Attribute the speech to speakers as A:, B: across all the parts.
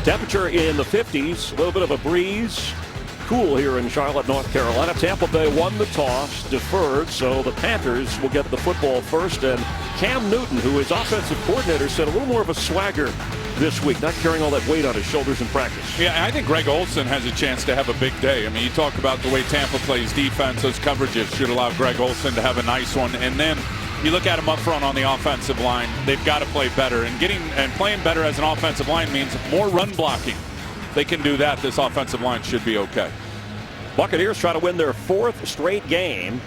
A: Temperature in the 50s, a little bit of a breeze. Cool here in Charlotte, North Carolina. Tampa Bay won the toss, deferred, so the Panthers will get the football first. And Cam Newton, who is offensive coordinator, said a little more of a swagger this week, not carrying all that weight on his shoulders in practice.
B: Yeah, I think Greg Olsen has a chance to have a big day. I mean, you talk about the way Tampa plays defense. Those coverages should allow Greg Olsen to have a nice one. And then you look at him up front on the offensive line. They've got to play better. And playing better as an offensive line means more run blocking. They can do that. This offensive line should be okay.
A: Buccaneers try to win their 4th straight game.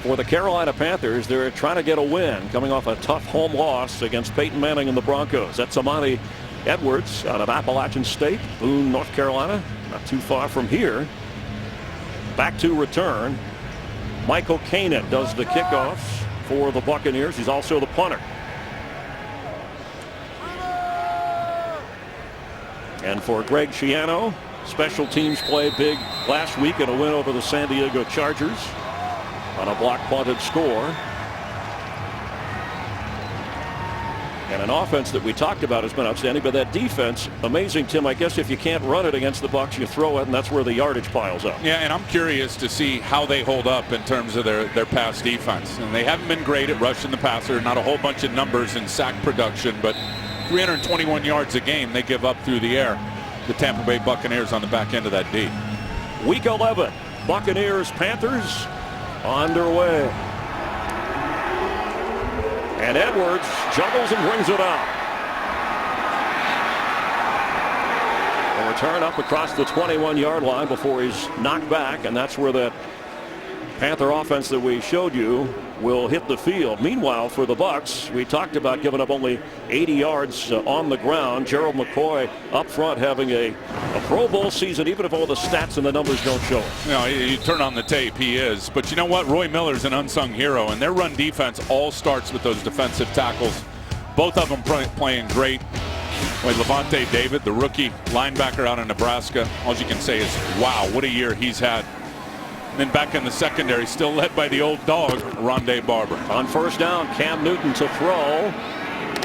A: For the Carolina Panthers, they're trying to get a win, coming off a tough home loss against Peyton Manning and the Broncos. That's Amani Edwards out of Appalachian State, Boone, North Carolina, not too far from here. Back to return. Michael Kanan does the kickoffs for the Buccaneers. He's also the punter. And for Greg Schiano, special teams play big last week in a win over the San Diego Chargers on a block punted score. And an offense that we talked about has been outstanding, but that defense, amazing, Tim. I guess if you can't run it against the Bucs, you throw it, and that's where the yardage piles up.
B: Yeah, and I'm curious to see how they hold up in terms of their pass defense. And they haven't been great at rushing the passer, not a whole bunch of numbers in sack production, but 321 yards a game they give up through the air. The Tampa Bay Buccaneers on the back end of that D.
A: Week 11, Buccaneers Panthers underway. And Edwards juggles and brings it out. A return up across the 21-yard line before he's knocked back, and that's where that Panther offense that we showed you will hit the field. Meanwhile, for the Bucs, we talked about giving up only 80 yards on the ground. Gerald McCoy up front having a Pro Bowl season, even if all the stats and the numbers don't show it.
B: You know, you turn on the tape, he is. But you know what? Roy Miller's an unsung hero, and their run defense all starts with those defensive tackles. Both of them playing great. Like Levante David, the rookie linebacker out of Nebraska, all you can say is, wow, what a year he's had. And then back in the secondary, still led by the old dog, Rondé Barber.
A: On first down, Cam Newton to throw,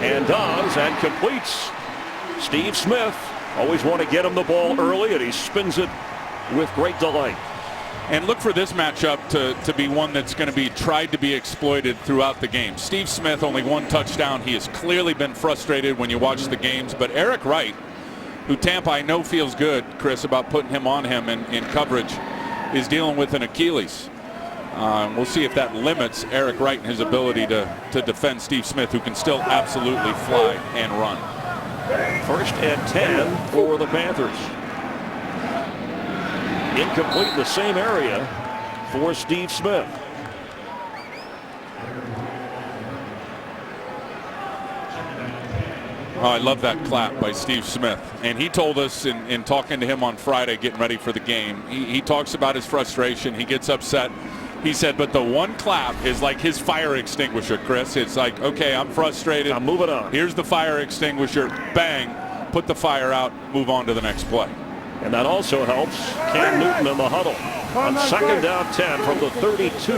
A: and does, and completes. Steve Smith, always want to get him the ball early, and he spins it with great delight.
B: And look for this matchup to be one that's going to be tried to be exploited throughout the game. Steve Smith, only 1 touchdown. He has clearly been frustrated when you watch the games. But Eric Wright, who Tampa I know feels good, Chris, about putting him on him in coverage, is dealing with an Achilles. We'll see if that limits Eric Wright and his ability to defend Steve Smith, who can still absolutely fly and run.
A: First and 10 for the Panthers. Incomplete in the same area for Steve Smith.
B: Oh, I love that clap by Steve Smith. And he told us in talking to him on Friday, getting ready for the game, he talks about his frustration. He gets upset. He said, but the one clap is like his fire extinguisher, Chris. It's like, okay, I'm frustrated.
A: I'm moving on.
B: Here's the fire extinguisher. Bang. Put the fire out. Move on to the next play.
A: And that also helps Cam Newton in the huddle. On second down 10 from the 32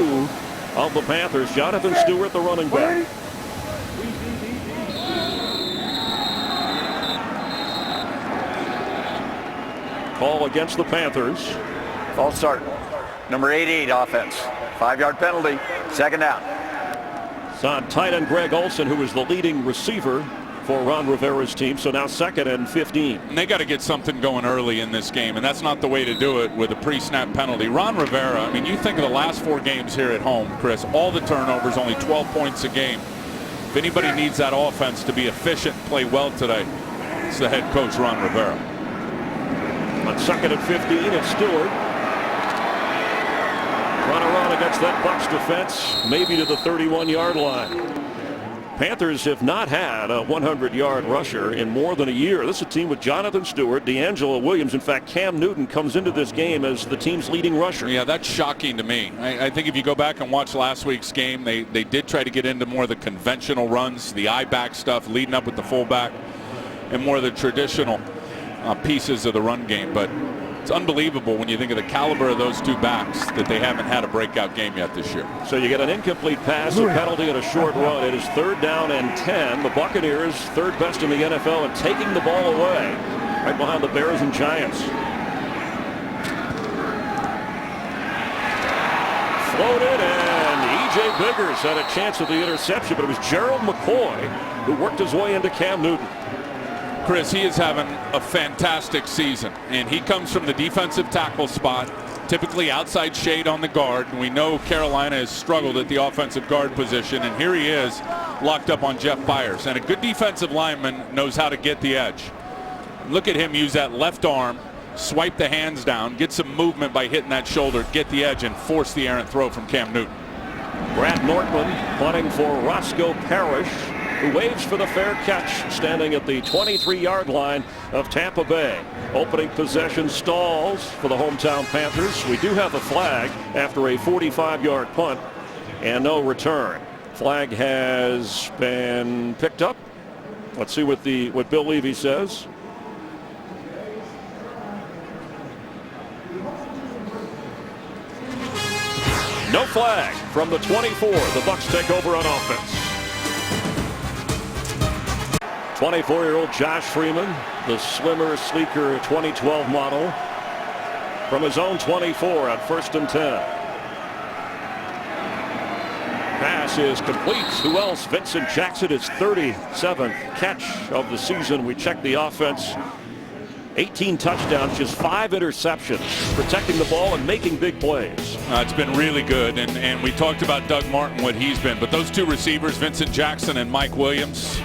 A: of the Panthers, Jonathan Stewart, the running back. Call against the Panthers.
C: False start. Number 88 offense. 5-yard penalty. Second down.
A: It's on tight end Greg Olsen, who is the leading receiver for Ron Rivera's team. So now 2nd and 15.
B: And they got to get something going early in this game, and that's not the way to do it with a pre-snap penalty. Ron Rivera, I mean, you think of the last 4 games here at home, Chris, all the turnovers, only 12 points a game. If anybody needs that offense to be efficient, play well today, it's the head coach, Ron Rivera.
A: On 2nd and 15, it's Stewart. Trying to run against that Bucs defense, maybe to the 31-yard line. Panthers have not had a 100-yard rusher in more than a year. This is a team with Jonathan Stewart, DeAngelo Williams. In fact, Cam Newton comes into this game as the team's leading rusher.
B: Yeah, that's shocking to me. I think if you go back and watch last week's game, they did try to get into more of the conventional runs, the I-back stuff, leading up with the fullback, and more of the traditional pieces of the run game. But it's unbelievable when you think of the caliber of those 2 backs that they haven't had a breakout game yet this year.
A: So you get an incomplete pass, a penalty, and a short run. It is 3rd down and 10. The Buccaneers, 3rd best in the NFL, and taking the ball away. right behind the Bears and Giants. Floated, and E.J. Biggers had a chance at the interception, but it was Gerald McCoy who worked his way into Cam Newton.
B: Chris, he is having a fantastic season, and he comes from the defensive tackle spot, typically outside shade on the guard. And we know Carolina has struggled at the offensive guard position, and here he is locked up on Jeff Byers. And a good defensive lineman knows how to get the edge. Look at him use that left arm, swipe the hands down, get some movement by hitting that shoulder, get the edge, and force the errant throw from Cam Newton.
A: Brad Nortman punting for Roscoe Parrish, who waits for the fair catch, standing at the 23-yard line of Tampa Bay. Opening possession stalls for the hometown Panthers. We do have a flag after a 45-yard punt and no return. Flag has been picked up. Let's see what Bill Levy says. No flag from the 24. The Bucs take over on offense. 24-year-old Josh Freeman, the slimmer, sleeker 2012 model, from his own 24 at 1st and 10. Pass is complete. Who else? Vincent Jackson, his 37th catch of the season. We check the offense. 18 touchdowns, just 5 interceptions, protecting the ball and making big plays.
B: It's been really good, and we talked about Doug Martin, what he's been, but those two receivers, Vincent Jackson and Mike Williams,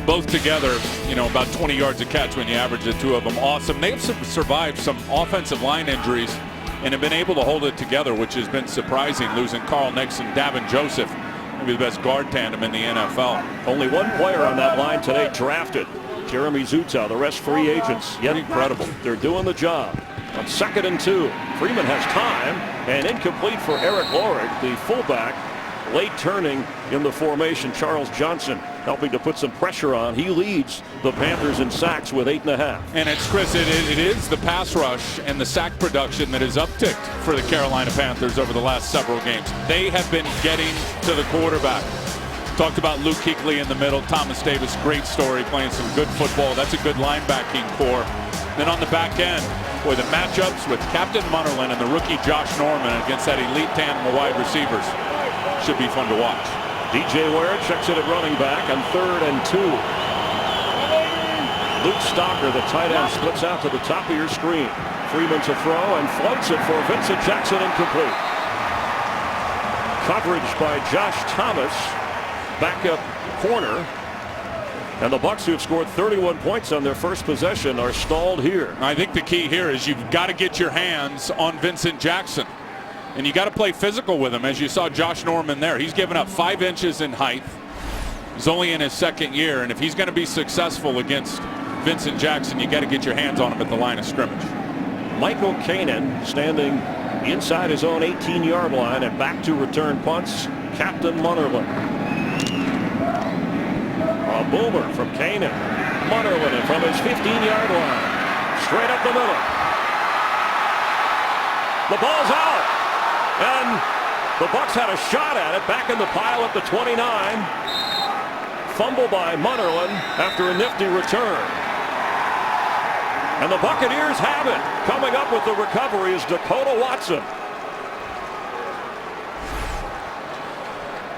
B: both together, about 20 yards a catch when you average the two of them. Awesome. They've survived some offensive line injuries and have been able to hold it together, which has been surprising, losing Carl Nixon, Davin Joseph, maybe the best guard tandem in the NFL.
A: Only one player on that line today drafted, Jeremy Zuta. The rest free agents. Yet incredible. They're doing the job. On 2nd and 2, Freeman has time, and incomplete for Eric Lorig, the fullback. Late turning in the formation. Charles Johnson helping to put some pressure on. He leads the Panthers in sacks with 8.5.
B: And it's, Chris, it is the pass rush and the sack production that has upticked for the Carolina Panthers over the last several games. They have been getting to the quarterback. Talked about Luke Kuechly in the middle. Thomas Davis, great story, playing some good football. That's a good linebacking core. Then on the back end, boy, the matchups with Captain Munnerlyn and the rookie Josh Norman against that elite tandem of wide receivers should be fun to watch.
A: DJ Ware checks it at running back on 3rd and 2. Luke Stocker, the tight end, splits out to the top of your screen. Freeman to throw and floats it for Vincent Jackson, incomplete. Coverage by Josh Thomas, backup corner. And the Bucs, who have scored 31 points on their first possession, are stalled here.
B: I think the key here is you've got to get your hands on Vincent Jackson. And you got to play physical with him, as you saw Josh Norman there. He's given up 5 inches in height. He's only in his 2nd year, and if he's going to be successful against Vincent Jackson, you got to get your hands on him at the line of scrimmage.
A: Michael Kanan standing inside his own 18-yard line, and back to return punts, Captain Munnerlyn. A boomer from Kanan. Munnerlyn from his 15-yard line, straight up the middle. The ball's out. And the Bucs had a shot at it back in the pile at the 29. Fumble by Munnerlyn after a nifty return. And the Buccaneers have it. Coming up with the recovery is Dakota Watson.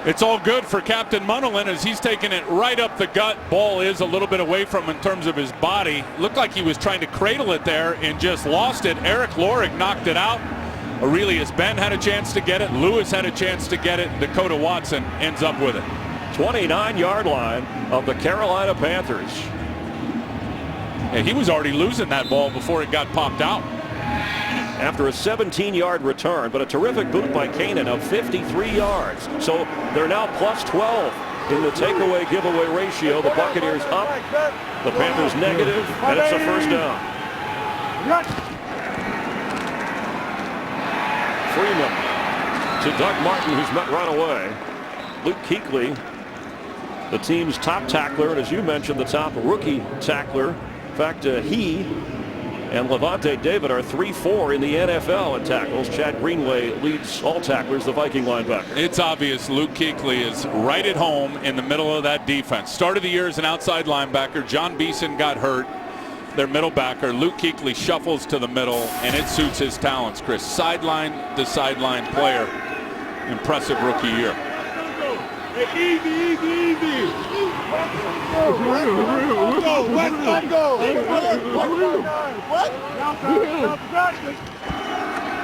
B: It's all good for Captain Munnerlyn as he's taking it right up the gut. Ball is a little bit away from him in terms of his body. Looked like he was trying to cradle it there and just lost it. Eric Lorig knocked it out. Aurelius Ben had a chance to get it. Lewis had a chance to get it. Dakota Watson ends up with it.
A: 29-yard line of the Carolina Panthers.
B: And he was already losing that ball before it got popped out.
A: After a 17-yard return, but a terrific boot by Kanan of 53 yards. So they're now plus 12 in the takeaway giveaway ratio. The Buccaneers up, the Panthers negative, and it's a first down. Freeman to Doug Martin, who's met run away. Luke Kuechly, the team's top tackler, and as you mentioned, the top rookie tackler. In fact, he and Levante David are 3-4 in the NFL in tackles. Chad Greenway leads all tacklers, the Viking linebacker.
B: It's obvious Luke Kuechly is right at home in the middle of that defense. Started the year as an outside linebacker. John Beeson got hurt. their middle backer. Luke Kuechly shuffles to the middle, and it suits his talents, Chris. Sideline to sideline player. Impressive rookie year.
A: A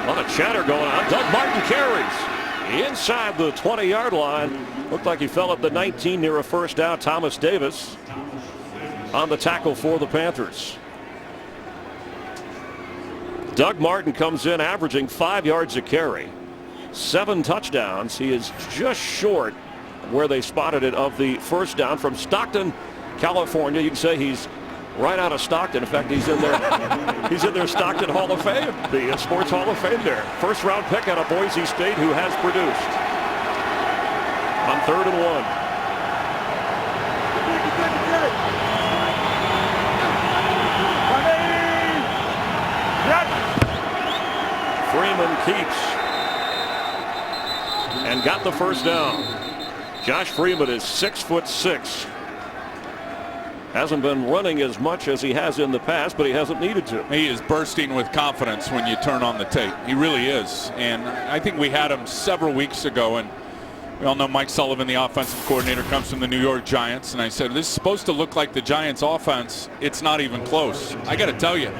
A: lot of chatter going on. Doug Martin carries inside the 20-yard line. Looked like he fell at the 19 near a first down. Thomas Davis on the tackle for the Panthers. Doug Martin comes in averaging 5 yards a carry, 7 touchdowns. He is just short where they spotted it of the first down from Stockton, California. You can say he's right out of Stockton. In fact, he's in their Stockton Hall of Fame, the Sports Hall of Fame there. First round pick out of Boise State who has produced. On 3rd and 1. Freeman keeps and got the first down. Josh Freeman is 6'6". Hasn't been running as much as he has in the past, but he hasn't needed to.
B: He is bursting with confidence when you turn on the tape. He really is. And I think we had him several weeks ago, and we all know Mike Sullivan, the offensive coordinator, comes from the New York Giants, and I said, this is supposed to look like the Giants offense. It's not even close. I got to tell you,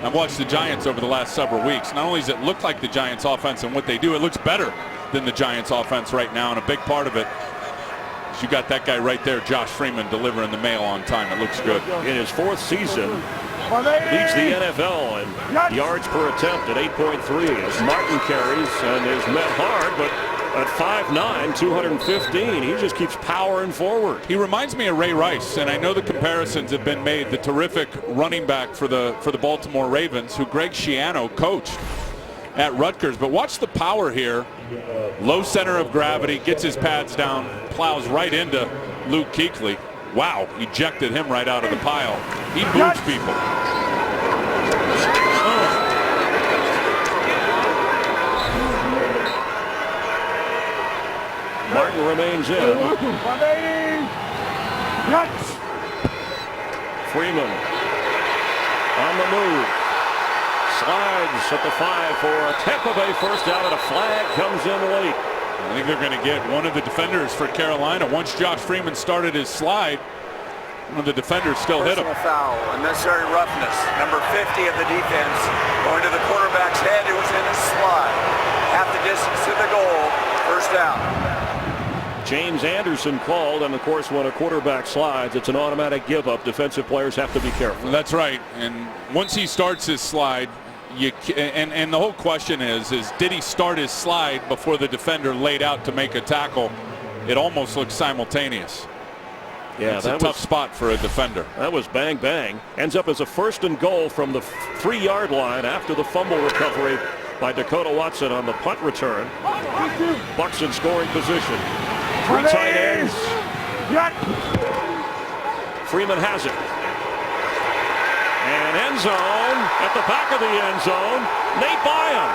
B: I've watched the Giants over the last several weeks. Not only does it look like the Giants offense and what they do, it looks better than the Giants offense right now, and a big part of it, you got that guy right there, Josh Freeman, delivering the mail on time. It looks good.
A: In his 4th season, leads the NFL in yards per attempt at 8.3 as Martin carries and is met hard, but at 5'9", 215, he just keeps powering forward.
B: He reminds me of Ray Rice, and I know the comparisons have been made. The terrific running back for the Baltimore Ravens, who Greg Schiano coached at Rutgers. But watch the power here. Low center of gravity, gets his pads down, plows right into Luke Kuechly. Wow, ejected him right out of the pile. He moves people.
A: Martin remains in. Freeman on the move. Slides at the 5 for a Tampa Bay first down, and a flag comes in late.
B: I think they're going to get one of the defenders for Carolina. Once Josh Freeman started his slide, one of the defenders still hit him.
C: Foul, unnecessary roughness. Number 50 of the defense going to the quarterback's head. It was in his slide. Half the distance to the goal. First down.
A: James Anderson called, and of course when a quarterback slides, it's an automatic give up. Defensive players have to be careful.
B: That's right. And once he starts his slide, and the whole question is did he start his slide before the defender laid out to make a tackle? It almost looks simultaneous.
A: Yeah,
B: it's a tough spot for a defender.
A: That was bang bang. Ends up as a 1st and goal from the 3-yard line after the fumble recovery by Dakota Watson on the punt return. Bucs in scoring position. 3 tight ends. Freeman has it. And end zone, at the back of the end zone, Nate Byam,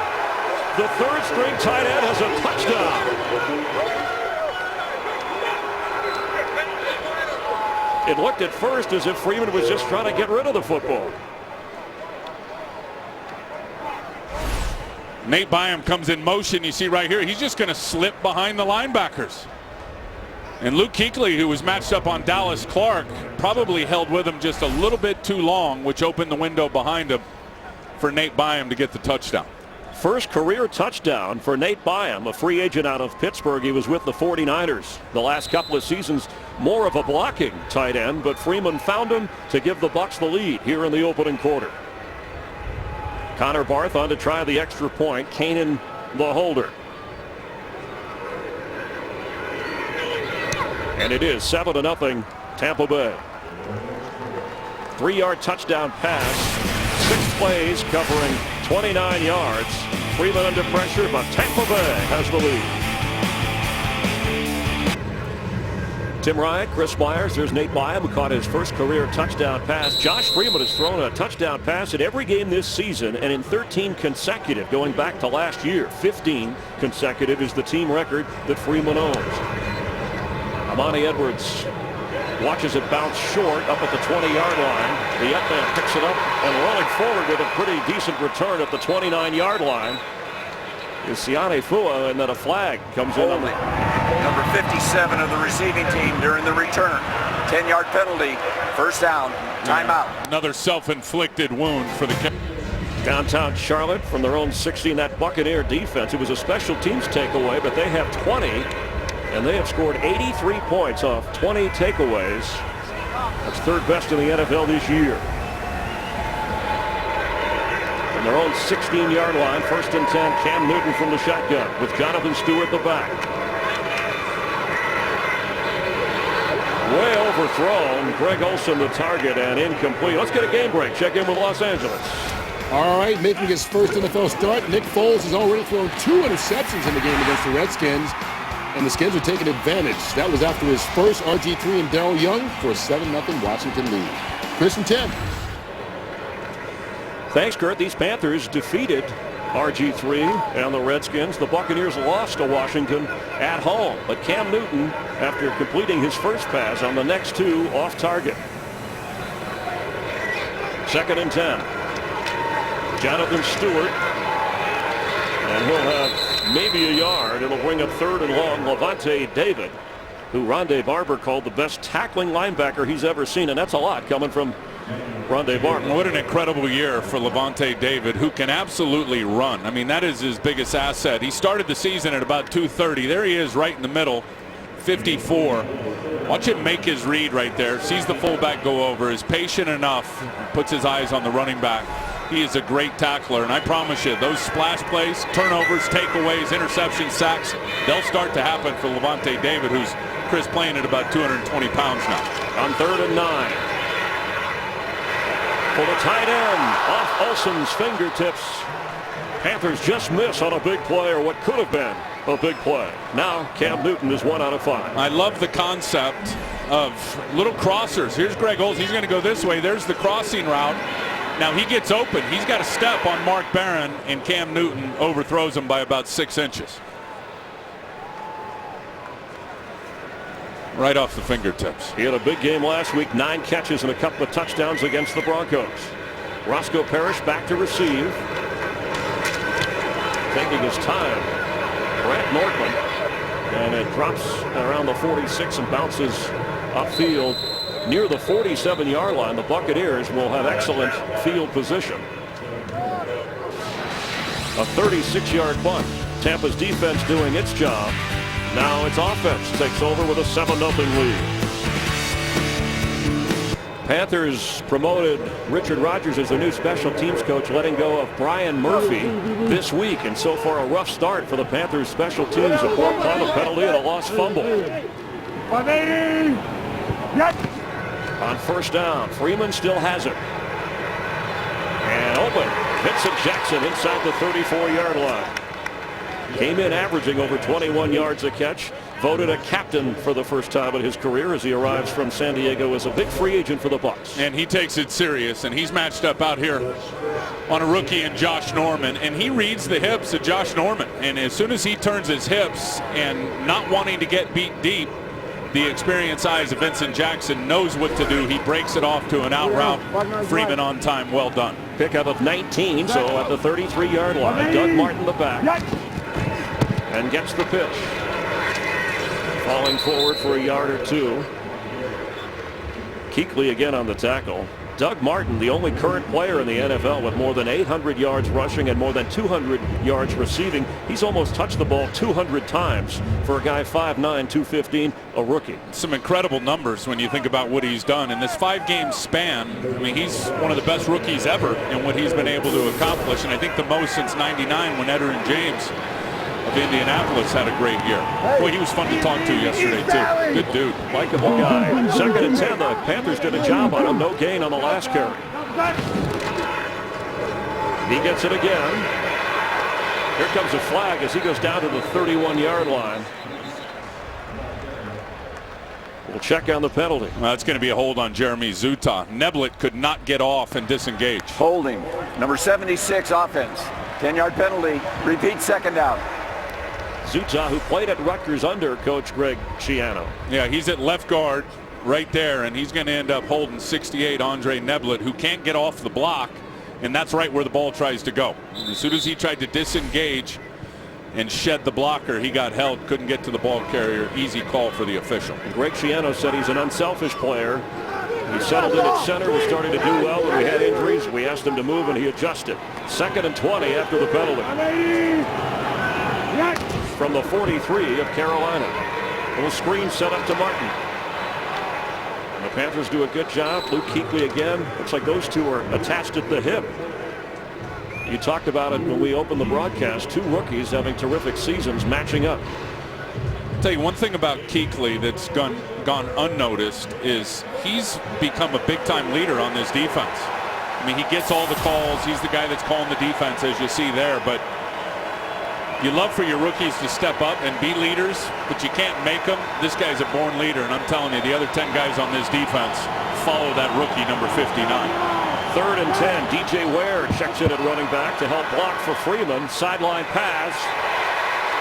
A: the 3rd-string tight end, has a touchdown. It looked at first as if Freeman was just trying to get rid of the football.
B: Nate Byam comes in motion. You see right here, he's just going to slip behind the linebackers. And Luke Kuechly, who was matched up on Dallas Clark, probably held with him just a little bit too long, which opened the window behind him for Nate Byam to get the touchdown.
A: First career touchdown for Nate Byam, a free agent out of Pittsburgh. He was with the 49ers the last couple of seasons, more of a blocking tight end, but Freeman found him to give the Bucs the lead here in the opening quarter. Connor Barth on to try the extra point. Kanan the holder. And it is 7-0 Tampa Bay. 3-yard touchdown pass. 6 plays covering 29 yards. Freeman under pressure, but Tampa Bay has the lead. Tim Ryan, Chris Myers, there's Nate Byam, who caught his first career touchdown pass. Josh Freeman has thrown a touchdown pass in every game this season and in 13 consecutive going back to last year. 15 consecutive is the team record that Freeman owns. Amani Edwards watches it bounce short up at the 20-yard line. The up man picks it up and rolling forward with a pretty decent return at the 29-yard line is Sione Fua, and then a flag comes in on the
C: number 57 of the receiving team during the return. 10-yard penalty, first down, timeout.
B: Another self-inflicted wound for the
A: downtown Charlotte from their own 16. That Buccaneer defense, it was a special teams takeaway, but they have 20, and they have scored 83 points off 20 takeaways. That's third best in the NFL this year. From their own 16-yard line, first and 10, Cam Newton from the shotgun with Jonathan Stewart the back. Way overthrown. Greg Olsen the target and incomplete. Let's get a game break. Check in with Los Angeles.
D: All right, making his first NFL start, Nick Foles has already thrown 2 interceptions in the game against the Redskins, and the Skins are taking advantage. That was after his first RG3 and Darrell Young for a 7-0 Washington lead. Chris and Tim.
A: Thanks, Kurt. These Panthers defeated RG3 and the Redskins. The Buccaneers lost to Washington at home, but Cam Newton, after completing his first pass on the next 2, off target. Second and 10. Jonathan Stewart, and he'll have maybe a yard. It'll bring up third and long. Lavonte David, who Rondé Barber called the best tackling linebacker he's ever seen, and that's a lot coming from Rondé Barber.
B: What an incredible year for Lavonte David, who can absolutely run. I mean, that is his biggest asset. He started the season at about 230. There he is right in the middle, 54. Watch him make his read right there. Sees the fullback go over, is patient enough, puts his eyes on the running back. He is a great tackler, and I promise you, those splash plays, turnovers, takeaways, interceptions, sacks, they'll start to happen for Lavonte David, who's, Chris, playing at about 220 pounds now.
A: On third and 9. For the tight end, off Olsen's fingertips. Panthers just miss on a big play, or what could have been a big play. Now Cam Newton is 1 out of 5.
B: I love the concept of little crossers. Here's Greg Olsen. He's going to go this way. There's the crossing route. Now he gets open. He's got a step on Mark Barron, and Cam Newton overthrows him by about 6 inches. Right off the fingertips.
A: He had a big game last week, 9 catches and a couple of touchdowns against the Broncos. Roscoe Parrish back to receive. Taking his time, Brett Nortman, and it drops around the 46 and bounces upfield near the 47-yard line. The Buccaneers will have excellent field position. A 36-yard punt. Tampa's defense doing its job. Now its offense takes over with a 7-0 lead. Panthers promoted Richard Rodgers as their new special teams coach, letting go of Brian Murphy this week. And so far, a rough start for the Panthers special teams. A poor punt, a penalty, and a lost fumble. On first down, Freeman still has it. And open. Vincent Jackson inside the 34-yard line. Came in averaging over 21 yards a catch. Voted a captain for the first time in his career as he arrives from San Diego as a big free agent for the Bucs.
B: And he takes it serious, and he's matched up out here on a rookie in Josh Norman, and he reads the hips of Josh Norman. And as soon as he turns his hips and not wanting to get beat deep, the experienced eyes of Vincent Jackson knows what to do. He breaks it off to an out route. Freeman on time. Well done.
A: Pickup of 19, so at the 33-yard line, Doug Martin the back. And gets the pitch. Falling forward for a yard or 2. Kuechly again on the tackle. Doug Martin, the only current player in the NFL with more than 800 yards rushing and more than 200 yards receiving. He's almost touched the ball 200 times for a guy 5'9", 215, a rookie.
B: Some incredible numbers when you think about what he's done in this 5-game span. I mean, he's one of the best rookies ever in what he's been able to accomplish, and I think the most since '99 when Edgerrin James of Indianapolis had a great year. Boy, he was fun to talk to yesterday, too. Good dude.
A: Likeable guy. Second and 10. The Panthers did a job on him. No gain on the last carry. He gets it again. Here comes a flag as he goes down to the 31-yard line. We'll check on the penalty.
B: Well, that's going to be a hold on Jeremy Zuta. Neblett could not get off and disengage.
C: Holding. Number 76 offense. 10-yard penalty. Repeat second down.
A: Zuta, who played at Rutgers under Coach Greg Schiano.
B: Yeah, he's at left guard right there, and he's going to end up holding 68 Andre Neblett, who can't get off the block, and that's right where the ball tries to go. As soon as he tried to disengage and shed the blocker, he got held, couldn't get to the ball carrier. Easy call for the official.
A: And Greg Schiano said he's an unselfish player. He settled in at center, was starting to do well when we had injuries. We asked him to move, and he adjusted. 2nd and 20 after the penalty. From the 43 of Carolina. A little screen set up to Martin. And the Panthers do a good job. Luke Kuechly again. Looks like those two are attached at the hip. You talked about it when we opened the broadcast. 2 rookies having terrific seasons matching up.
B: I'll tell you one thing about Kuechly that's gone unnoticed is he's become a big-time leader on this defense. I mean, he gets all the calls. He's the guy that's calling the defense, as you see there. But you love for your rookies to step up and be leaders, but you can't make them. This guy's a born leader, and I'm telling you, the other 10 guys on this defense follow that rookie, number 59.
A: 3rd and 10. DJ Ware checks in at running back to help block for Freeman. Sideline pass.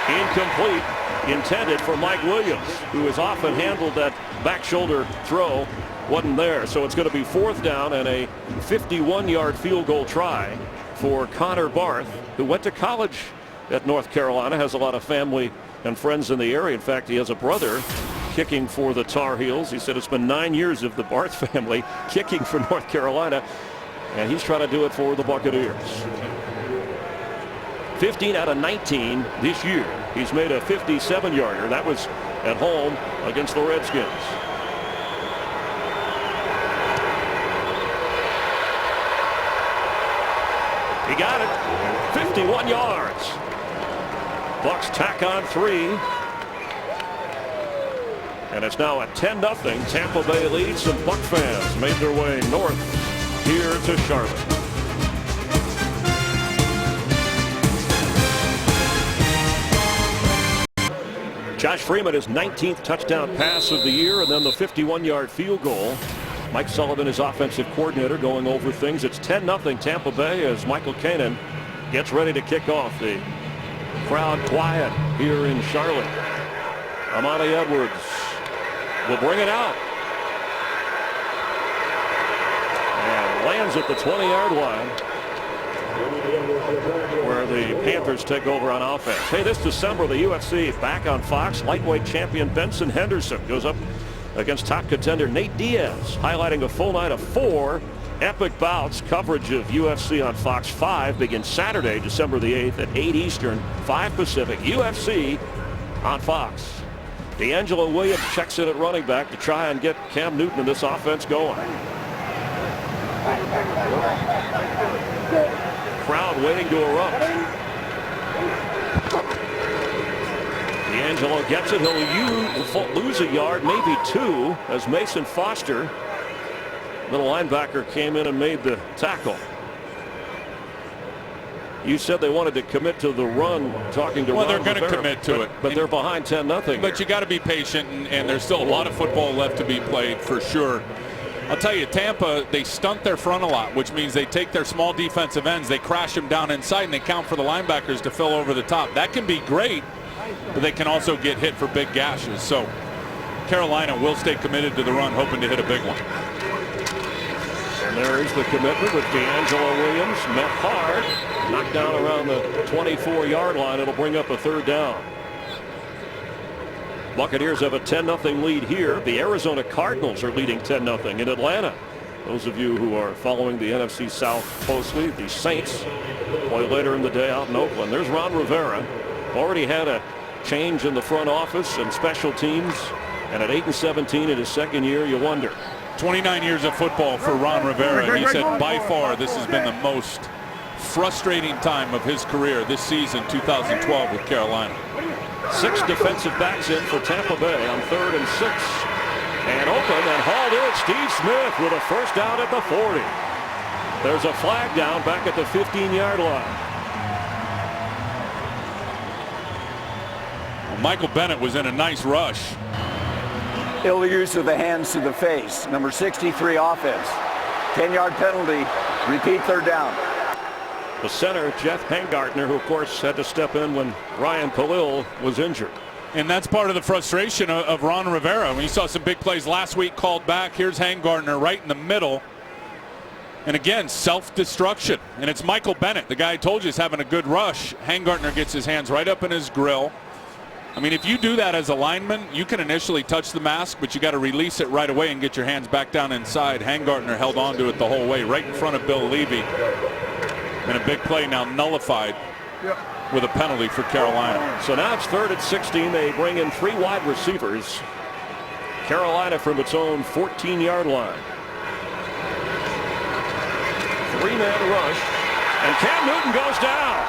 A: Incomplete. Intended for Mike Williams, who has often handled that back shoulder throw. Wasn't there. So it's going to be 4th down and a 51-yard field goal try for Connor Barth, who went to college at North Carolina, has a lot of family and friends in the area. In fact, he has a brother kicking for the Tar Heels. He said it's been 9 years of the Barth family kicking for North Carolina, and he's trying to do it for the Buccaneers. 15 out of 19 this year. He's made a 57-yarder. That was at home against the Redskins. He got it. 51 yards. Bucks tack on 3. And it's now a 10-0 Tampa Bay lead. Some Buck fans made their way north here to Charlotte. Josh Freeman, his 19th touchdown pass of the year, and then the 51-yard field goal. Mike Sullivan, his offensive coordinator, going over things. It's 10-0 Tampa Bay as Michael Kanan gets ready to kick off. The crowd quiet here in Charlotte. Amani Edwards will bring it out. And lands at the 20-yard line, where the Panthers take over on offense. Hey, this December, the UFC back on Fox. Lightweight champion Benson Henderson goes up against top contender Nate Diaz, highlighting a full night of 4 epic bouts. Coverage of UFC on Fox 5 begins Saturday, December the 8th at 8 Eastern, 5 Pacific. UFC on Fox. D'Angelo Williams checks in at running back to try and get Cam Newton and this offense going. Crowd waiting to erupt. D'Angelo gets it. He'll lose a yard, maybe 2, as Mason Foster, little linebacker, came in and made the tackle. You said they wanted to commit to the run, talking to
B: Well,
A: Ron
B: they're going to
A: Rivera,
B: commit to it.
A: But they're behind 10-0.
B: But you got to be patient, and there's still a lot of football left to be played for sure. I'll tell you, Tampa, they stunt their front a lot, which means they take their small defensive ends, they crash them down inside, and they count for the linebackers to fill over the top. That can be great, but they can also get hit for big gashes. So Carolina will stay committed to the run, hoping to hit a big one.
A: And there is the commitment with D'Angelo Williams. Met hard, knocked down around the 24-yard line. It'll bring up a 3rd down. Buccaneers have a 10-0 lead here. The Arizona Cardinals are leading 10-0 in Atlanta. Those of you who are following the NFC South closely, the Saints play later in the day out in Oakland. There's Ron Rivera. Already had a change in the front office and special teams. And at 8-17 in his 2nd year, you wonder.
B: 29 years of football for Ron Rivera. He said by far this has been the most frustrating time of his career this season, 2012 with Carolina.
A: 6 defensive backs in for Tampa Bay on 3rd and 6. And open and hauled in. Steve Smith with a 1st down at the 40. There's a flag down back at the 15-yard line.
B: Well, Michael Bennett was in a nice rush.
C: Ill use of the hands to the face. Number 63 offense. 10-yard penalty. Repeat 3rd down.
A: The center, Jeff Hangartner, who of course had to step in when Ryan Khalil was injured.
B: And that's part of the frustration of Ron Rivera. When you saw some big plays last week called back, here's Hangartner right in the middle. And again, self-destruction. And it's Michael Bennett, the guy I told you is having a good rush. Hangartner gets his hands right up in his grill. I mean, if you do that as a lineman, you can initially touch the mask, but you got to release it right away and get your hands back down inside. Hangartner held on to it the whole way, right in front of Bill Levy. And a big play now nullified with a penalty for Carolina.
A: So now it's 3rd and 16. They bring in 3 wide receivers. Carolina from its own 14-yard line. 3-man rush. And Cam Newton goes down.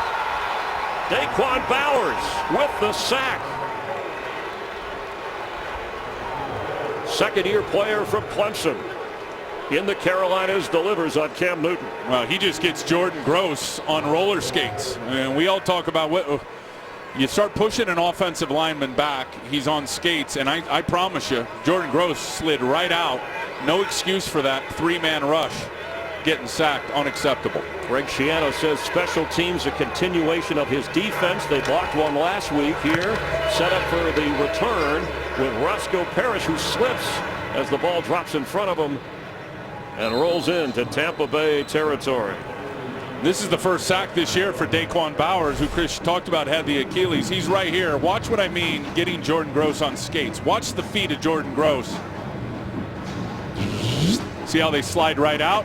A: Daquan Bowers with the sack. Second-year player from Clemson in the Carolinas delivers on Cam Newton.
B: Well, he just gets Jordan Gross on roller skates. And we all talk about what you start pushing an offensive lineman back, he's on skates, and I promise you, Jordan Gross slid right out. No excuse for that 3-man rush. Getting sacked, unacceptable.
A: Greg Schiano says special teams a continuation of his defense. They blocked one last week here. Set up for the return with Roscoe Parrish, who slips as the ball drops in front of him and rolls into Tampa Bay territory.
B: This is the first sack this year for Daquan Bowers, who Chris talked about had the Achilles. He's right here. Watch what I mean getting Jordan Gross on skates. Watch the feet of Jordan Gross. See how they slide right out?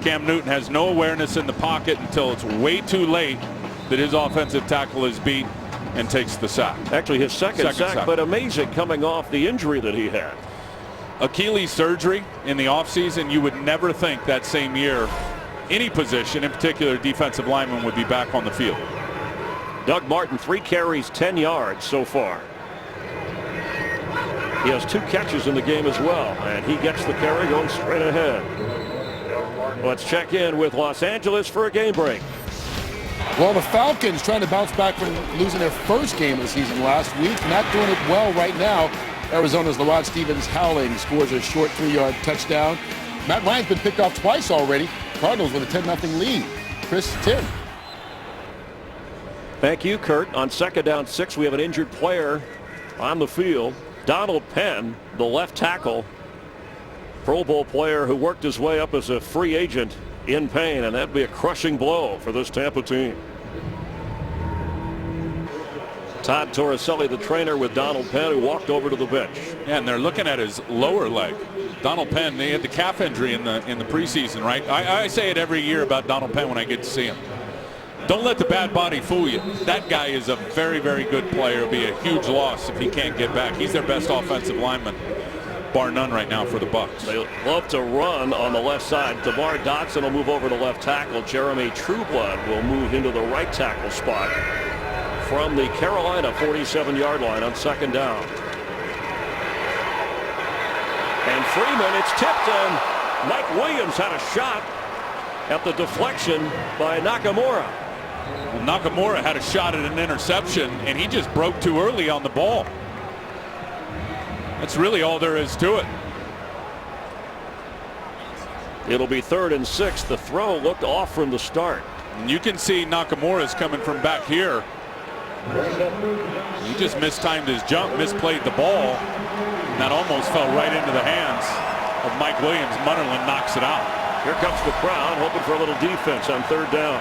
B: Cam Newton has no awareness in the pocket until it's way too late that his offensive tackle is beat and takes the sack.
A: Actually his second sack, but amazing coming off the injury that he had.
B: Achilles surgery in the offseason, you would never think that same year any position, in particular defensive lineman, would be back on the field.
A: Doug Martin, 3 carries, 10 yards so far. He has 2 catches in the game as well, and he gets the carry going straight ahead. Let's check in with Los Angeles for a game break.
D: Well, the Falcons trying to bounce back from losing their first game of the season last week. Not doing it well right now. Arizona's Lawad Stevens-Howling scores a short 3-yard touchdown. Matt Ryan's been picked off twice already. Cardinals with a 10-0 lead. Chris, Tim.
A: Thank you, Kurt. On 2nd down 6, we have an injured player on the field. Donald Penn, the left tackle, Pro Bowl player who worked his way up as a free agent, in pain, and that'd be a crushing blow for this Tampa team. Todd Torricelli, the trainer, with Donald Penn, who walked over to the bench.
B: Yeah, and they're looking at his lower leg. Donald Penn, they had the calf injury in the preseason, right? I say it every year about Donald Penn when I get to see him. Don't let the bad body fool you. That guy is a very, very good player. It'll be a huge loss if he can't get back. He's their best offensive lineman, bar none right now for the Bucs.
A: They love to run on the left side. DeMar Dotson will move over to left tackle. Jeremy Trueblood will move into the right tackle spot from the Carolina 47-yard line on 2nd down. And Freeman, it's tipped, and Mike Williams had a shot at the deflection by Nakamura.
B: Well, Nakamura had a shot at an interception, and he just broke too early on the ball. That's really all there is to it.
A: It'll be 3rd and 6. The throw looked off from the start.
B: And you can see Nakamura's coming from back here. He just mistimed his jump, misplayed the ball, and that almost fell right into the hands of Mike Williams. Munnerlyn knocks it out.
A: Here comes the crowd, hoping for a little defense on 3rd down.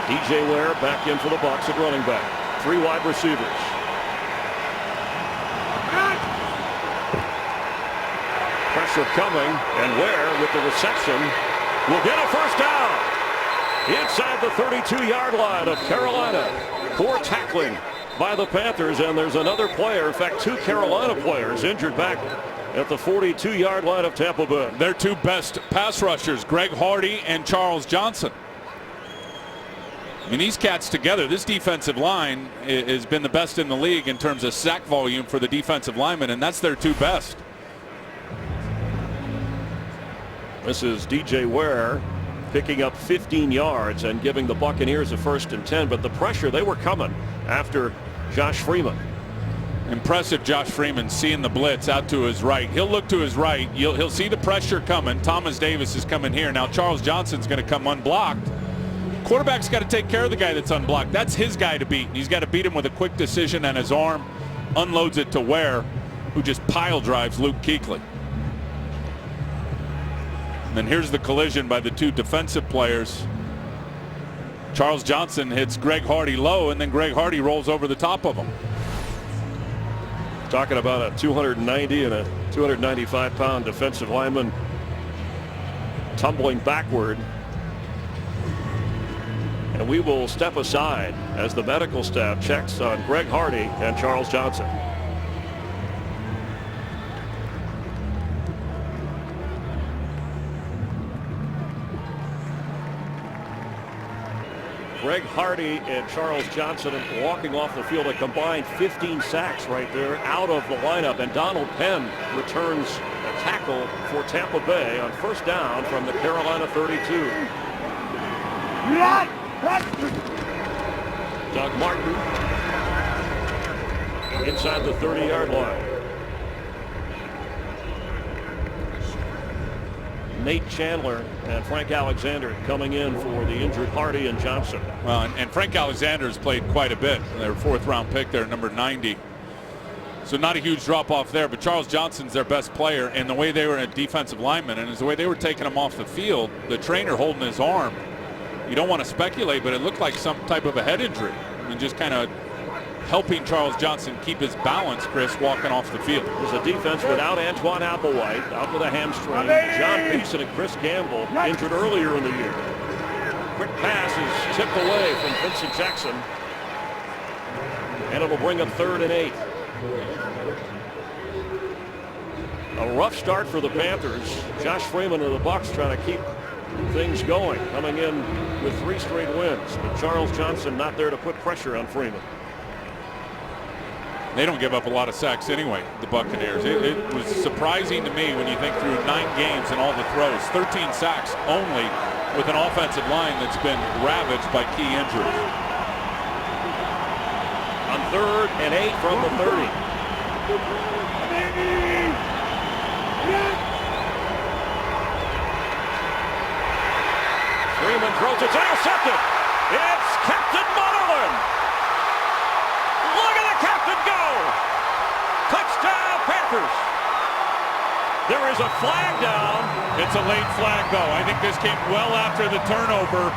A: DJ Ware back in for the Bucs at running back. 3 wide receivers. Pressure coming, and Ware with the reception will get a first down inside the 32-yard line of Carolina. Poor tackling by the Panthers, and there's another player, in fact 2 Carolina players injured back at the 42-yard line of Tampa Bay.
B: Their 2 best pass rushers, Greg Hardy and Charles Johnson. I mean, these cats together, this defensive line has been the best in the league in terms of sack volume for the defensive linemen, and that's their 2 best.
A: This is DJ Ware picking up 15 yards and giving the Buccaneers a 1st and 10, but the pressure, they were coming after Josh Freeman.
B: Impressive, Josh Freeman seeing the blitz out to his right. He'll look to his right. He'll see the pressure coming. Thomas Davis is coming here. Now Charles Johnson's going to come unblocked. Quarterback's got to take care of the guy that's unblocked. That's his guy to beat. He's got to beat him with a quick decision and his arm. unloads it to Ware, who just pile drives Luke Kuechly. And then here's the collision by the two defensive players. Charles Johnson hits Greg Hardy low, and then Greg Hardy rolls over the top of him.
A: Talking about a 290 and a 295-pound defensive lineman tumbling backward. And we will step aside as the medical staff checks on Greg Hardy and Charles Johnson. Greg Hardy and Charles Johnson walking off the field, a combined 15 sacks right there out of the lineup. And Donald Penn returns a tackle for Tampa Bay on first down from the Carolina 32. Doug Martin inside the 30-yard line. Nate Chandler and Frank Alexander coming in for the injured Hardy and Johnson.
B: Well, and Frank Alexander's played quite a bit. Their fourth-round pick there, number 90. So not a huge drop-off there, but Charles Johnson's their best player, and the way they were a defensive lineman and the way they were taking him off the field, the trainer holding his arm, you don't want to speculate, but it looked like some type of a head injury. I mean, just kind of helping Charles Johnson keep his balance, Chris, walking off the field.
A: There's a defense without Antoine Applewhite, out with a hamstring. John Beeson and Chris Gamble injured earlier in the year. Quick pass is tipped away from Vincent Jackson. And it'll bring up 3rd and 8. A rough start for the Panthers. Josh Freeman of the Bucs trying to keep things going, coming in with 3 straight wins. But Charles Johnson not there to put pressure on Freeman.
B: They don't give up a lot of sacks anyway, the Buccaneers. It was surprising to me when you think through 9 games and all the throws. 13 sacks only with an offensive line that's been ravaged by key injuries.
A: On 3rd and 8 from the 30. Freeman throws, it's intercepted. It's Captain Munnerlyn. Look at the captain go! Touchdown Panthers! There is a flag down.
B: It's a late flag, though. I think this came well after the turnover.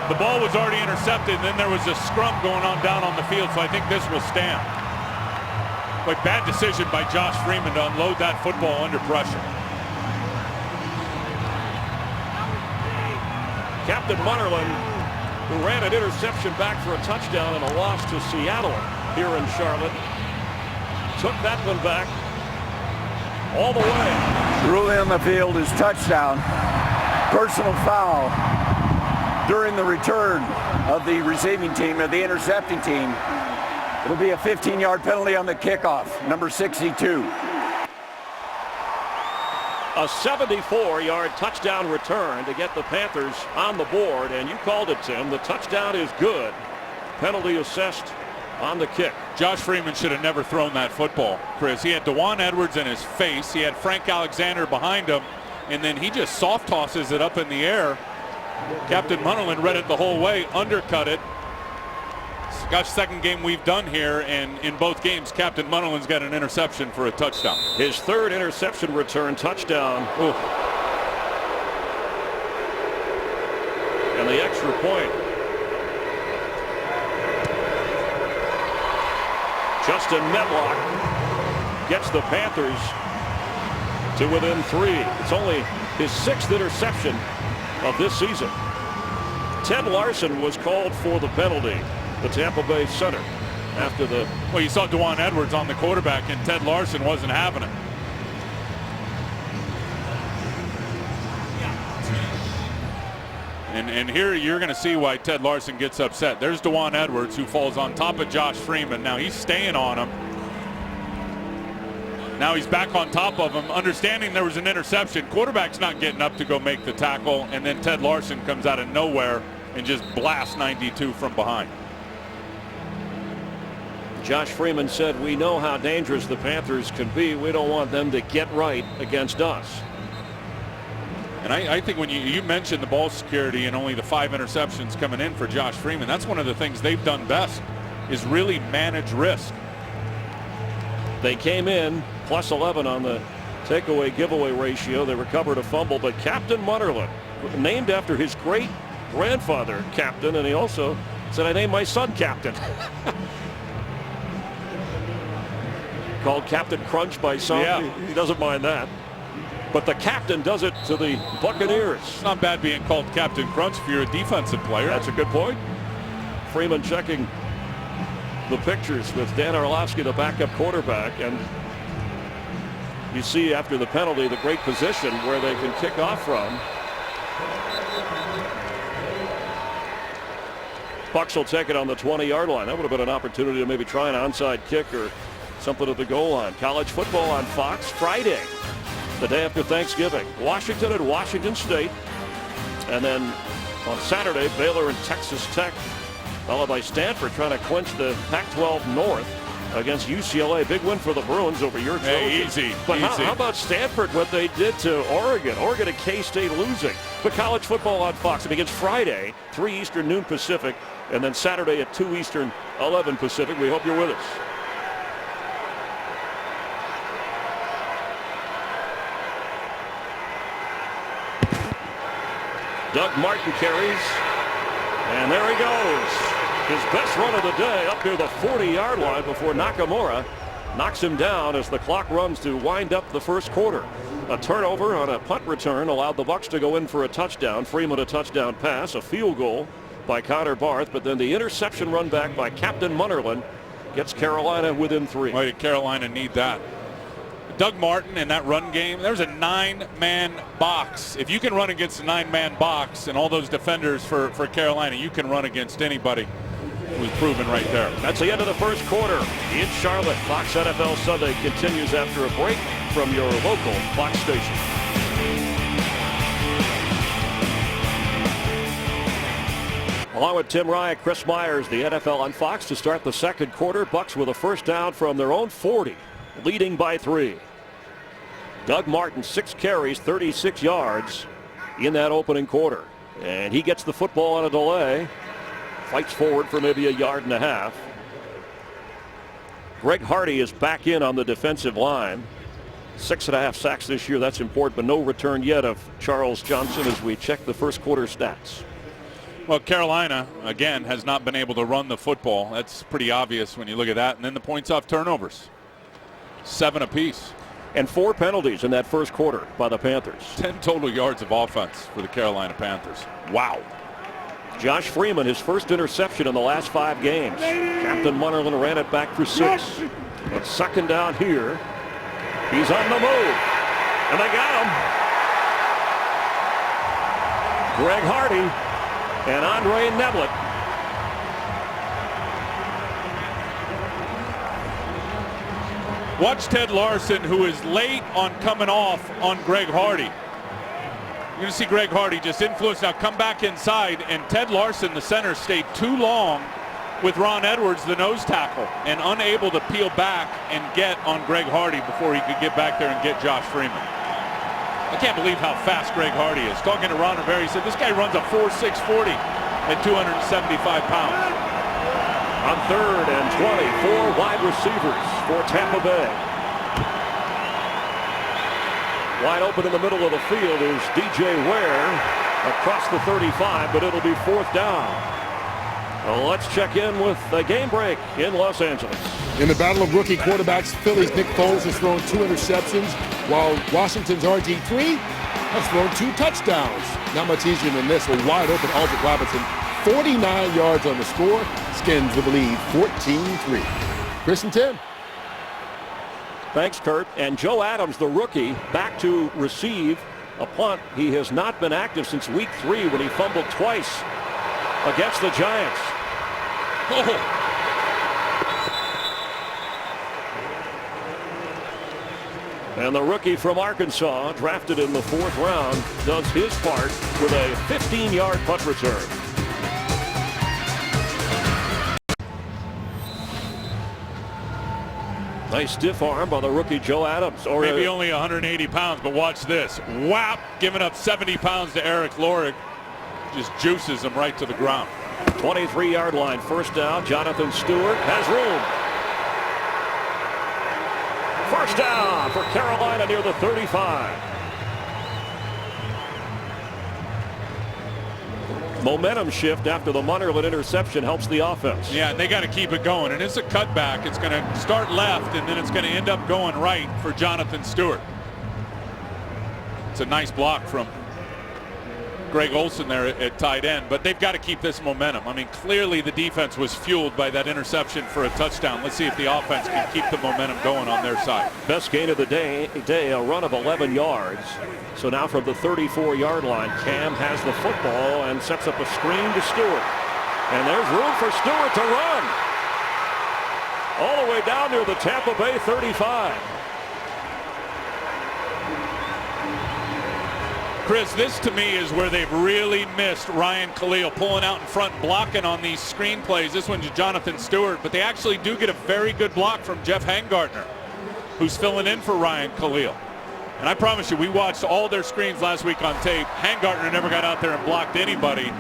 B: The ball was already intercepted, and then there was a scrum going on down on the field, so I think this will stand. But bad decision by Josh Freeman to unload that football under pressure.
A: Captain Munnerlyn, who ran an interception back for a touchdown and a loss to Seattle here in Charlotte, took that one back all the way.
C: Ruling on the field is touchdown. Personal foul during the return of the receiving team, of the intercepting team. It'll be a 15-yard penalty on the kickoff, number 62.
A: A 74-yard touchdown return to get the Panthers on the board, and you called it, Tim. The touchdown is good. Penalty assessed on the kick.
B: Josh Freeman should have never thrown that football, Chris. He had Dewan Edwards in his face. He had Frank Alexander behind him, and then he just soft tosses it up in the air. Captain Munnerlyn read it the whole way, undercut it. Gosh, second game we've done here, and in both games, Captain Munnerlyn's got an interception for a touchdown.
A: His 3rd interception return touchdown. Ooh. And the extra point. Justin Medlock gets the Panthers to within 3. It's only his 6th interception of this season. Ted Larson was called for the penalty, the Tampa Bay center, after the...
B: Well, you saw Dewan Edwards on the quarterback, and Ted Larson wasn't having it. And here you're going to see why Ted Larson gets upset. There's Dewan Edwards, who falls on top of Josh Freeman. Now he's staying on him. Now he's back on top of him, understanding there was an interception. Quarterback's not getting up to go make the tackle, and then Ted Larson comes out of nowhere and just blasts 92 from behind.
A: Josh Freeman said, "We know how dangerous the Panthers can be. We don't want them to get right against us."
B: And I think when you mentioned the ball security and only the 5 interceptions coming in for Josh Freeman, that's one of the things they've done best, is really manage risk.
A: They came in plus 11 on the takeaway giveaway ratio. They recovered a fumble, but Captain Munnerlyn, named after his great grandfather, Captain, and he also said, I named my son Captain. Called Captain Crunch by some.
B: Yeah.
A: He doesn't mind that. But the captain does it to the Buccaneers.
B: It's not bad being called Captain Crunch if you're a defensive player.
A: That's a good point. Freeman checking the pictures with Dan Orlovsky, the backup quarterback, and you see after the penalty the great position where they can kick off from. Bucs will take it on the 20-yard line. That would have been an opportunity to maybe try an onside kick or something at the goal line. College football on Fox Friday, the day after Thanksgiving. Washington and Washington State. And then on Saturday, Baylor and Texas Tech, followed by Stanford trying to clinch the Pac-12 North against UCLA. Big win for the Bruins over your Trojans.
B: Hey, easy.
A: But
B: easy.
A: How about Stanford, what they did to Oregon? Oregon and K-State losing. But college football on Fox. It begins Friday, 3 Eastern, noon Pacific, and then Saturday at 2 Eastern, 11 Pacific. We hope you're with us. Doug Martin carries, and there he goes. His best run of the day up near the 40-yard line before Nakamura knocks him down as the clock runs to wind up the first quarter. A turnover on a punt return allowed the Bucs to go in for a touchdown. Freeman a touchdown pass, a field goal by Connor Barth, but then the interception run back by Captain Munnerlyn gets Carolina within 3.
B: Why did Carolina need that? Doug Martin in that run game, there's a 9-man box. If you can run against a 9-man box and all those defenders for Carolina, you can run against anybody. It was proven right there.
A: That's the end of the first quarter in Charlotte. Fox NFL Sunday continues after a break from your local Fox station. Along with Tim Ryan, Chris Myers, the NFL on Fox to start the second quarter. Bucs with a first down from their own 40, leading by 3. Doug Martin, 6 carries, 36 yards in that opening quarter. And he gets the football on a delay. Fights forward for maybe a yard and a half. Greg Hardy is back in on the defensive line. 6.5 sacks this year. That's important, but no return yet of Charles Johnson as we check the first quarter stats.
B: Well, Carolina, again, has not been able to run the football. That's pretty obvious when you look at that. And then the points off turnovers. 7 apiece.
A: And 4 penalties in that first quarter by the Panthers.
B: 10 total yards of offense for the Carolina Panthers. Wow.
A: Josh Freeman, his first interception in the last 5 games. Captain Munnerlyn ran it back for 6. But second down here. He's on the move. And they got him. Greg Hardy and Andre Neblett.
B: Watch Ted Larson, who is late on coming off on Greg Hardy. You're going to see Greg Hardy just influence. Now come back inside, and Ted Larson, the center, stayed too long with Ron Edwards, the nose tackle, and unable to peel back and get on Greg Hardy before he could get back there and get Josh Freeman. I can't believe how fast Greg Hardy is. Talking to Ron Rivera, he said this guy runs a 4.6 40 at 275 pounds.
A: On 3rd and 20, 4 wide receivers for Tampa Bay. Wide open in the middle of the field is DJ Ware across the 35, but it'll be 4th down. Well, let's check in with the game break in Los Angeles.
D: In the battle of rookie quarterbacks, Philly's Nick Foles has thrown 2 interceptions, while Washington's RG3 has thrown 2 touchdowns. Not much easier than this. A wide open Aldrick Robinson, 49 yards on the score. Skins with the lead, 14-3. Chris and Tim.
A: Thanks, Kurt. And Joe Adams, the rookie, back to receive a punt. He has not been active since week 3 when he fumbled twice against the Giants. Oh. And the rookie from Arkansas, drafted in the 4th round, does his part with a 15-yard punt return. Nice stiff arm by the rookie Joe Adams. Or
B: maybe only 180 pounds, but watch this. Whap! Giving up 70 pounds to Eric Lorig. Just juices him right to the ground.
A: 23-yard line, first down. Jonathan Stewart has room. First down for Carolina near the 35. Momentum shift after the Munnerlyn interception helps the offense.
B: Yeah, and they got to keep it going. And it's a cutback. It's going to start left, and then it's going to end up going right for Jonathan Stewart. It's a nice block from Greg Olsen there at tight end, but they've got to keep this momentum. I mean, clearly the defense was fueled by that interception for a touchdown. Let's see if the offense can keep the momentum going on their side.
A: Best gain of the day, a run of 11 yards. So now from the 34-yard line, Cam has the football and sets up a screen to Stewart. And there's room for Stewart to run. All the way down near the Tampa Bay 35.
B: Chris, this to me is where they've really missed Ryan Khalil pulling out in front, blocking on these screen plays. This one's Jonathan Stewart, but they actually do get a very good block from Jeff Hangartner, who's filling in for Ryan Khalil. And I promise you, we watched all their screens last week on tape. Hangartner never got out there and blocked anybody.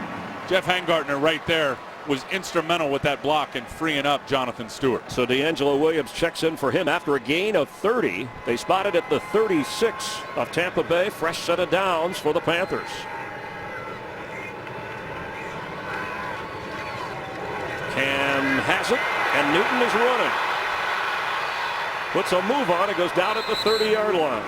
B: Jeff Hangartner right there was instrumental with that block and freeing up Jonathan Stewart.
A: So D'Angelo Williams checks in for him after a gain of 30. They spotted at the 36 of Tampa Bay. Fresh set of downs for the Panthers. Cam has it, and Newton is running. Puts a move on. It goes down at the 30-yard line.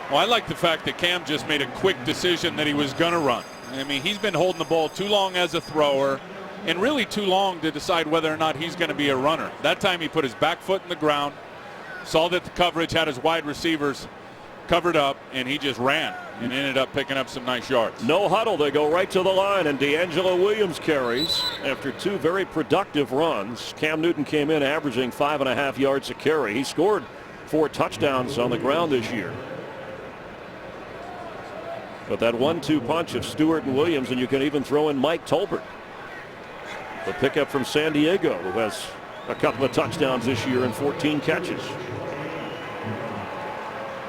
B: Well, I like the fact that Cam just made a quick decision that he was going to run. I mean, he's been holding the ball too long as a thrower and really too long to decide whether or not he's going to be a runner. That time he put his back foot in the ground, saw that the coverage had his wide receivers covered up, and he just ran and ended up picking up some nice yards.
A: No huddle. They go right to the line, and D'Angelo Williams carries after two very productive runs. Cam Newton came in averaging 5.5 yards a carry. He scored 4 touchdowns on the ground this year. But that 1-2 punch of Stewart and Williams, and you can even throw in Mike Tolbert, the pickup from San Diego, who has a couple of touchdowns this year and 14 catches.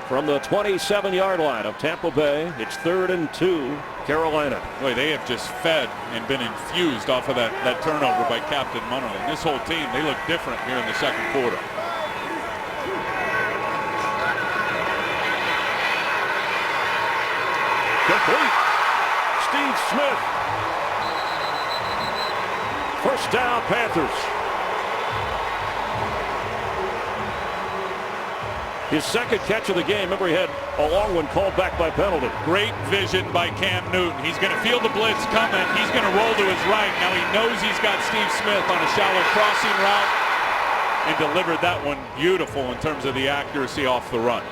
A: From the 27-yard line of Tampa Bay, it's 3rd and 2, Carolina.
B: Boy, they have just fed and been infused off of that turnover by Captain Munnerlyn. This whole team, they look different here in the second quarter.
A: Complete. Steve Smith. First down, Panthers. His second catch of the game. Remember, he had a long one called back by penalty.
B: Great vision by Cam Newton. He's going to feel the blitz coming. He's going to roll to his right. Now he knows he's got Steve Smith on a shallow crossing route and delivered that one beautiful in terms of the accuracy off the run.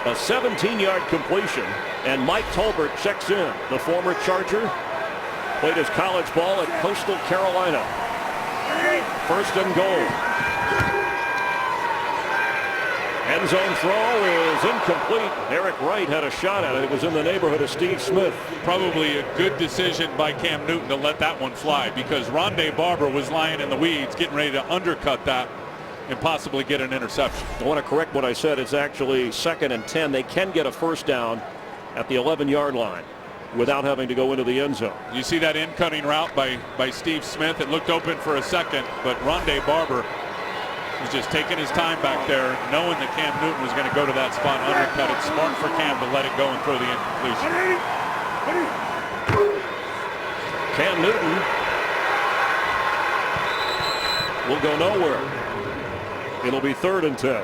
A: A 17-yard completion, and Mike Tolbert checks in. The former Charger played his college ball at Coastal Carolina. 1st and goal. End zone throw is incomplete. Eric Wright had a shot at it. It was in the neighborhood of Steve Smith.
B: Probably a good decision by Cam Newton to let that one fly, because Rondé Barber was lying in the weeds getting ready to undercut that and possibly get an interception.
A: I want to correct what I said. It's actually 2nd and 10. They can get a first down at the 11-yard line without having to go into the end zone.
B: You see that in-cutting route by Steve Smith. It looked open for a second, but Rondé Barber was just taking his time back there, knowing that Cam Newton was going to go to that spot and undercut it. Smart for Cam to let it go and throw the incompletion.
A: Cam Newton will go nowhere. It'll be 3rd and 10.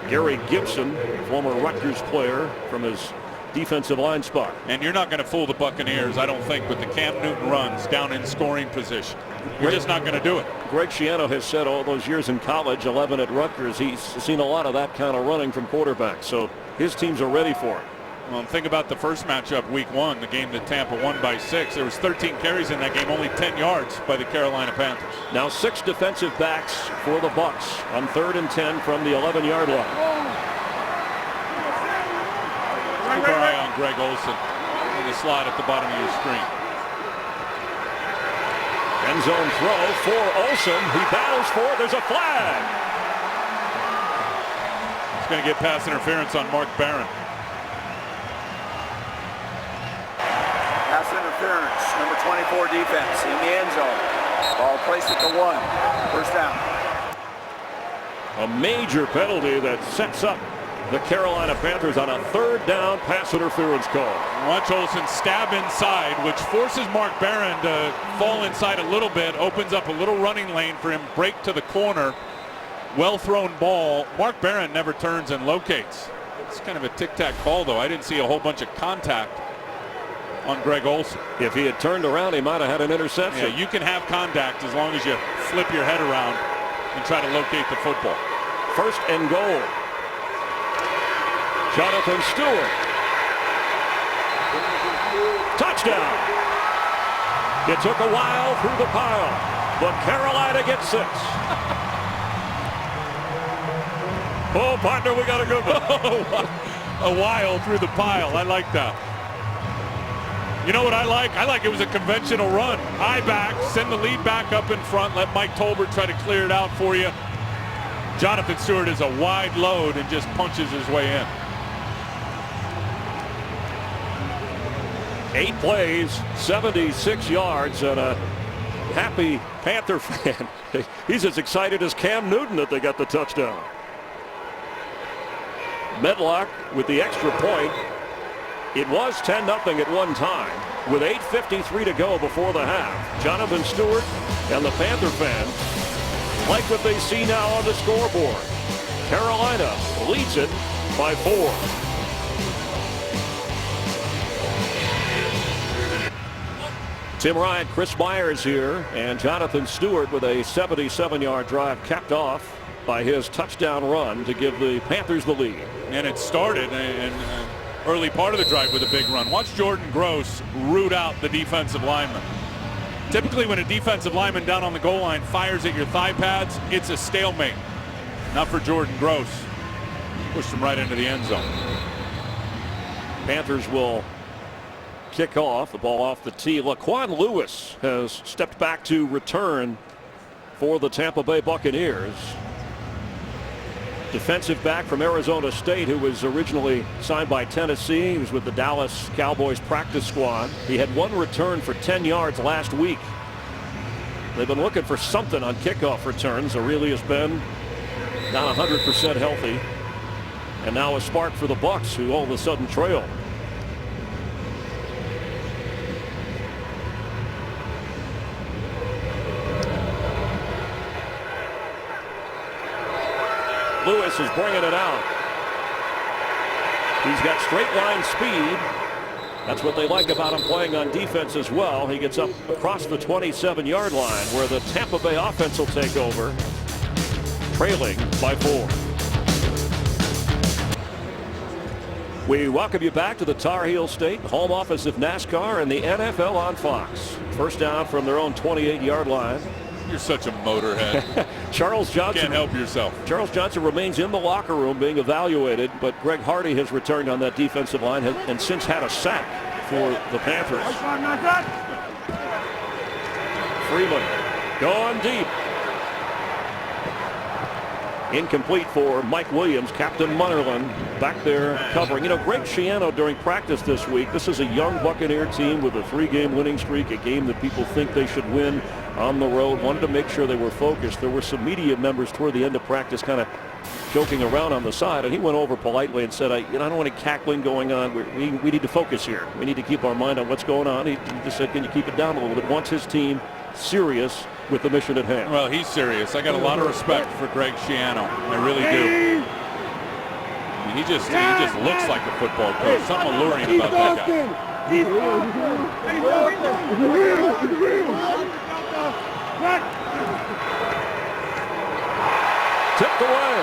A: Gary Gibson, former Rutgers player, from his defensive line spot.
B: And you're not going to fool the Buccaneers, I don't think, with the Cam Newton runs down in scoring position. You're just not going to do it.
A: Greg Schiano has said all those years in college, 11 at Rutgers, he's seen a lot of that kind of running from quarterbacks. So his teams are ready for it.
B: Well, think about the first matchup, week 1, the game that Tampa won by 6. There was 13 carries in that game, only 10 yards by the Carolina Panthers.
A: Now 6 defensive backs for the Bucs on 3rd and 10 from the 11-yard line.
B: Keep our eye on Greg Olsen in the slot at the bottom of your screen.
A: End zone throw for Olsen. He battles for it. There's a flag.
B: He's going to get pass interference on Mark Barron.
C: Pass interference, number 24 defense in the end zone. Ball placed at the 1. First down.
A: A major penalty that sets up the Carolina Panthers on a 3rd down pass interference call.
B: Watch Olsen stab inside, which forces Mark Barron to fall inside a little bit, opens up a little running lane for him, break to the corner. Well thrown ball. Mark Barron never turns and locates. It's kind of a tic-tac call, though. I didn't see a whole bunch of contact on Greg Olsen.
A: If he had turned around, he might have had an interception.
B: Yeah, you can have contact as long as you flip your head around and try to locate the football.
A: 1st and goal. Jonathan Stewart. Touchdown. It took a while through the pile, but Carolina gets 6. Oh, partner, we got a good one.
B: A while through the pile. I like that. You know what I like? I like it was a conventional run. High back, send the lead back up in front, let Mike Tolbert try to clear it out for you. Jonathan Stewart is a wide load and just punches his way in.
A: 8 plays, 76 yards, and a happy Panther fan. He's as excited as Cam Newton that they got the touchdown. Medlock with the extra point. It was 10-0 at one time with 8:53 to go before the half. Jonathan Stewart and the Panther fans like what they see now on the scoreboard. Carolina leads it by 4. Tim Ryan, Chris Myers here, and Jonathan Stewart with a 77-yard drive capped off by his touchdown run to give the Panthers the lead.
B: And it started in early part of the drive with a big run. Watch Jordan Gross root out the defensive lineman. Typically when a defensive lineman down on the goal line fires at your thigh pads, it's a stalemate. Not for Jordan Gross. Pushed him right into the end zone.
A: Panthers will kick off, the ball off the tee. Laquan Lewis has stepped back to return for the Tampa Bay Buccaneers. Defensive back from Arizona State, who was originally signed by Tennessee. He was with the Dallas Cowboys practice squad. He had 1 return for 10 yards last week. They've been looking for something on kickoff returns. Aurelius Ben not 100% healthy. And now a spark for the Bucs, who all of a sudden trail. Lewis is bringing it out. He's got straight line speed. That's what they like about him playing on defense as well. He gets up across the 27-yard line where the Tampa Bay offense will take over, trailing by 4. We welcome you back to the Tar Heel State home office of NASCAR and the NFL on Fox. First down from their own 28-yard line.
B: You're such a motorhead.
A: Charles Johnson.
B: Can't help yourself.
A: Charles Johnson remains in the locker room being evaluated, but Greg Hardy has returned on that defensive line and since had a sack for the Panthers. Freeman going deep. Incomplete for Mike Williams. Captain Munnerlyn back there covering. You know, Greg Schiano during practice this week, this is a young Buccaneer team with a 3-game winning streak, a game that people think they should win on the road. Wanted to make sure they were focused. There were some media members toward the end of practice kind of joking around on the side, and he went over politely and said, I don't want any cackling going on. We need to focus here. We need to keep our mind on what's going on. He just said, can you keep it down a little bit? Wants his team serious with the mission at hand.
B: Well, he's serious. I got a lot of respect for Greg Schiano. I really do. I mean, he just looks like a football coach. Something alluring about that guy.
A: Tipped away.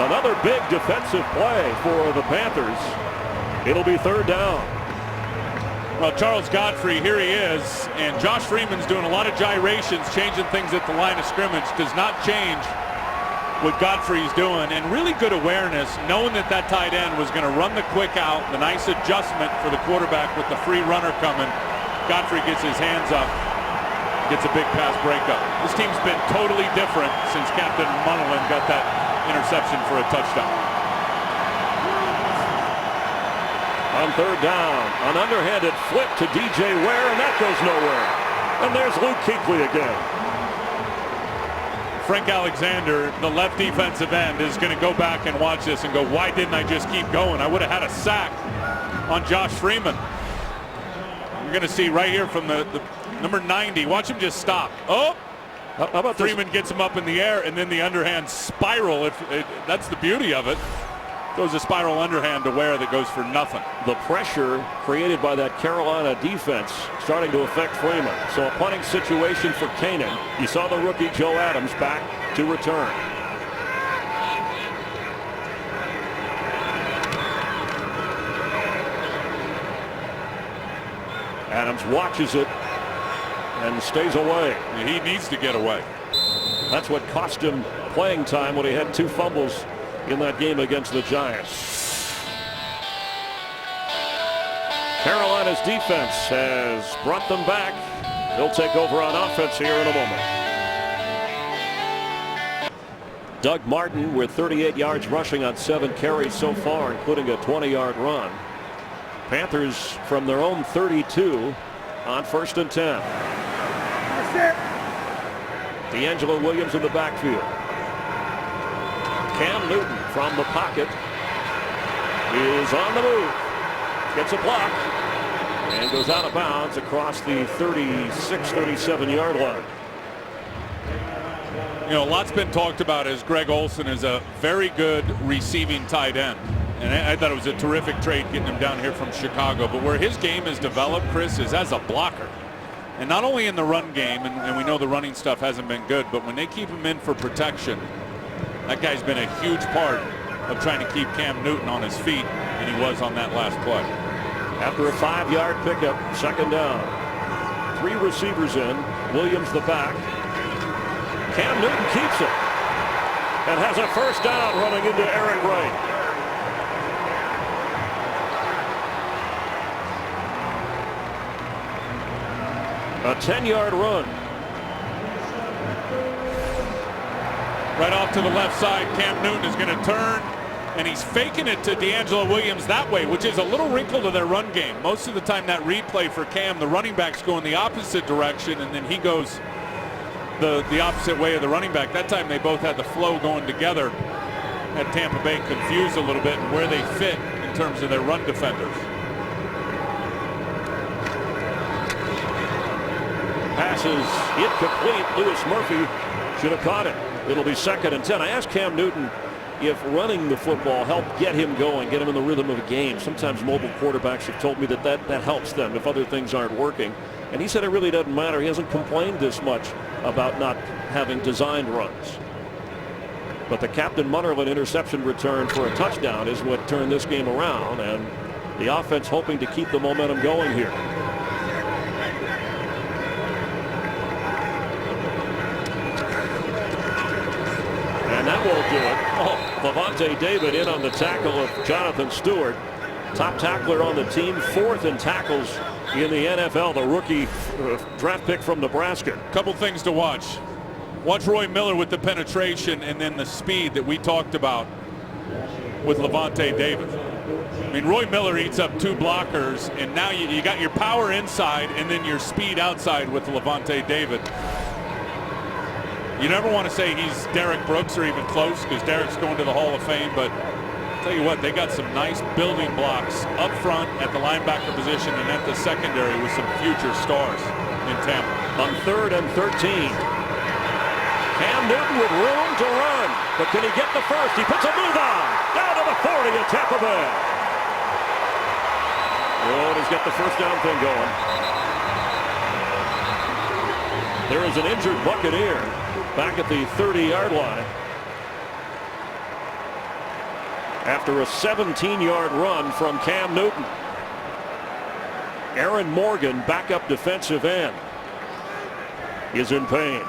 A: Another big defensive play for the Panthers. It'll be 3rd down.
B: Well, Charles Godfrey, here he is, and Josh Freeman's doing a lot of gyrations, changing things at the line of scrimmage. Does not change what Godfrey's doing, and really good awareness, knowing that tight end was going to run the quick out, the nice adjustment for the quarterback with the free runner coming. Godfrey gets his hands up, gets a big pass breakup. This team's been totally different since Captain Munnerlyn got that interception for a touchdown.
A: On 3rd down, an underhanded flip to DJ Ware, and that goes nowhere. And there's Luke Kuechly again.
B: Frank Alexander, the left defensive end, is going to go back and watch this and go, why didn't I just keep going? I would have had a sack on Josh Freeman. You're going to see right here from the number 90. Watch him just stop. Oh,
A: how about
B: Freeman
A: this?
B: gets him up in the air, and then the underhand spiral. That's the beauty of it. Goes a spiral underhand to Ware that goes for nothing.
A: The pressure created by that Carolina defense starting to affect Freeman. So a punting situation for Canaan. You saw the rookie Joe Adams back to return. Adams watches it and stays away.
B: He needs to get away.
A: That's what cost him playing time when he had 2 fumbles in that game against the Giants. Carolina's defense has brought them back. They'll take over on offense here in a moment. Doug Martin with 38 yards rushing on 7 carries so far, including a 20-yard run. Panthers from their own 32 on 1st and 10. D'Angelo Williams in the backfield. Cam Newton from the pocket is on the move. Gets a block and goes out of bounds across the 36-37 line.
B: You know, a lot's been talked about as Greg Olsen is a very good receiving tight end. And I thought it was a terrific trade getting him down here from Chicago. But where his game is developed, Chris, is as a blocker. And not only in the run game, and we know the running stuff hasn't been good, but when they keep him in for protection, that guy's been a huge part of trying to keep Cam Newton on his feet, and he was on that last play.
A: After a 5-yard pickup, 2nd down. 3 receivers in. Williams the back. Cam Newton keeps it and has a 1st down running into Eric Wright. A 10-yard run.
B: Right off to the left side, Cam Newton is going to turn, and he's faking it to D'Angelo Williams that way, which is a little wrinkle to their run game. Most of the time that replay for Cam, the running backs go in the opposite direction, and then he goes the opposite way of the running back. That time they both had the flow going together. Had Tampa Bay confused a little bit and where they fit in terms of their run defenders.
A: Passes incomplete. Lewis Murphy should have caught it. It'll be 2nd and 10. I asked Cam Newton if running the football helped get him going, get him in the rhythm of a game. Sometimes mobile quarterbacks have told me that helps them if other things aren't working. And he said it really doesn't matter. He hasn't complained this much about not having designed runs. But the Captain Munnerlyn interception return for a touchdown is what turned this game around, and the offense hoping to keep the momentum going here. And that won't do it. Oh, Lavonte David in on the tackle of Jonathan Stewart. Top tackler on the team, 4th in tackles in the NFL, the rookie draft pick from Nebraska.
B: Couple things to watch. Watch Roy Miller with the penetration and then the speed that we talked about with Lavonte David. I mean, Roy Miller eats up 2 blockers, and now you got your power inside and then your speed outside with Lavonte David. You never want to say he's Derek Brooks or even close, because Derek's going to the Hall of Fame, but I'll tell you what, they got some nice building blocks up front at the linebacker position and at the secondary with some future stars in Tampa.
A: On 3rd and 13. Cam Newton with room to run, but can he get the first? He puts a move on, down to the 40 of Tampa Bay. Oh, he's got the 1st down thing going. There is an injured Buccaneer back at the 30-yard line after a 17-yard run from Cam Newton. Aaron Morgan, backup defensive end, is in pain.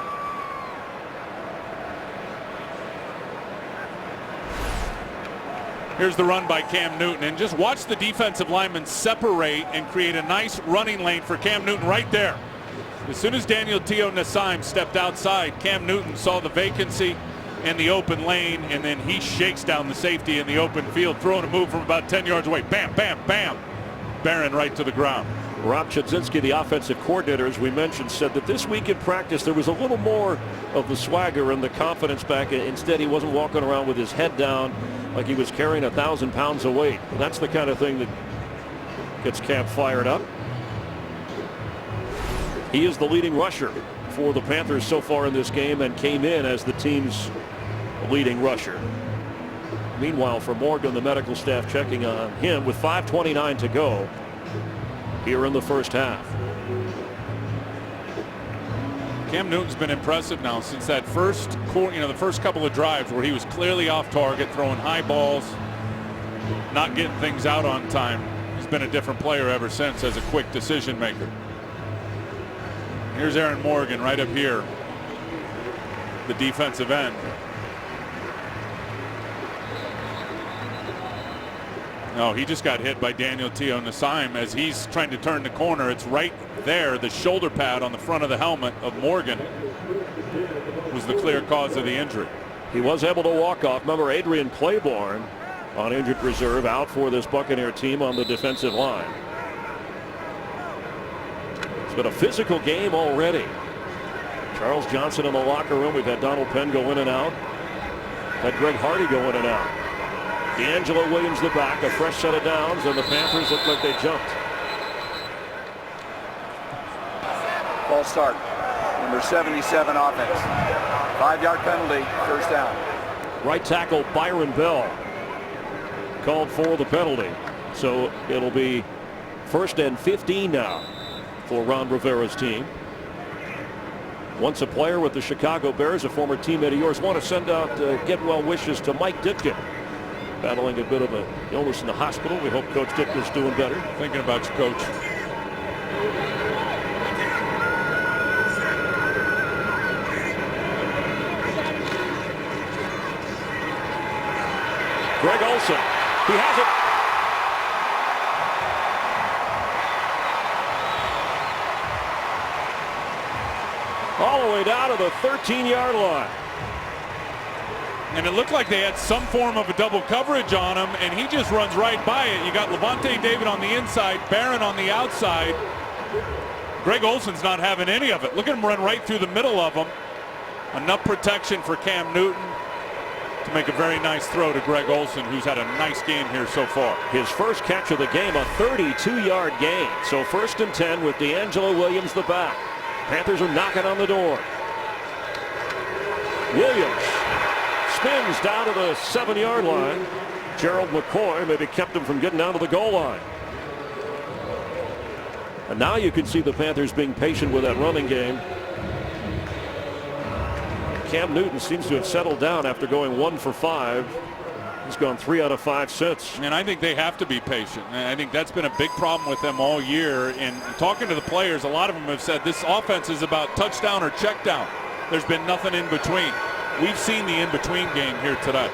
B: Here's the run by Cam Newton, and just watch the defensive linemen separate and create a nice running lane for Cam Newton right there. As soon as Daniel Teo-Nassime stepped outside, Cam Newton saw the vacancy and the open lane, and then he shakes down the safety in the open field, throwing a move from about 10 yards away. Bam, bam, bam. Barron right to the ground.
A: Rob Chudzinski, the offensive coordinator, as we mentioned, said that this week in practice there was a little more of the swagger and the confidence back. Instead, he wasn't walking around with his head down like he was carrying 1,000 pounds of weight. That's the kind of thing that gets Cam fired up. He is the leading rusher for the Panthers so far in this game and came in as the team's leading rusher. Meanwhile, for Morgan, the medical staff checking on him with 5:29 to go here in the first half.
B: Cam Newton's been impressive now since that first the first couple of drives where he was clearly off target, throwing high balls, not getting things out on time. He's been a different player ever since as a quick decision maker. Here's Aaron Morgan right up here, the defensive end. No, he just got hit by Daniel Teo-Nassime as he's trying to turn the corner. It's right there. The shoulder pad on the front of the helmet of Morgan was the clear cause of the injury.
A: He was able to walk off. Remember, Adrian Claiborne on injured reserve out for this Buccaneer team on the defensive line. It's been a physical game already. Charles Johnson in the locker room. We've had Donald Penn go in and out. Had Greg Hardy go in and out. D'Angelo Williams the back, a fresh set of downs, and the Panthers look like they jumped.
C: False start. Number 77 offense. 5-yard penalty, first down.
A: Right tackle Byron Bell called for the penalty. So it'll be 1st and 15 now for Ron Rivera's team. Once a player with the Chicago Bears, a former teammate of yours. Want to send out get well wishes to Mike Ditka, battling a bit of an illness in the hospital. We hope Coach Ditka's doing better.
B: Thinking about you, Coach.
A: Greg Olsen, he has it. All the way down to the 13-yard line.
B: And it looked like they had some form of a double coverage on him, and he just runs right by it. You got Levante David on the inside, Barron on the outside. Greg Olsen's not having any of it. Look at him run right through the middle of them. Enough protection for Cam Newton to make a very nice throw to Greg Olsen, who's had a nice game here so far.
A: His first catch of the game, a 32-yard gain. So 1st and 10 with D'Angelo Williams the back. Panthers are knocking on the door. Williams spins down to the 7-yard line. Gerald McCoy maybe kept him from getting down to the goal line. And now you can see the Panthers being patient with that running game. Cam Newton seems to have settled down after going 1 for 5. He's gone 3 out of 5 since.
B: And I think they have to be patient. And I think that's been a big problem with them all year. And talking to the players, a lot of them have said this offense is about touchdown or check down. There's been nothing in between. We've seen the in-between game here today.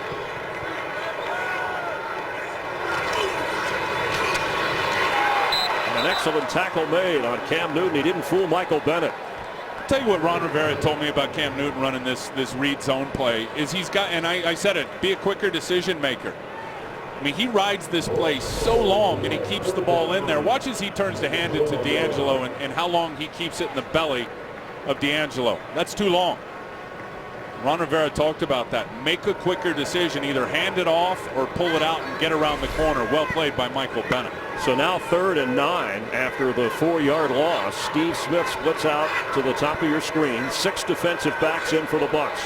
A: And an excellent tackle made on Cam Newton. He didn't fool Michael Bennett.
B: I'll tell you what Ron Rivera told me about Cam Newton running this read zone play is he's got, and I said it, be a quicker decision maker. I mean, he rides this play so long and he keeps the ball in there. Watch as he turns to hand it to D'Angelo and how long he keeps it in the belly of D'Angelo. That's too long. Ron Rivera talked about that. Make a quicker decision, either hand it off or pull it out and get around the corner. Well played by Michael Bennett.
A: So now 3rd and 9 after the 4-yard loss. Steve Smith splits out to the top of your screen. 6 defensive backs in for the Bucs.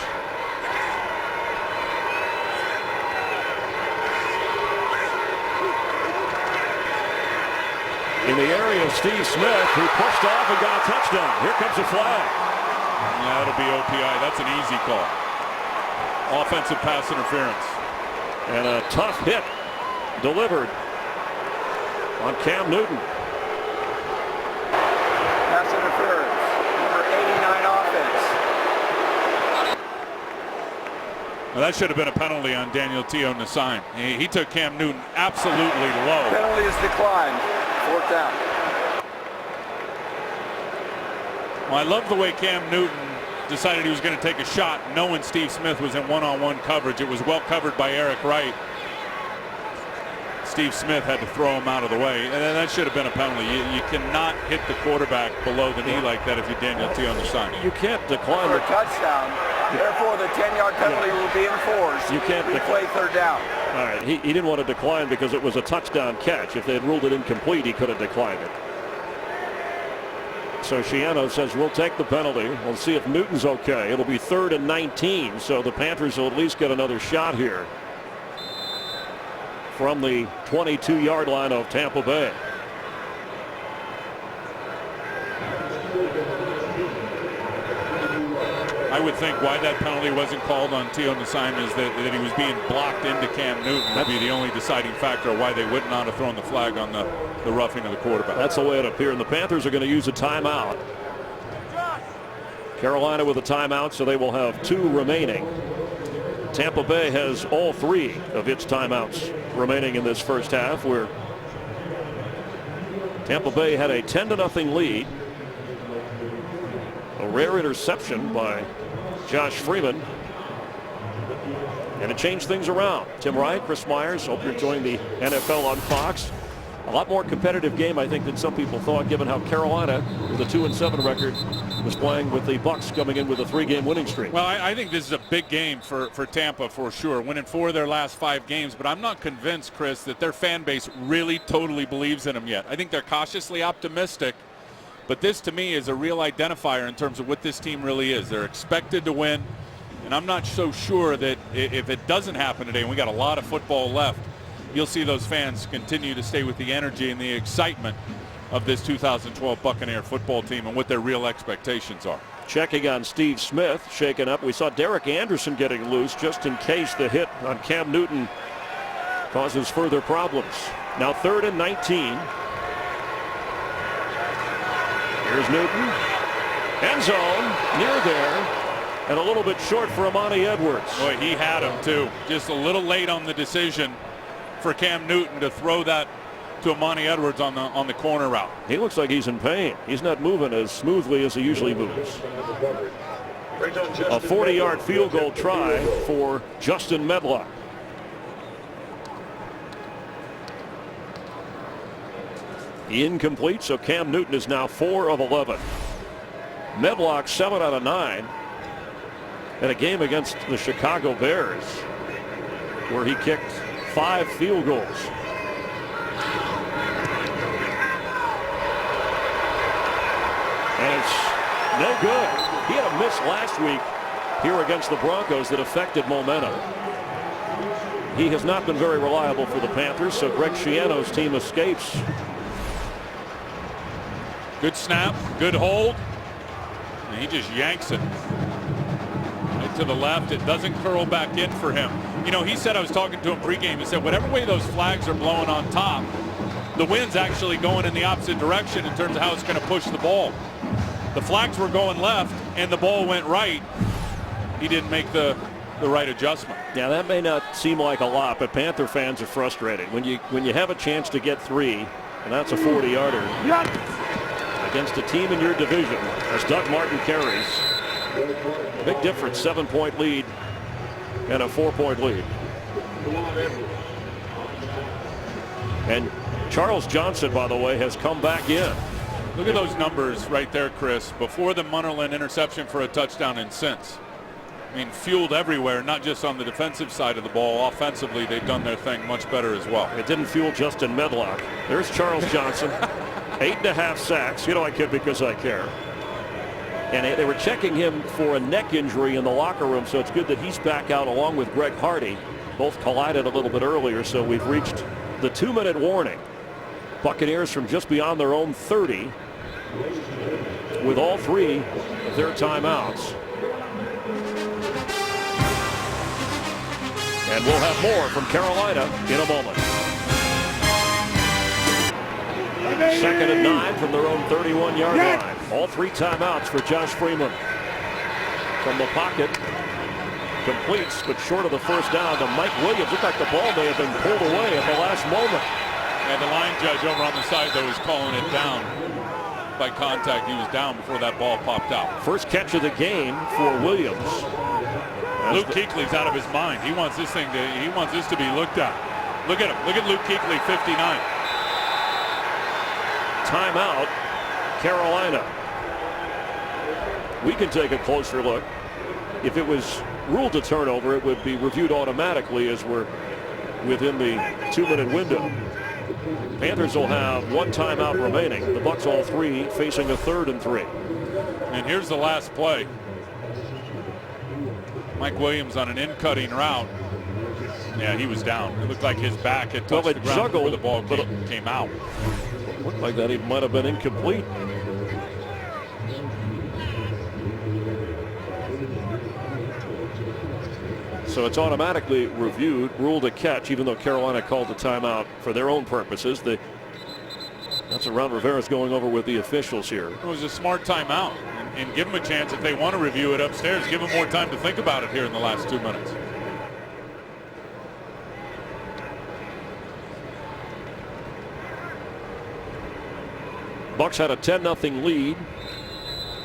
A: In the area of Steve Smith, who pushed off and got a touchdown. Here comes a flag.
B: That'll be OPI. That's an easy call. Offensive pass interference.
A: And a tough hit delivered on Cam Newton.
C: Pass interference. Number 89 offense.
B: Well, that should have been a penalty on Daniel Teo-Nassime. He took Cam Newton absolutely low.
C: Penalty is declined. 4th down.
B: Well, I love the way Cam Newton decided he was going to take a shot knowing Steve Smith was in one-on-one coverage. It was well covered by Eric Wright. Steve Smith had to throw him out of the way, and that should have been a penalty. You cannot hit the quarterback below the knee like that if you're Daniel T on the side.
A: You can't decline
C: For a touchdown. Therefore, the 10-yard penalty will be enforced.
A: You can't
C: play third down.
A: All right, he didn't want to decline because it was a touchdown catch. If they had ruled it incomplete, he could have declined it. So Shiano says we'll take the penalty. We'll see if Newton's okay. It'll be 3rd and 19, so the Panthers will at least get another shot here from the 22-yard line of Tampa Bay.
B: I would think why that penalty wasn't called on T on the sign is that he was being blocked into Cam Newton. That'd be the only deciding factor why they would not have thrown the flag on the roughing of the quarterback.
A: That's the way it appeared. And the Panthers are going to use a timeout. Carolina with a timeout, so they will have 2 remaining. Tampa Bay has all 3 of its timeouts remaining in this first half, where Tampa Bay had a 10-0 lead. A rare interception by Josh Freeman. And it changed things around. Tim Wright, Chris Myers, hope you're enjoying the NFL on Fox. A lot more competitive game, I think, than some people thought, given how Carolina, with a 2-7 record, was playing with the Bucs coming in with a 3-game winning streak.
B: Well, I think this is a big game for Tampa for sure, winning 4 of their last 5 games. But I'm not convinced, Chris, that their fan base really totally believes in them yet. I think they're cautiously optimistic. But this, to me, is a real identifier in terms of what this team really is. They're expected to win. And I'm not so sure that if it doesn't happen today, and we got a lot of football left, you'll see those fans continue to stay with the energy and the excitement of this 2012 Buccaneer football team and what their real expectations are.
A: Checking on Steve Smith, shaken up. We saw Derek Anderson getting loose just in case the hit on Cam Newton causes further problems. Now 3rd and 19. Here's Newton. End zone, near there, and a little bit short for Amani Edwards.
B: Boy, he had him too. Just a little late on the decision for Cam Newton to throw that to Amani Edwards on the corner route.
A: He looks like he's in pain. He's not moving as smoothly as he usually moves. A 40-yard field goal try for Justin Medlock. Incomplete, so Cam Newton is now 4 of 11. Medlock 7 out of 9 in a game against the Chicago Bears, where he kicked 5 field goals. And it's no good. He had a miss last week here against the Broncos that affected momentum. He has not been very reliable for the Panthers, so Greg Schiano's team escapes.
B: Good snap, good hold, and he just yanks it right to the left. It doesn't curl back in for him. You know, he said, I was talking to him pregame, he said whatever way those flags are blowing on top, the wind's actually going in the opposite direction in terms of how it's going to push the ball. The flags were going left and the ball went right. He didn't make the right adjustment.
A: Yeah, that may not seem like a lot, but Panther fans are frustrated. When you have a chance to get 3, and that's a 40-yarder. Against a team in your division, as Doug Martin carries. Big difference, 7-point lead and a 4-point lead. And Charles Johnson, by the way, has come back in.
B: Look at those numbers right there, Chris. Before the Munnerlyn interception for a touchdown and since. I mean, fueled everywhere, not just on the defensive side of the ball. Offensively, they've done their thing much better as well.
A: It didn't fuel Justin Medlock. There's Charles Johnson. 8.5 sacks. You know I kid because I care. And they were checking him for a neck injury in the locker room, so it's good that he's back out along with Greg Hardy. Both collided a little bit earlier, so we've reached the 2-minute warning. Buccaneers from just beyond their own 30 with all 3 of their timeouts. And we'll have more from Carolina in a moment. 2nd and 9 from their own 31-yard line. All 3 timeouts for Josh Freeman. From the pocket, completes, but short of the first down to Mike Williams. Looked like the ball may have been pulled away at the last moment.
B: And the line judge over on the side, though, was calling it down. By contact, he was down before that ball popped out.
A: First catch of the game for Williams.
B: Luke Kuechly's out of his mind. He wants this to be looked at. Look at him. Look at Luke Kuechly, 59.
A: Timeout, Carolina. We can take a closer look. If it was ruled a turnover, it would be reviewed automatically as we're within the 2-minute window. Panthers will have 1 timeout remaining. The Bucs all 3 facing a 3rd and 3.
B: And here's the last play. Mike Williams on an in-cutting route. Yeah, he was down. It looked like his back had touched the ground before the ball came out.
A: Looked like that even might have been incomplete. So it's automatically reviewed, ruled a catch, even though Carolina called the timeout for their own purposes. That's what Ron Rivera's going over with the officials here.
B: It was a smart timeout, and give them a chance if they want to review it upstairs. Give them more time to think about it here in the last 2 minutes.
A: Bucs had a 10-0 lead.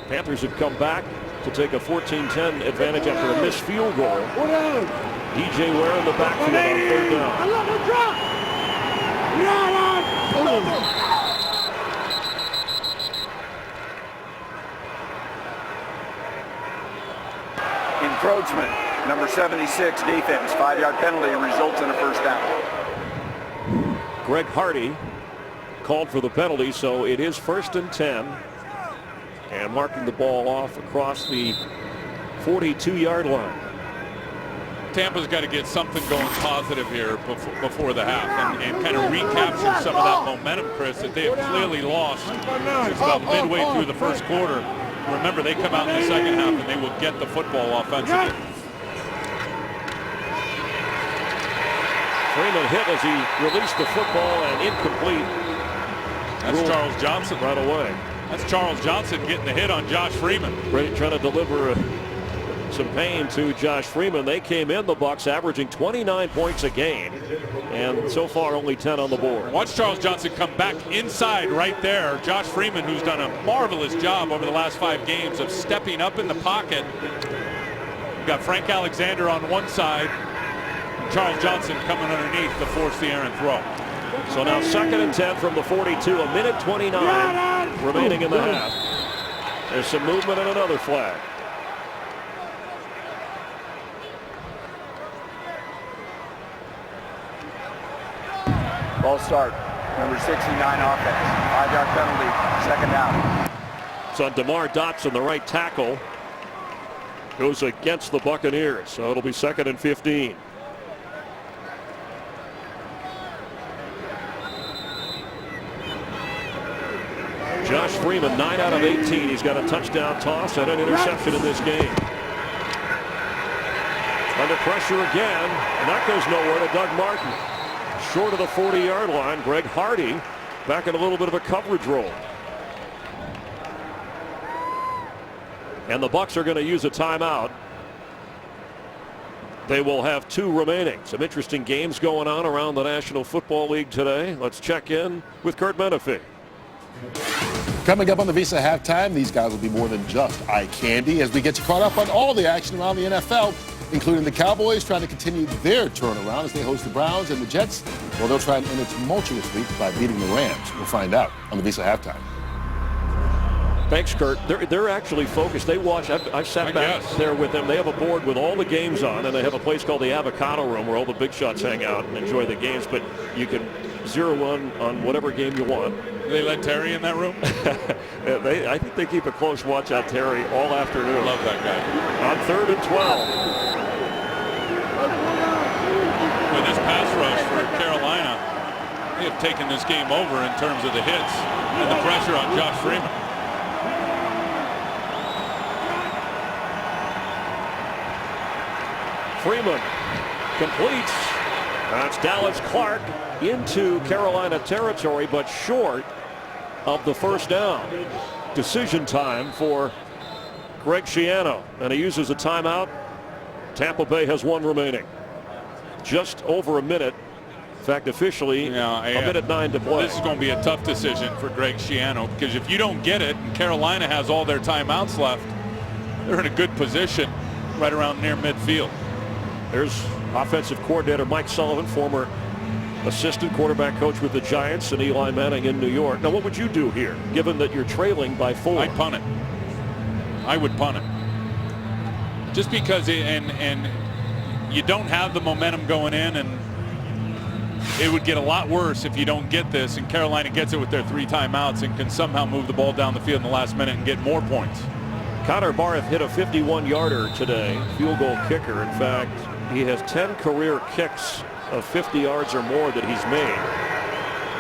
A: Panthers have come back to take a 14-10 advantage after a missed field goal. DJ Ware in the backfield on 3rd down.
C: Encroachment, number 76 defense. 5-yard penalty results in a 1st down.
A: Greg Hardy called for the penalty, so it is 1st and 10. And marking the ball off across the 42-yard line.
B: Tampa's got to get something going positive here before the half and kind of recapture some of that momentum, Chris, that they have clearly lost since about midway through the 1st quarter. Remember, they come out in the 2nd half and they will get the football offensively.
A: Freeman hit as he released the football and incomplete.
B: That's Charles Johnson
A: right away.
B: That's Charles Johnson getting the hit on Josh Freeman.
A: Trying to deliver some pain to Josh Freeman. They came in, the Bucs, averaging 29 points a game, and so far only 10 on the board.
B: Watch Charles Johnson come back inside right there. Josh Freeman, who's done a marvelous job over the last 5 games of stepping up in the pocket. You've got Frank Alexander on one side, and Charles Johnson coming underneath to force the errant throw.
A: So now 2nd and 10 from the 42, a minute 29 remaining in the half. There's some movement and another flag.
C: Ball start, number 69 offense. 5-yard penalty, 2nd down.
A: So DeMar Dotson, the right tackle, goes against the Buccaneers. So it'll be 2nd and 15. Josh Freeman, 9 out of 18. He's got a touchdown toss and an interception in this game. Under pressure again, and that goes nowhere to Doug Martin. Short of the 40-yard line, Greg Hardy back in a little bit of a coverage role. And the Bucs are going to use a timeout. They will have 2 remaining. Some interesting games going on around the National Football League today. Let's check in with Kurt Menefee.
D: Coming up on the Visa Halftime, these guys will be more than just eye candy as we get you caught up on all the action around the NFL, including the Cowboys trying to continue their turnaround as they host the Browns, and the Jets, well, they'll try and end a tumultuous week by beating the Rams. We'll find out on the Visa Halftime.
A: Thanks, Kurt. They're actually focused. They watch. I sat back there with them. They have a board with all the games on, and they have a place called the Avocado Room where all the big shots hang out and enjoy the games. But you can zero in on whatever game you want.
B: Do they let Terry in that room?
A: I think they keep a close watch on Terry all afternoon.
B: Love that guy.
A: On 3rd and 12.
B: With this pass rush for Carolina, they have taken this game over in terms of the hits and the pressure on Josh Freeman.
A: Freeman completes. That's Dallas Clark into Carolina territory, but short of the 1st down. Decision time for Greg Schiano, and he uses a timeout. Tampa Bay has 1 remaining. Just over a minute. In fact, officially, a minute 9 to play.
B: This is going to be a tough decision for Greg Schiano, because if you don't get it and Carolina has all their timeouts left, they're in a good position right around near midfield.
A: There's offensive coordinator Mike Sullivan, former assistant quarterback coach with the Giants, and Eli Manning in New York. Now, what would you do here, given that you're trailing by 4?
B: I'd punt it. I would punt it. Just because, and you don't have the momentum going in, and it would get a lot worse if you don't get this, and Carolina gets it with their 3 timeouts and can somehow move the ball down the field in the last minute and get more points.
A: Connor Barth hit a 51-yarder today, field goal kicker. In fact, he has 10 career kicks of 50 yards or more that he's made.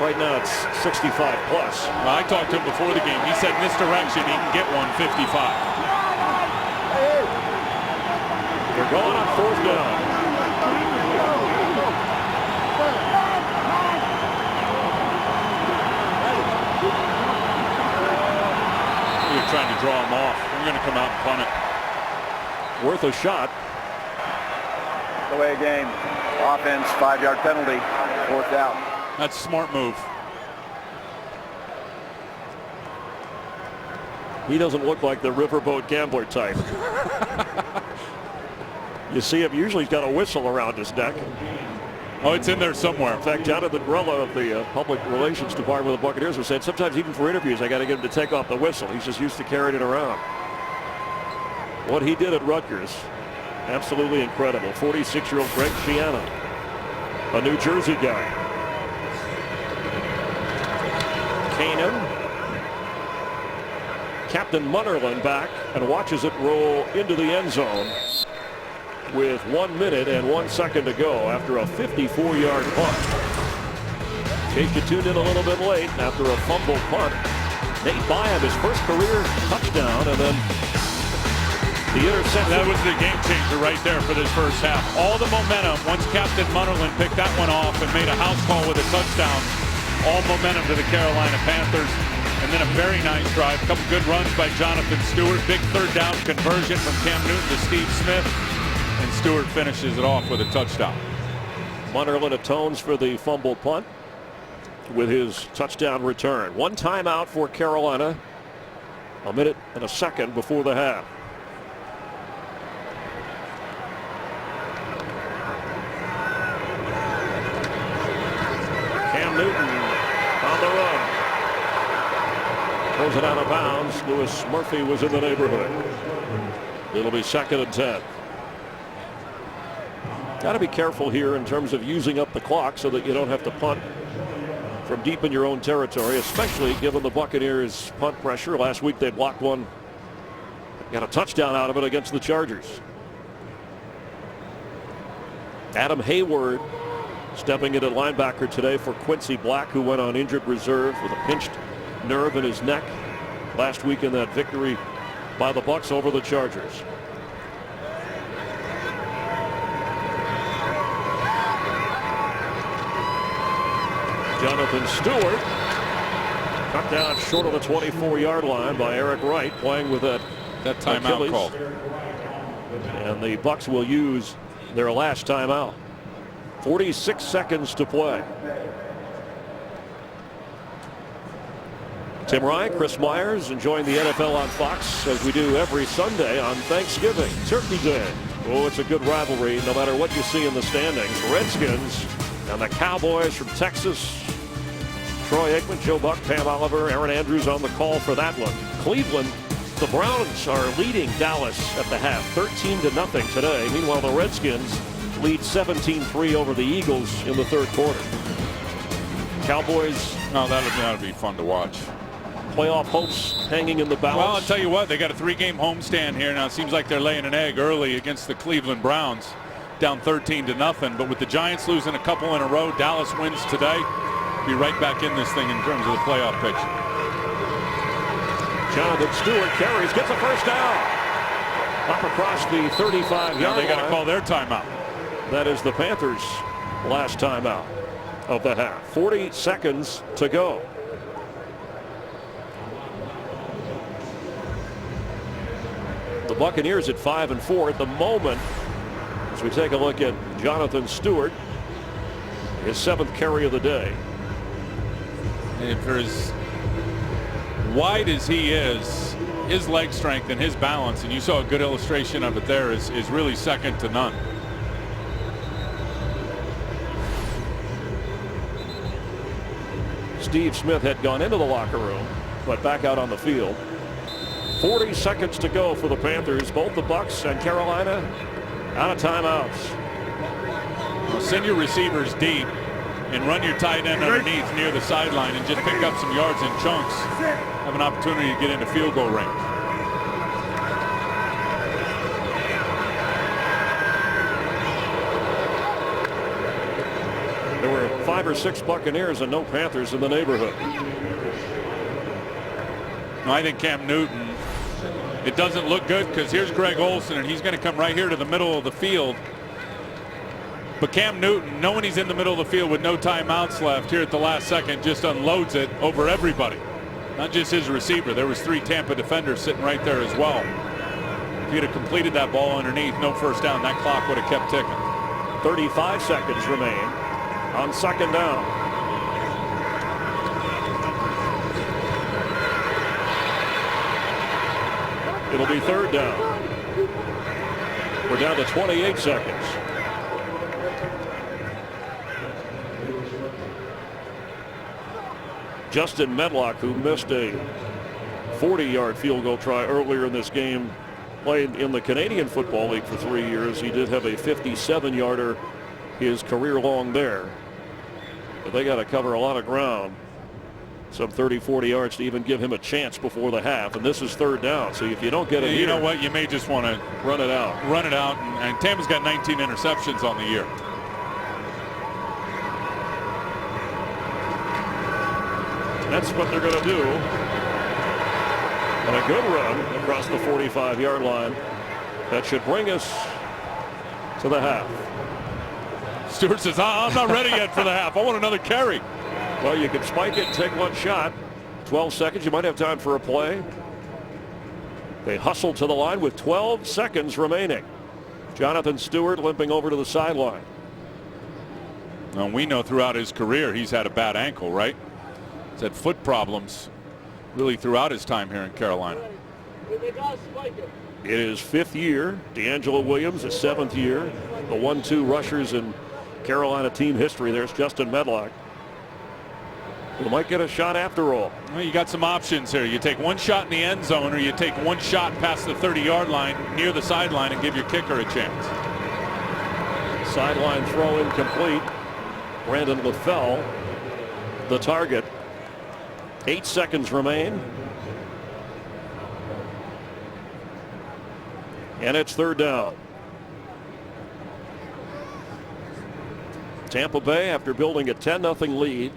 A: Right now it's 65 plus.
B: Well, I talked to him before the game. He said in this direction he can get one 55.
A: They're going on 4th down.
B: You're trying to draw him off. We're going to come out and punt it.
A: Worth a shot.
C: Away game. Offense, 5-yard penalty. 4th down.
B: That's a smart move.
A: He doesn't look like the riverboat gambler type. You see him, usually he's got a whistle around his neck.
B: Oh, it's in there somewhere.
A: In fact, Jonathan Grella of the public relations department of the Buccaneers was saying sometimes even for interviews I got to get him to take off the whistle. He's just used to carrying it around. What he did at Rutgers, absolutely incredible. 46-year-old Greg Schiano, a New Jersey guy. Kanan, Captain Munnerlyn back and watches it roll into the end zone with 1 minute and 1 second to go after a 54-yard punt. In case you tuned in a little bit late, after a fumble punt, Nate Byam, his first career touchdown, and then the interception.
B: That was the game changer right there for this first half. All the momentum, once Captain Munnerlyn picked that one off and made a house call with a touchdown, all momentum to the Carolina Panthers. And then a very nice drive. A couple good runs by Jonathan Stewart. Big 3rd down conversion from Cam Newton to Steve Smith. And Stewart finishes it off with a touchdown.
A: Munnerlyn atones for the fumble punt with his touchdown return. 1 timeout for Carolina. A minute and a second before the half. Cam Newton on the run. Throws it out of bounds. Lewis Murphy was in the neighborhood. It'll be 2nd and 10. Got to be careful here in terms of using up the clock so that you don't have to punt from deep in your own territory, especially given the Buccaneers' punt pressure. Last week they blocked one, got a touchdown out of it against the Chargers. Adam Hayward stepping into linebacker today for Quincy Black, who went on injured reserve with a pinched nerve in his neck last week in that victory by the Bucs over the Chargers. Jonathan Stewart cut down short of the 24-yard line by Eric Wright, playing with that
B: timeout
A: Achilles.
B: call.
A: And the Bucs will use their last timeout. 46 seconds to play. Tim Ryan, Chris Myers enjoying the NFL on Fox as we do every Sunday on Thanksgiving, Turkey Day. Oh, it's a good rivalry no matter what you see in the standings. Redskins and the Cowboys from Texas. Troy Aikman, Joe Buck, Pam Oliver, Aaron Andrews on the call for that one. Cleveland, the Browns are leading Dallas at the half, 13-0 today. Meanwhile, the Redskins lead 17-3 over the Eagles in the 3rd quarter. Cowboys.
B: No, that'll be fun to watch.
A: Playoff hopes hanging in the balance.
B: Well, I'll tell you what, they got a 3-game homestand here now. It seems like they're laying an egg early against the Cleveland Browns, down 13-0. But with the Giants losing a couple in a row, Dallas wins today. Be right back in this thing in terms of the playoff picture.
A: Jonathan Stewart carries, gets a first down. Up across the 35-yard line.
B: Now they got to call their timeout.
A: That is the Panthers' last timeout of the half. 40 seconds to go. The Buccaneers at 5-4 at the moment. As we take a look at Jonathan Stewart, his 7th carry of the day.
B: And for as wide as he is, his leg strength and his balance, and you saw a good illustration of it there, is really second to none.
A: Steve Smith had gone into the locker room, but back out on the field. 40 seconds to go for the Panthers. Both the Bucs and Carolina out of timeouts.
B: Well, send your receivers deep and run your tight end underneath near the sideline and just pick up some yards in chunks. Have an opportunity to get into field goal range.
A: There were 5 or 6 Buccaneers and no Panthers in the neighborhood.
B: I think Cam Newton, it doesn't look good because here's Greg Olsen and he's going to come right here to the middle of the field. But Cam Newton, knowing he's in the middle of the field with no timeouts left here at the last second, just unloads it over everybody. Not just his receiver. There was 3 Tampa defenders sitting right there as well. If he'd have completed that ball underneath, no first down, that clock would have kept ticking.
A: 35 seconds remain on second down. It'll be third down. We're down to 28 seconds. Justin Medlock, who missed a 40-yard field goal try earlier in this game, played in the Canadian Football League for 3 years. He did have a 57-yarder his career long there. But they got to cover a lot of ground, some 30-40 yards to even give him a chance before the half. And this is third down. So if you don't get it here,
B: you know what? You may just want to
A: run it out.
B: And Tampa's got 19 interceptions on the year.
A: That's what they're going to do. And a good run across the 45-yard line. That should bring us to the half.
B: Stewart says, I'm not ready yet for the half. I want another carry.
A: Well, you can spike it and take one shot. 12 seconds. You might have time for a play. They hustle to the line with 12 seconds remaining. Jonathan Stewart limping over to the sideline.
B: Now, we know throughout his career he's had a bad ankle, right? He's had foot problems really throughout his time here in Carolina.
A: It is 5th year. DeAngelo Williams, his 7th year. The 1-2 rushers in Carolina team history. There's Justin Medlock, who might get a shot after all.
B: Well, you got some options here. You take one shot in the end zone, or you take one shot past the 30-yard line near the sideline and give your kicker a chance.
A: Sideline throw incomplete. Brandon LaFell, the target. 8 seconds remain. And it's third down. Tampa Bay, after building a 10-0 lead,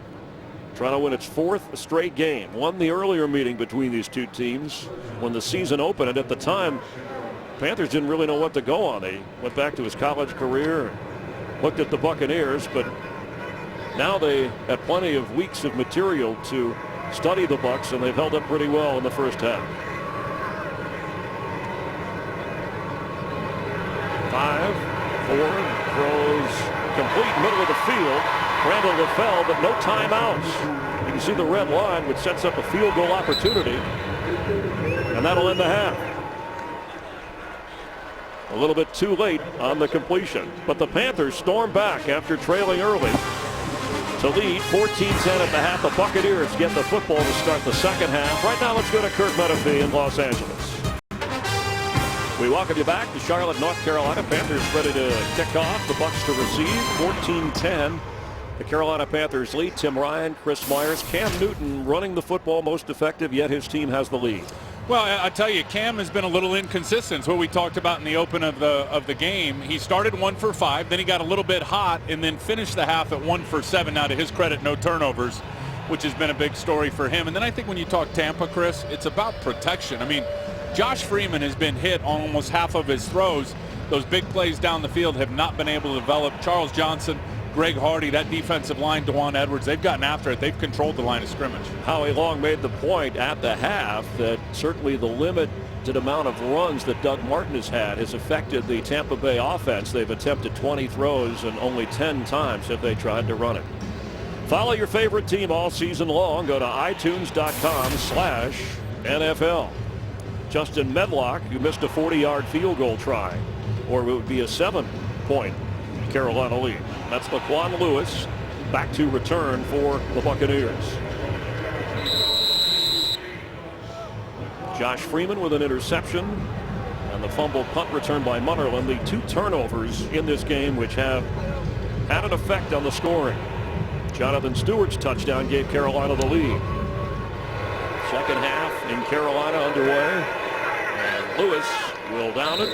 A: trying to win its 4th straight game. Won the earlier meeting between these two teams when the season opened, and at the time, Panthers didn't really know what to go on. They went back to his college career, looked at the Buccaneers, but now they had plenty of weeks of material to study the Bucs, and they've held up pretty well in the first half. 5, 4, throws complete middle of the field. Brandon LaFell, but no timeouts. You can see the red line, which sets up a field goal opportunity, and that'll end the half. A little bit too late on the completion, but the Panthers storm back after trailing early to lead 14-10 at the half. The Buccaneers get the football to start the second half. Right now, let's go to Kirk Menefee in Los Angeles. We welcome you back to Charlotte, North Carolina. Panthers ready to kick off. The Bucs to receive. 14-10. The Carolina Panthers lead. Tim Ryan, Chris Myers, Cam Newton running the football most effective, yet his team has the lead.
B: Well, I tell you, Cam has been a little inconsistent. It's what we talked about in the open of the game. He started 1 for 5, then he got a little bit hot, and then finished the half at 1 for 7. Now, to his credit, no turnovers, which has been a big story for him. And then I think when you talk Tampa, Chris, it's about protection. I mean, Josh Freeman has been hit on almost half of his throws. Those big plays down the field have not been able to develop. Charles Johnson, Greg Hardy, that defensive line, Dewan Edwards, they've gotten after it. They've controlled the line of scrimmage.
A: Howie Long made the point at the half that certainly the limited amount of runs that Doug Martin has had has affected the Tampa Bay offense. They've attempted 20 throws and only 10 times have they tried to run it. Follow your favorite team all season long. Go to itunes.com/NFL. Justin Medlock, who missed a 40-yard field goal try, or it would be a 7-point Carolina lead. That's Laquan Lewis back to return for the Buccaneers. Josh Freeman with an interception. And the fumble punt return by Munnerlyn. The 2 turnovers in this game which have had an effect on the scoring. Jonathan Stewart's touchdown gave Carolina the lead. Second half in Carolina underway. And Lewis will down it.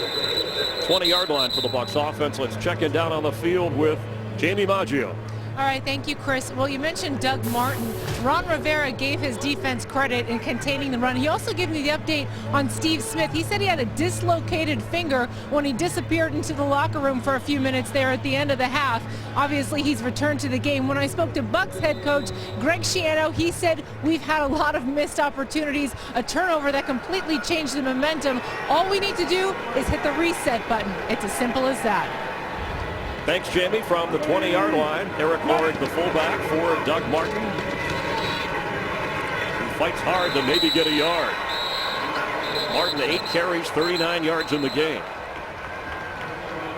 A: 20-yard line for the Bucs offense. Let's check in down on the field with Jamie Maggio.
E: All right, thank you, Chris. Well, you mentioned Doug Martin. Ron Rivera gave his defense credit in containing the run. He also gave me the update on Steve Smith. He said he had a dislocated finger when he disappeared into the locker room for a few minutes there at the end of the half. Obviously, he's returned to the game. When I spoke to Bucs head coach Greg Schiano, he said we've had a lot of missed opportunities, a turnover that completely changed the momentum. All we need to do is hit the reset button. It's as simple as that.
A: Thanks, Jamie. From the 20-yard line, Eric Lorig, the fullback, for Doug Martin, who fights hard to maybe get a yard. Martin, 8 carries, 39 yards in the game.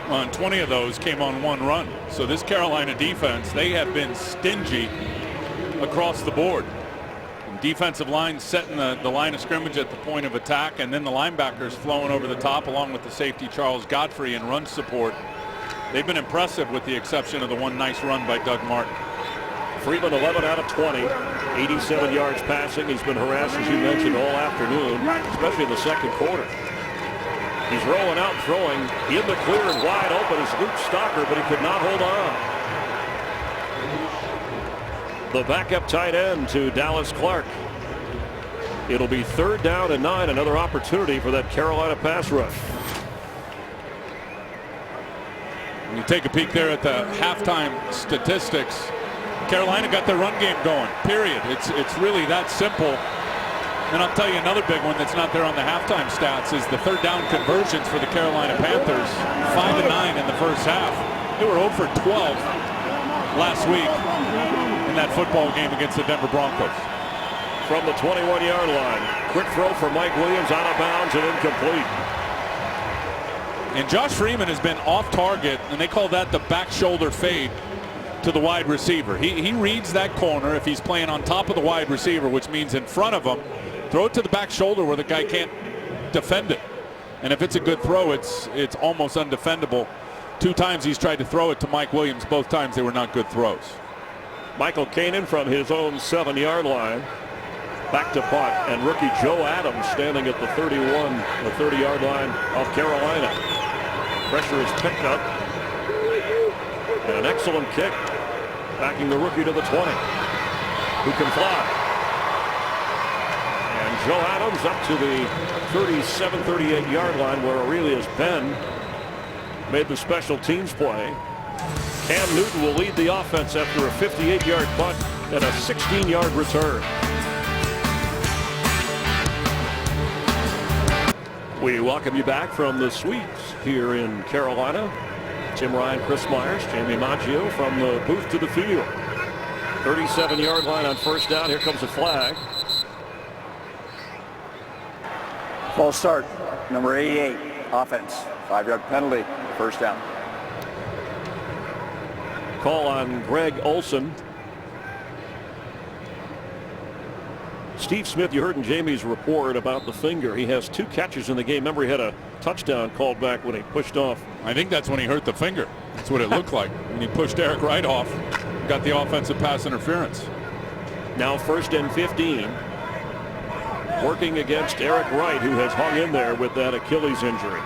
B: And 20 of those came on 1 run. So this Carolina defense, they have been stingy across the board. Defensive line setting the line of scrimmage at the point of attack, and then the linebackers flowing over the top along with the safety Charles Godfrey in run support. They've been impressive with the exception of the one nice run by Doug Martin.
A: Freeman 11 out of 20, 87 yards passing. He's been harassed, as you mentioned, all afternoon, especially in the second quarter. He's rolling out and throwing in the clear and wide open is Luke Stocker, but he could not hold on. The backup tight end to Dallas Clark. It'll be 3rd down and 9, another opportunity for that Carolina pass rush.
B: When you take a peek there at the halftime statistics, Carolina got their run game going, period. It's really that simple. And I'll tell you another big one that's not there on the halftime stats is the 3rd down conversions for the Carolina Panthers. 5 of 9 in the first half. They were 0 for 12 last week in that football game against the Denver Broncos.
A: From the 21-yard line, quick throw for Mike Williams, out of bounds and incomplete.
B: And Josh Freeman has been off target, and they call that the back shoulder fade to the wide receiver. He reads that corner if he's playing on top of the wide receiver, which means in front of him. Throw it to the back shoulder where the guy can't defend it. And if it's a good throw, it's almost undefendable. 2 times he's tried to throw it to Mike Williams. Both times they were not good throws.
A: Michael Kanan from his own 7-yard line. Back to punt, and rookie Joe Adams standing at the 30-yard line of Carolina. Pressure is picked up. And an excellent kick, backing the rookie to the 20, who can fly. And Joe Adams up to the 37, 38-yard line where Aurelius Penn made the special teams play. Cam Newton will lead the offense after a 58-yard punt and a 16-yard return. We welcome you back from the suites here in Carolina. Tim Ryan, Chris Myers, Jamie Maggio from the booth to the field. 37-yard line on 1st down. Here comes a flag.
C: False start, number 88, offense. 5-yard penalty, 1st down.
A: Call on Greg Olson. Steve Smith, you heard in Jamie's report about the finger. He has 2 catches in the game. Remember, he had a touchdown called back when he pushed off.
B: I think that's when he hurt the finger. That's what it looked like. When he pushed Eric Wright off, got the offensive pass interference.
A: Now 1st and 15. Working against Eric Wright, who has hung in there with that Achilles injury.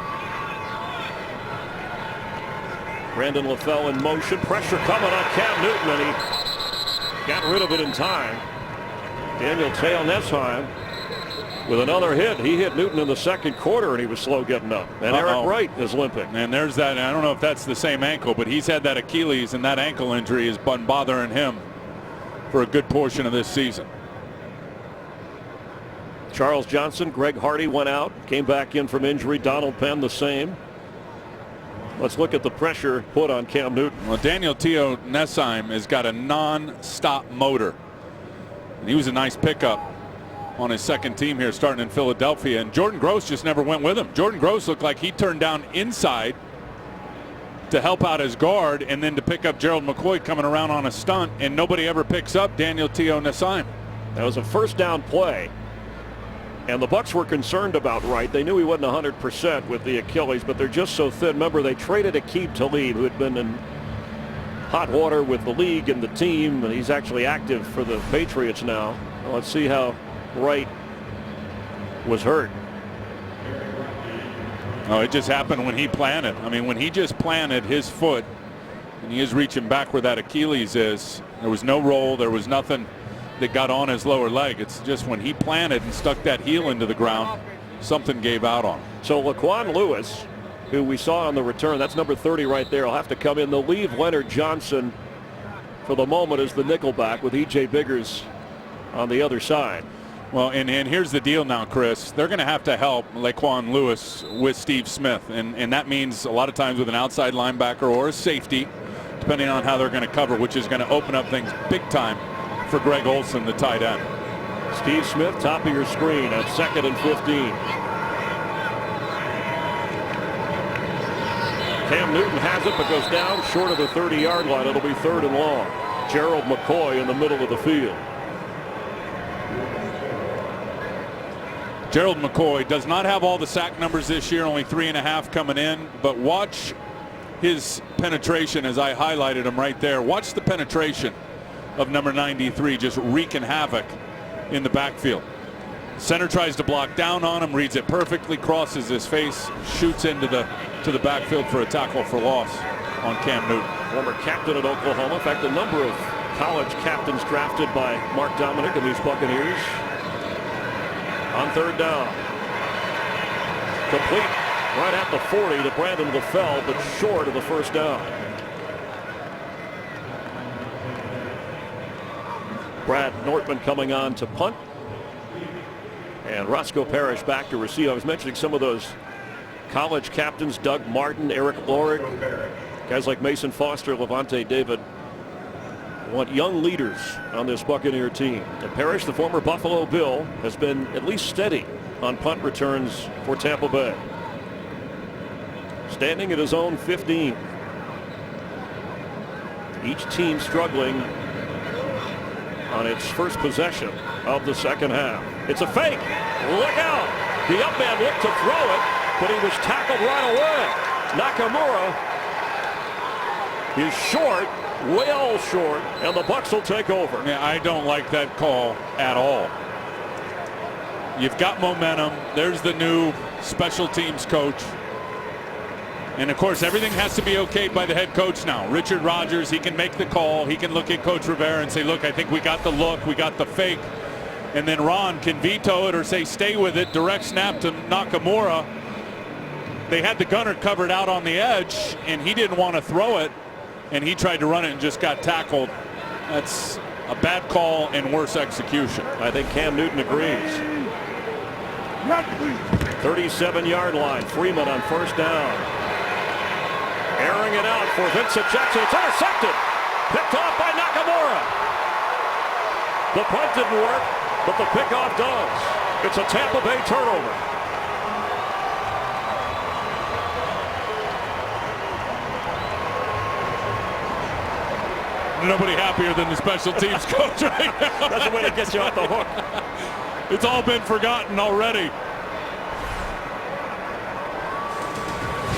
A: Brandon LaFell in motion. Pressure coming on Cam Newton, and he got rid of it in time. Daniel Tail-Nesheim with another hit. He hit Newton in the second quarter, and he was slow getting up. And Eric Wright is limping.
B: And there's that. I don't know if that's the same ankle, but he's had that Achilles, and that ankle injury has been bothering him for a good portion of this season.
A: Charles Johnson, Greg Hardy went out, came back in from injury. Donald Penn the same. Let's look at the pressure put on Cam Newton.
B: Well, Daniel Tail-Nesheim has got a non-stop motor. And he was a nice pickup on his second team here starting in Philadelphia. And Jordan Gross just never went with him. Jordan Gross looked like he turned down inside to help out his guard and then to pick up Gerald McCoy coming around on a stunt. And nobody ever picks up Daniel Tail-Nesheim.
A: That was a 1st down play. And the Bucs were concerned about Wright. They knew he wasn't 100% with the Achilles, but they're just so thin. Remember, they traded Aqib Talib, who had been in hot water with the league and the team, and he's actually active for the Patriots now. Well, let's see how Wright was hurt.
B: Oh, it just happened when he planted. I mean, when he just planted his foot, and he is reaching back where that Achilles is, there was no roll, there was nothing that got on his lower leg. It's just when he planted and stuck that heel into the ground, something gave out on him. So
A: Laquan Lewis, who we saw on the return, that's number 30 right there, will have to come in. They'll leave Leonard Johnson for the moment as the nickelback with E.J. Biggers on the other side.
B: Well, and here's the deal now, Chris. They're going to have to help Laquan Lewis with Steve Smith, and that means a lot of times with an outside linebacker or a safety, depending on how they're going to cover, which is going to open up things big time for Greg Olsen, the tight end.
A: Steve Smith, top of your screen at 2nd and 15. Cam Newton has it, but goes down short of the 30-yard line. It'll be 3rd and long. Gerald McCoy in the middle of the field.
B: Gerald McCoy does not have all the sack numbers this year, only 3.5 coming in, but watch his penetration as I highlighted him right there. Watch the penetration of number 93 just wreaking havoc in the backfield. Center tries to block down on him, reads it perfectly, crosses his face, shoots into the backfield for a tackle for loss on Cam Newton.
A: Former captain at Oklahoma. In fact, a number of college captains drafted by Mark Dominic and these Buccaneers. On 3rd down. Complete right at the 40 to Brandon LaFell, but short of the 1st down. Brad Nortman coming on to punt. And Roscoe Parrish back to receive. I was mentioning some of those college captains, Doug Martin, Eric Lorig, guys like Mason Foster, Levante David. Want young leaders on this Buccaneer team. And Parrish, the former Buffalo Bill, has been at least steady on punt returns for Tampa Bay. Standing at his own 15. Each team struggling on its first possession of the 2nd half. It's a fake. Look out. The up man looked to throw it, but he was tackled right away. Nakamura is short, well short, and the Bucs will take over.
B: Yeah, I don't like that call at all. You've got momentum. There's the new special teams coach. And of course, everything has to be okayed by the head coach now. Richard Rodgers, he can make the call. He can look at Coach Rivera and say, look, I think we got the look, we got the fake. And then Ron can veto it or say, stay with it, direct snap to Nakamura. They had the gunner covered out on the edge, and he didn't want to throw it, and he tried to run it and just got tackled. That's a bad call and worse execution.
A: I think Cam Newton agrees. 37-yard line. Freeman on 1st down. Airing it out for Vincent Jackson. It's intercepted. Picked off by Nakamura. The punt didn't work, but the pickoff does. It's a Tampa Bay turnover.
B: Nobody happier than the special teams coach right now.
A: That's the way to get you off the hook.
B: It's all been forgotten already.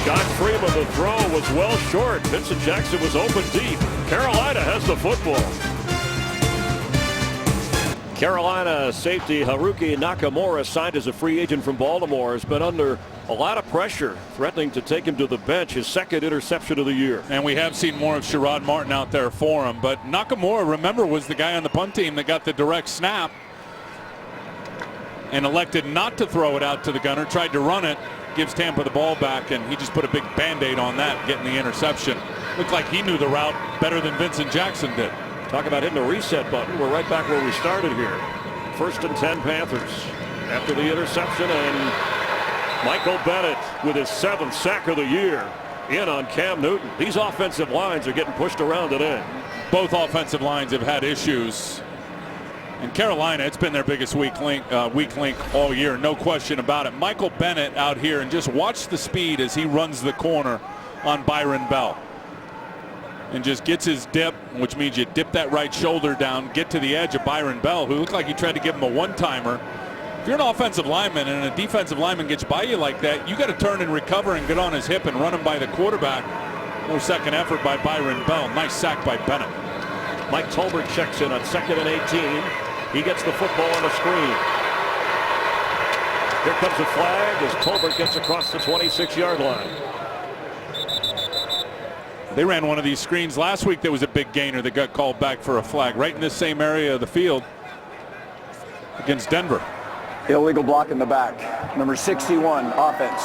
A: Josh Freeman, the throw was well short. Vincent Jackson was open deep. Carolina has the football. Carolina safety Haruki Nakamura, signed as a free agent from Baltimore, has been under a lot of pressure, threatening to take him to the bench. His 2nd interception of the year.
B: And we have seen more of Sherrod Martin out there for him. But Nakamura, remember, was the guy on the punt team that got the direct snap and elected not to throw it out to the gunner, tried to run it, gives Tampa the ball back, and he just put a big Band-Aid on that, getting the interception. Looked like he knew the route better than Vincent Jackson did.
A: Talk about hitting the reset button. We're right back where we started here. 1st and 10 Panthers after the interception, and Michael Bennett with his 7th sack of the year in on Cam Newton. These offensive lines are getting pushed around today.
B: Both offensive lines have had issues. And Carolina, it's been their biggest weak link all year, no question about it. Michael Bennett out here, and just watch the speed as he runs the corner on Byron Bell. And just gets his dip, which means you dip that right shoulder down, get to the edge of Byron Bell, who looked like he tried to give him a one-timer, If you're an offensive lineman and a defensive lineman gets by you like that, you got to turn and recover and get on his hip and run him by the quarterback. No second effort by Byron Bell. Nice sack by Bennett.
A: Mike Tolbert checks in on 2nd and 18. He gets the football on the screen. Here comes a flag as Tolbert gets across the 26-yard line.
B: They ran one of these screens last week. There was a big gainer that got called back for a flag right in this same area of the field against Denver.
C: Illegal block in the back. Number 61, offense.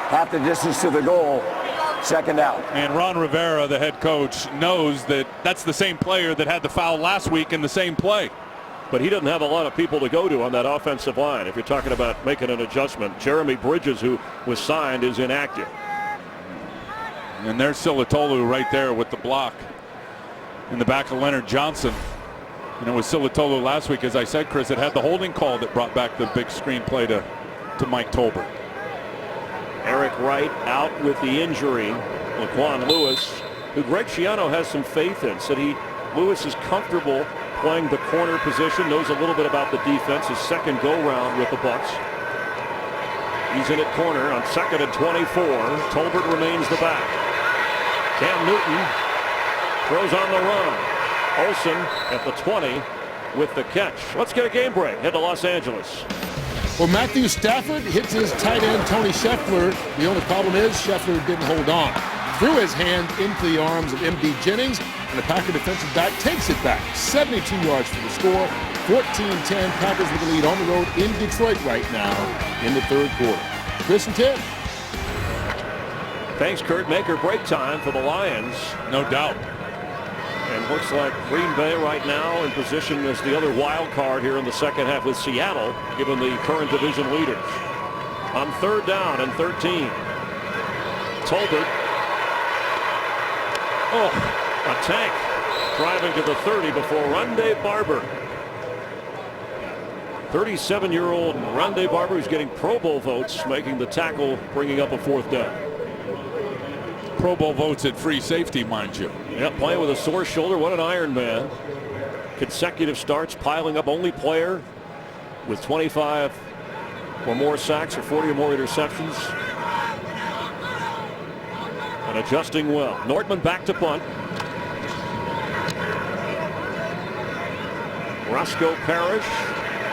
C: Half the distance to the goal. 2nd down.
B: And Ron Rivera, the head coach, knows that that's the same player that had the foul last week in the same play.
A: But he doesn't have a lot of people to go to on that offensive line. If you're talking about making an adjustment, Jeremy Bridges, who was signed, is inactive.
B: And there's Silatolu right there with the block in the back of Leonard Johnson. And it was Silatolu last week, as I said, Chris, that had the holding call that brought back the big screenplay to Mike Tolbert.
A: Eric Wright out with the injury. Laquan Lewis, who Greg Schiano has some faith in, said Lewis is comfortable playing the corner position, knows a little bit about the defense, his second go-round with the Bucs. He's in at corner on 2nd and 24. Tolbert remains the back. Cam Newton throws on the run. Olsen at the 20 with the catch. Let's get a game break. Head to Los Angeles.
D: Well, Matthew Stafford hits his tight end Tony Scheffler. The only problem is Scheffler didn't hold on. Threw his hand into the arms of M.D. Jennings, and the Packer defensive back takes it back. 72 yards for the score. 14-10. Packers with the lead on the road in Detroit right now in the 3rd quarter. Chris and Ted.
A: Thanks, Kurt. Make or break time for the Lions.
B: No doubt.
A: And looks like Green Bay right now in position as the other wild card here in the 2nd half with Seattle, given the current division leaders. On 3rd down and 13. Tolbert. Oh, a tank driving to the 30 before Rondé Barber. 37-year-old Rondé Barber, who's getting Pro Bowl votes, making the tackle, bringing up a 4th down.
B: Pro Bowl votes at free safety, mind you.
A: Yep, playing with a sore shoulder. What an Iron Man. Consecutive starts, piling up, only player with 25 or more sacks or 40 or more interceptions. And adjusting well. Nortman back to punt. Roscoe Parrish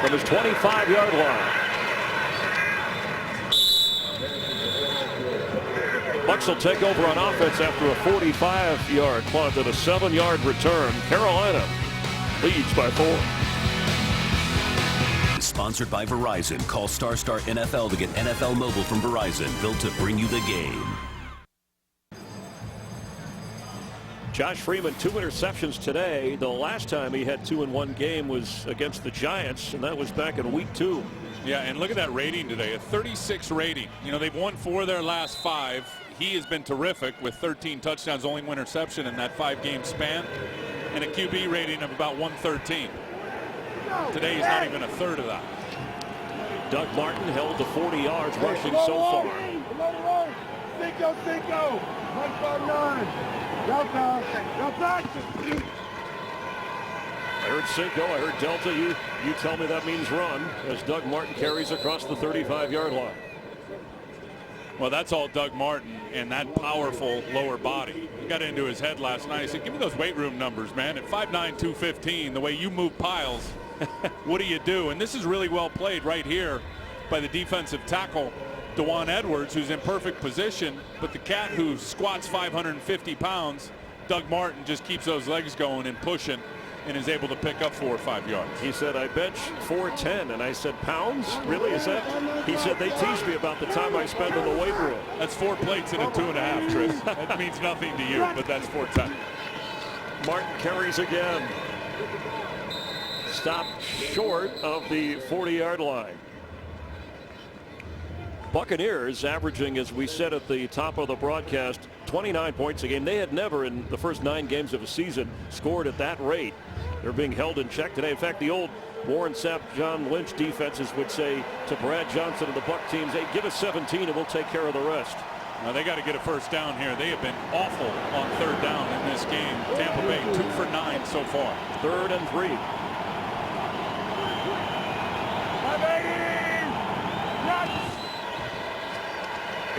A: from his 25-yard line. Bucs will take over on offense after a 45-yard punt and a 7-yard return. Carolina leads by 4.
F: Sponsored by Verizon. Call Star NFL to get NFL Mobile from Verizon, built to bring you the game.
A: Josh Freeman, 2 interceptions today. The last time he had 2 in one game was against the Giants, and that was back in week 2.
B: Yeah, and look at that rating today, a 36 rating. You know, they've won 4 of their last 5. He has been terrific with 13 touchdowns, only 1 interception in that 5-game span, and a QB rating of about 113. Today he's not even a third of that.
A: Doug Martin held to 40 yards rushing so far.
G: Cinco, 159.
A: I heard Cinco, I heard Delta. You tell me that means run as Doug Martin carries across the 35-yard line.
B: Well, that's all Doug Martin and that powerful lower body. He got into his head last night. He said, give me those weight room numbers, man. At 5'9", 215, the way you move piles, what do you do? And this is really well played right here by the defensive tackle, Dewan Edwards, who's in perfect position. But the cat who squats 550 pounds, Doug Martin, just keeps those legs going and pushing and is able to pick up 4 or 5 yards.
A: He said, I bench 410. And I said, pounds? Really? Is that? He said, they tease me about the time I spend in the weight room.
B: That's 4 plates and a 2.5, Chris. That means nothing to you, but that's 4 times.
A: Martin carries again. Stopped short of the 40-yard line. Buccaneers averaging, as we said at the top of the broadcast, 29 points a game. They had never in the first 9 games of a season scored at that rate. They're being held in check today. In fact, the old Warren Sapp, John Lynch defenses would say to Brad Johnson and the Buck teams, hey, give us 17 and we'll take care of the rest.
B: Now they got to get a first down here. They have been awful on 3rd down in this game. Tampa Bay 2 for 9 so far.
A: 3rd and 3.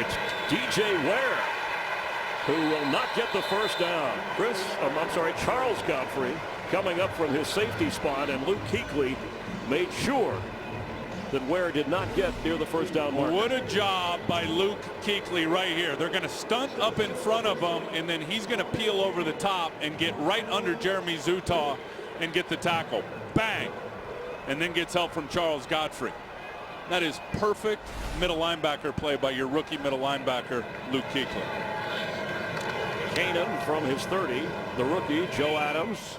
A: It's DJ Ware who will not get the first down. Charles Godfrey coming up from his safety spot, and Luke Kuechly made sure that Ware did not get near the first down mark.
B: What a job by Luke Kuechly right here. They're going to stunt up in front of him, and then he's going to peel over the top and get right under Jeremy Zutaw and get the tackle. Bang! And then gets help from Charles Godfrey. That is perfect middle linebacker play by your rookie middle linebacker, Luke Kuechly.
A: Kanan from his 30, the rookie, Joe Adams,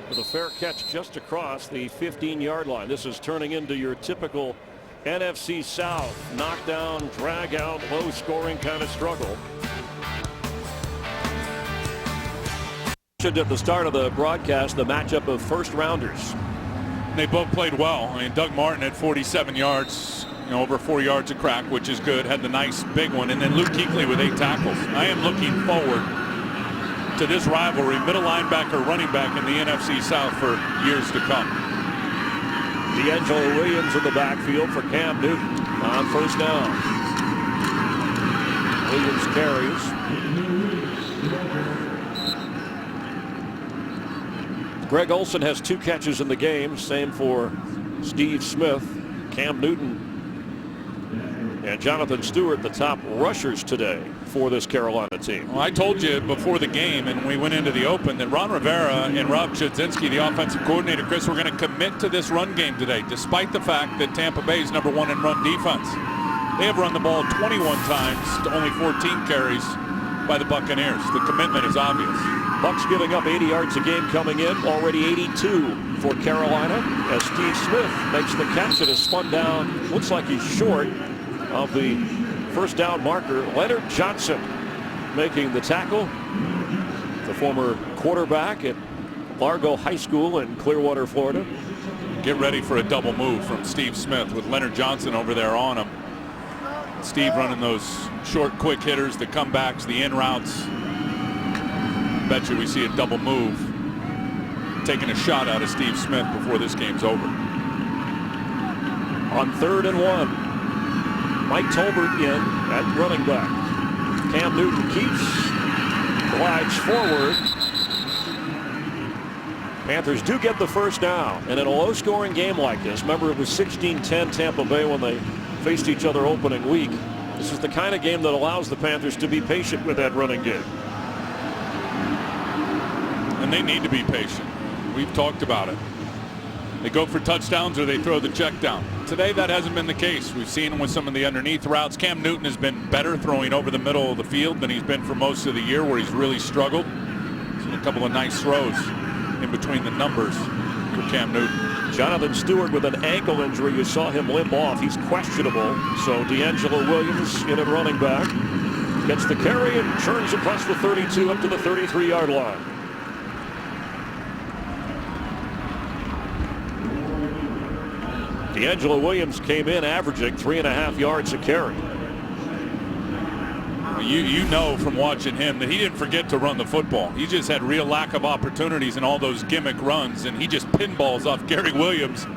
A: with a fair catch just across the 15-yard line. This is turning into your typical NFC South knockdown, drag out, low scoring kind of struggle. At the start of the broadcast, the matchup of first rounders.
B: They both played well. I mean, Doug Martin had 47 yards, over 4 yards a crack, which is good. Had the nice big one, and then Luke Kuechly with 8 tackles. I am looking forward to this rivalry, middle linebacker, running back in the NFC South for years to come.
A: D'Angelo Williams in the backfield for Cam Newton on first down. Williams carries. Greg Olsen has 2 catches in the game. Same for Steve Smith. Cam Newton and Jonathan Stewart, the top rushers today for this Carolina team.
B: Well, I told you before the game and we went into the open that Ron Rivera and Rob Chudzinski, the offensive coordinator, Chris, were going to commit to this run game today, despite the fact that Tampa Bay is #1 in run defense. They have run the ball 21 times to only 14 carries by the Buccaneers. The commitment is obvious.
A: Bucks giving up 80 yards a game coming in, already 82 for Carolina, as Steve Smith makes the catch. It is spun down. Looks like he's short of the first down marker. Leonard Johnson making the tackle, the former quarterback at Largo High School in Clearwater, Florida.
B: Get ready for a double move from Steve Smith with Leonard Johnson over there on him. Steve running those short, quick hitters, the comebacks, the in routes. Bet you we see a double move, taking a shot out of Steve Smith before this game's over.
A: On 3rd and 1, Mike Tolbert in at running back. Cam Newton keeps, glides forward. Panthers do get the first down, and in a low-scoring game like this, remember it was 16-10 Tampa Bay when they faced each other opening week. This is the kind of game that allows the Panthers to be patient with that running game.
B: And they need to be patient. We've talked about it. They go for touchdowns or they throw the check down. Today that hasn't been the case. We've seen him with some of the underneath routes. Cam Newton has been better throwing over the middle of the field than he's been for most of the year, where he's really struggled. Seen a couple of nice throws in between the numbers for Cam Newton.
A: Jonathan Stewart with an ankle injury. You saw him limp off. He's questionable. So D'Angelo Williams in at running back. Gets the carry and churns across the 32 up to the 33-yard line. D'Angelo Williams came in averaging 3.5 yards a carry.
B: You know from watching him that he didn't forget to run the football. He just had real lack of opportunities in all those gimmick runs, and he just pinballs off Gary Williams.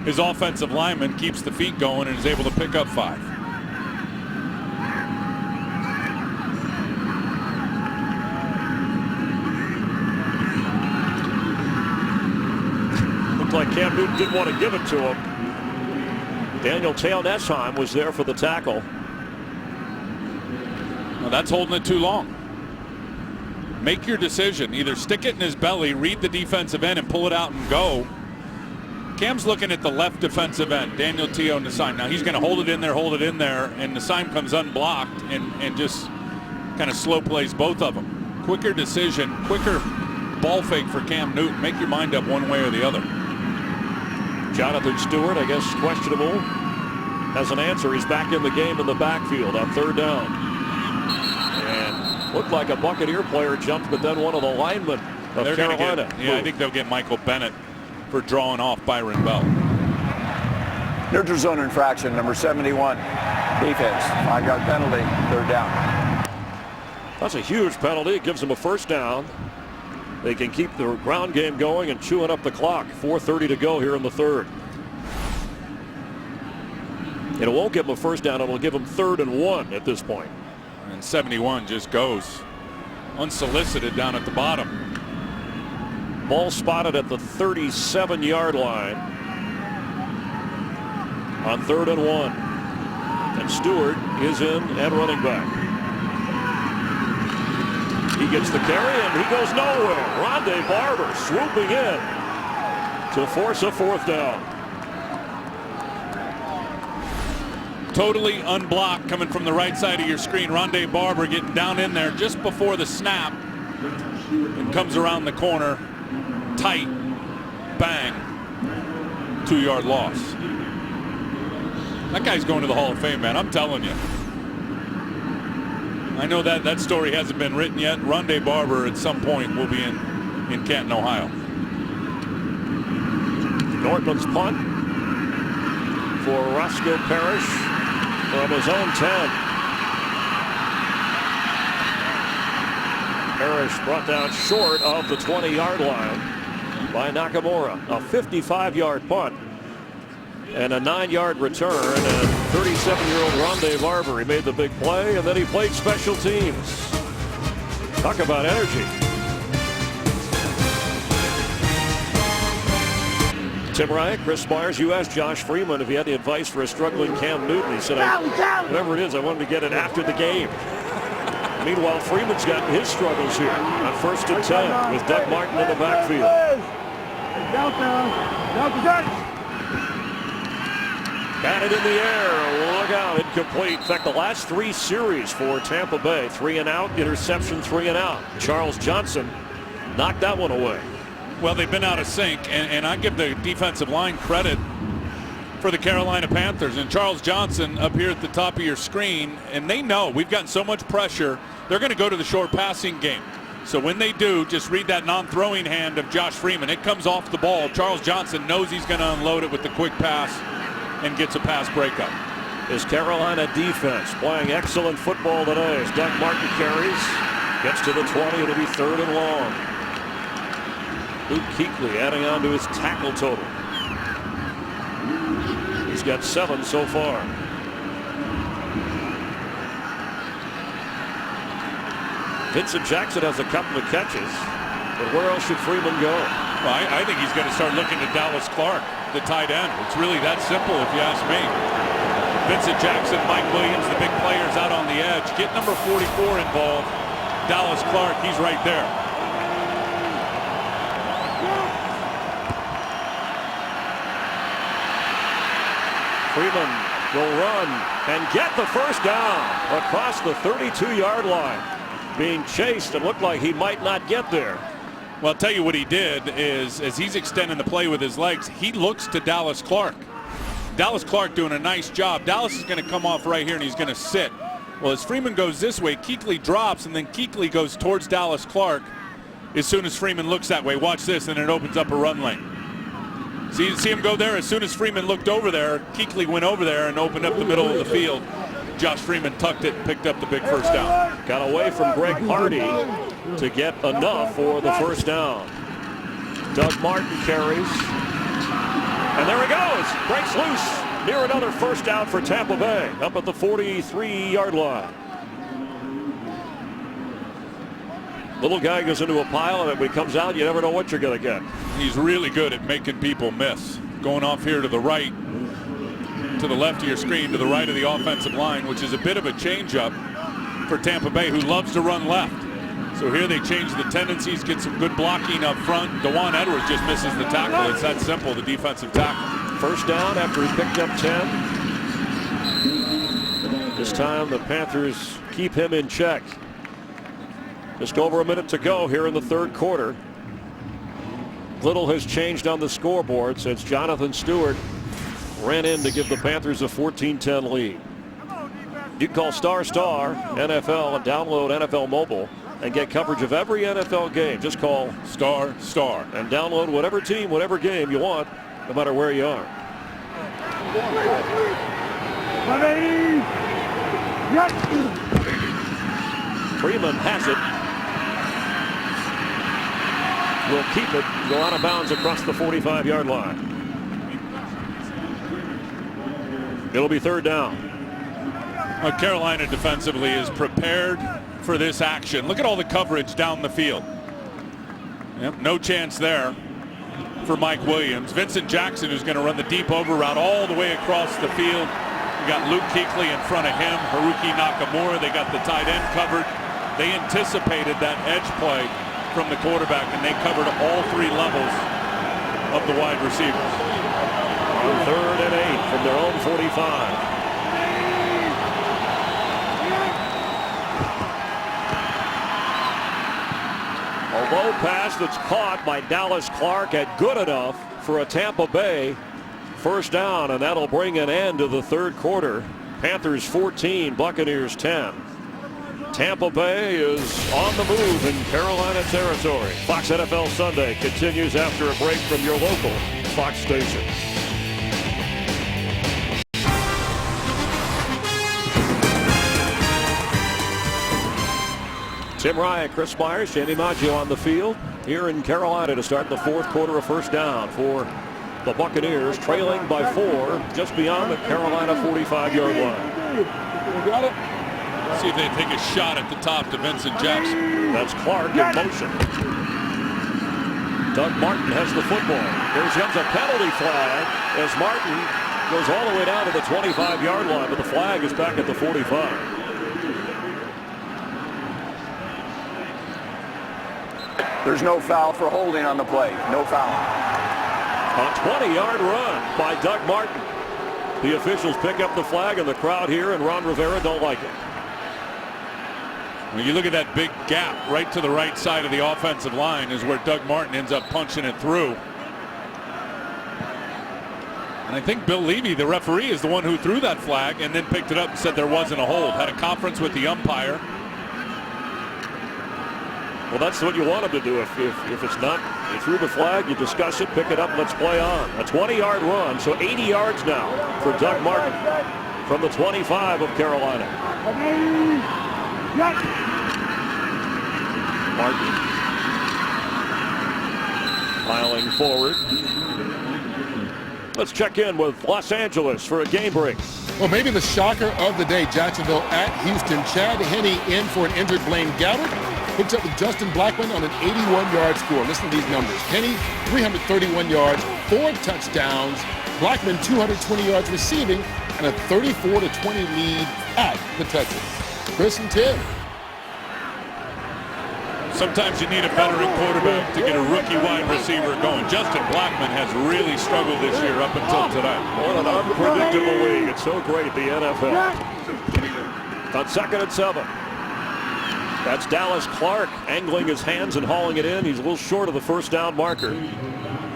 B: His offensive lineman keeps the feet going and is able to pick up 5.
A: Looked like Cam Newton didn't want to give it to him. Daniel Tail-Nesheim was there for the tackle.
B: Well, that's holding it too long. Make your decision. Either stick it in his belly, read the defensive end, and pull it out and go. Cam's looking at the left defensive end, Daniel Tail-Nesheim. Now he's going to hold it in there, and Nesheim comes unblocked and just kind of slow plays both of them. Quicker decision, quicker ball fake for Cam Newton. Make your mind up one way or the other.
A: Jonathan Stewart, I guess, questionable. Has an answer. He's back in the game in the backfield on 3rd down. And looked like a Buccaneer player jumped, but then one of the linemen of Carolina.
B: I think they'll get Michael Bennett for drawing off Byron Bell.
C: Neutral zone infraction, number 71. Defense, 5-yard penalty, 3rd down.
A: That's a huge penalty. It gives them a first down. They can keep the ground game going and chewing up the clock. 4:30 to go here in the 3rd. It won't give him a first down. It'll give him 3rd and 1 at this point.
B: And 71 just goes unsolicited down at the bottom.
A: Ball spotted at the 37-yard line on 3rd and 1. And Stewart is in at running back. He gets the carry and he goes nowhere. Rondé Barber swooping in to force a 4th down.
B: Totally unblocked coming from the right side of your screen. Rondé Barber getting down in there just before the snap and comes around the corner. Tight. Bang. 2-yard loss. That guy's going to the Hall of Fame, man. I'm telling you. I know that story hasn't been written yet. Rondé Barber at some point will be in Canton, Ohio.
A: Nordland's punt for Roscoe Parrish from his own 10. Parrish brought down short of the 20-yard line by Nakamura. A 55-yard punt and a 9-yard return. And 37-year-old Rondé Barber, he made the big play, and then he played special teams. Talk about energy. Tim Ryan, Chris Myers, you asked Josh Freeman if he had any advice for a struggling Cam Newton. He said, whatever it is, I wanted to get it after the game. Meanwhile, Freeman's got his struggles here on 1st and 10 with Doug Martin in the backfield. Got it in the air. Look out. Incomplete. In fact, the last 3 series for Tampa Bay, 3 and out, interception, 3 and out. Charles Johnson knocked that one away.
B: Well, they've been out of sync, and I give the defensive line credit for the Carolina Panthers. And Charles Johnson up here at the top of your screen, and they know we've gotten so much pressure, they're going to go to the short passing game. So when they do, just read that non-throwing hand of Josh Freeman. It comes off the ball. Charles Johnson knows he's going to unload it with the quick pass and gets a pass breakup.
A: His Carolina defense playing excellent football today as Doug Martin carries. Gets to the 20. It'll be 3rd and long. Luke Kuechly adding on to his tackle total. He's got 7 so far. Vincent Jackson has a couple of catches, but where else should Freeman go?
B: Well, I think he's going to start looking to Dallas Clark, the tight end. It's really that simple if you ask me. Vincent Jackson, Mike Williams, the big players out on the edge. Get number 44 involved. Dallas Clark, he's right there.
A: Freeman will run and get the first down across the 32-yard line. Being chased, it looked like he might not get there.
B: Well, I'll tell you what he did is, as he's extending the play with his legs, he looks to Dallas Clark. Dallas Clark doing a nice job. Dallas is going to come off right here, and he's going to sit. Well, as Freeman goes this way, Kuechly drops, and then Kuechly goes towards Dallas Clark as soon as Freeman looks that way. Watch this, and it opens up a run lane. See him go there? As soon as Freeman looked over there, Kuechly went over there and opened up the middle of the field. Josh Freeman tucked it and picked up the big first down.
A: Got away from Greg Hardy to get enough for the first down. Doug Martin carries. And there he goes. Breaks loose near another first down for Tampa Bay. Up at the 43-yard line. Little guy goes into a pile, and when he comes out, you never know what you're going to get.
B: He's really good at making people miss. Going off here to the right, to the left of your screen, to the right of the offensive line, which is a bit of a change-up for Tampa Bay, who loves to run left. So here they change the tendencies, get some good blocking up front. DeJuan Edwards just misses the tackle. It's that simple, the defensive tackle.
A: First down after he picked up 10. This time the Panthers keep him in check. Just over a minute to go here in the 3rd quarter. Little has changed on the scoreboard since Jonathan Stewart ran in to give the Panthers a 14-10 lead. You can call ** NFL and download NFL Mobile and get coverage of every NFL game. Just call ** and download whatever team, whatever game you want, no matter where you are. Freeman has it. Will keep it, go out of bounds across the 45-yard line. It'll be third down.
B: Carolina defensively is prepared for this action. Look at all the coverage down the field. Yep, no chance there for Mike Williams. Vincent Jackson, who's going to run the deep over route all the way across the field. We got Luke Kuechly in front of him, Haruki Nakamura. They got the tight end covered. They anticipated that edge play from the quarterback, and they covered all three levels of the wide receivers.
A: Third and 8 from their own 45. A low pass that's caught by Dallas Clark at good enough for a Tampa Bay first down, and that'll bring an end to the third quarter. Panthers 14, Buccaneers 10. Tampa Bay is on the move in Carolina territory. Fox NFL Sunday continues after a break from your local Fox station. Tim Ryan, Chris Myers, Jamie Maggio on the field here in Carolina to start the fourth quarter. A first down for the Buccaneers, trailing by 4 just beyond the Carolina 45-yard line.
D: Got it.
B: See if they take a shot at the top to Vincent Jackson.
A: That's Clark in motion. Doug Martin has the football. Here comes a penalty flag as Martin goes all the way down to the 25-yard line, but the flag is back at the 45.
C: There's no foul for holding on the play. No foul.
A: A 20-yard run by Doug Martin. The officials pick up the flag, and the crowd here and Ron Rivera don't like it.
B: When you look at that big gap right to the right side of the offensive line is where Doug Martin ends up punching it through. And I think Bill Levy, the referee, is the one who threw that flag and then picked it up and said there wasn't a hold. Had a conference with the umpire.
A: Well, that's what you want him to do. If it's not, you threw the flag, you discuss it, pick it up, let's play on. A 20-yard run, so 80 yards now for Doug Martin from the 25 of Carolina. Martin piling forward. Let's check in with Los Angeles for a game break.
D: Well, maybe the shocker of the day, Jacksonville at Houston. Chad Henne in for an injured Blaine Gabbert. Hooks up with Justin Blackmon on an 81-yard score. Listen to these numbers. Henne, 331 yards, 4 touchdowns. Blackmon, 220 yards receiving, and a 34-20 lead at the Texans. Chris and Tim.
B: Sometimes you need a veteran quarterback to get a rookie wide receiver going. Justin Blackmon has really struggled this year up until today.
A: What an unpredictable league. It's so great, the NFL. On 2nd and 7. That's Dallas Clark angling his hands and hauling it in. He's a little short of the first down marker.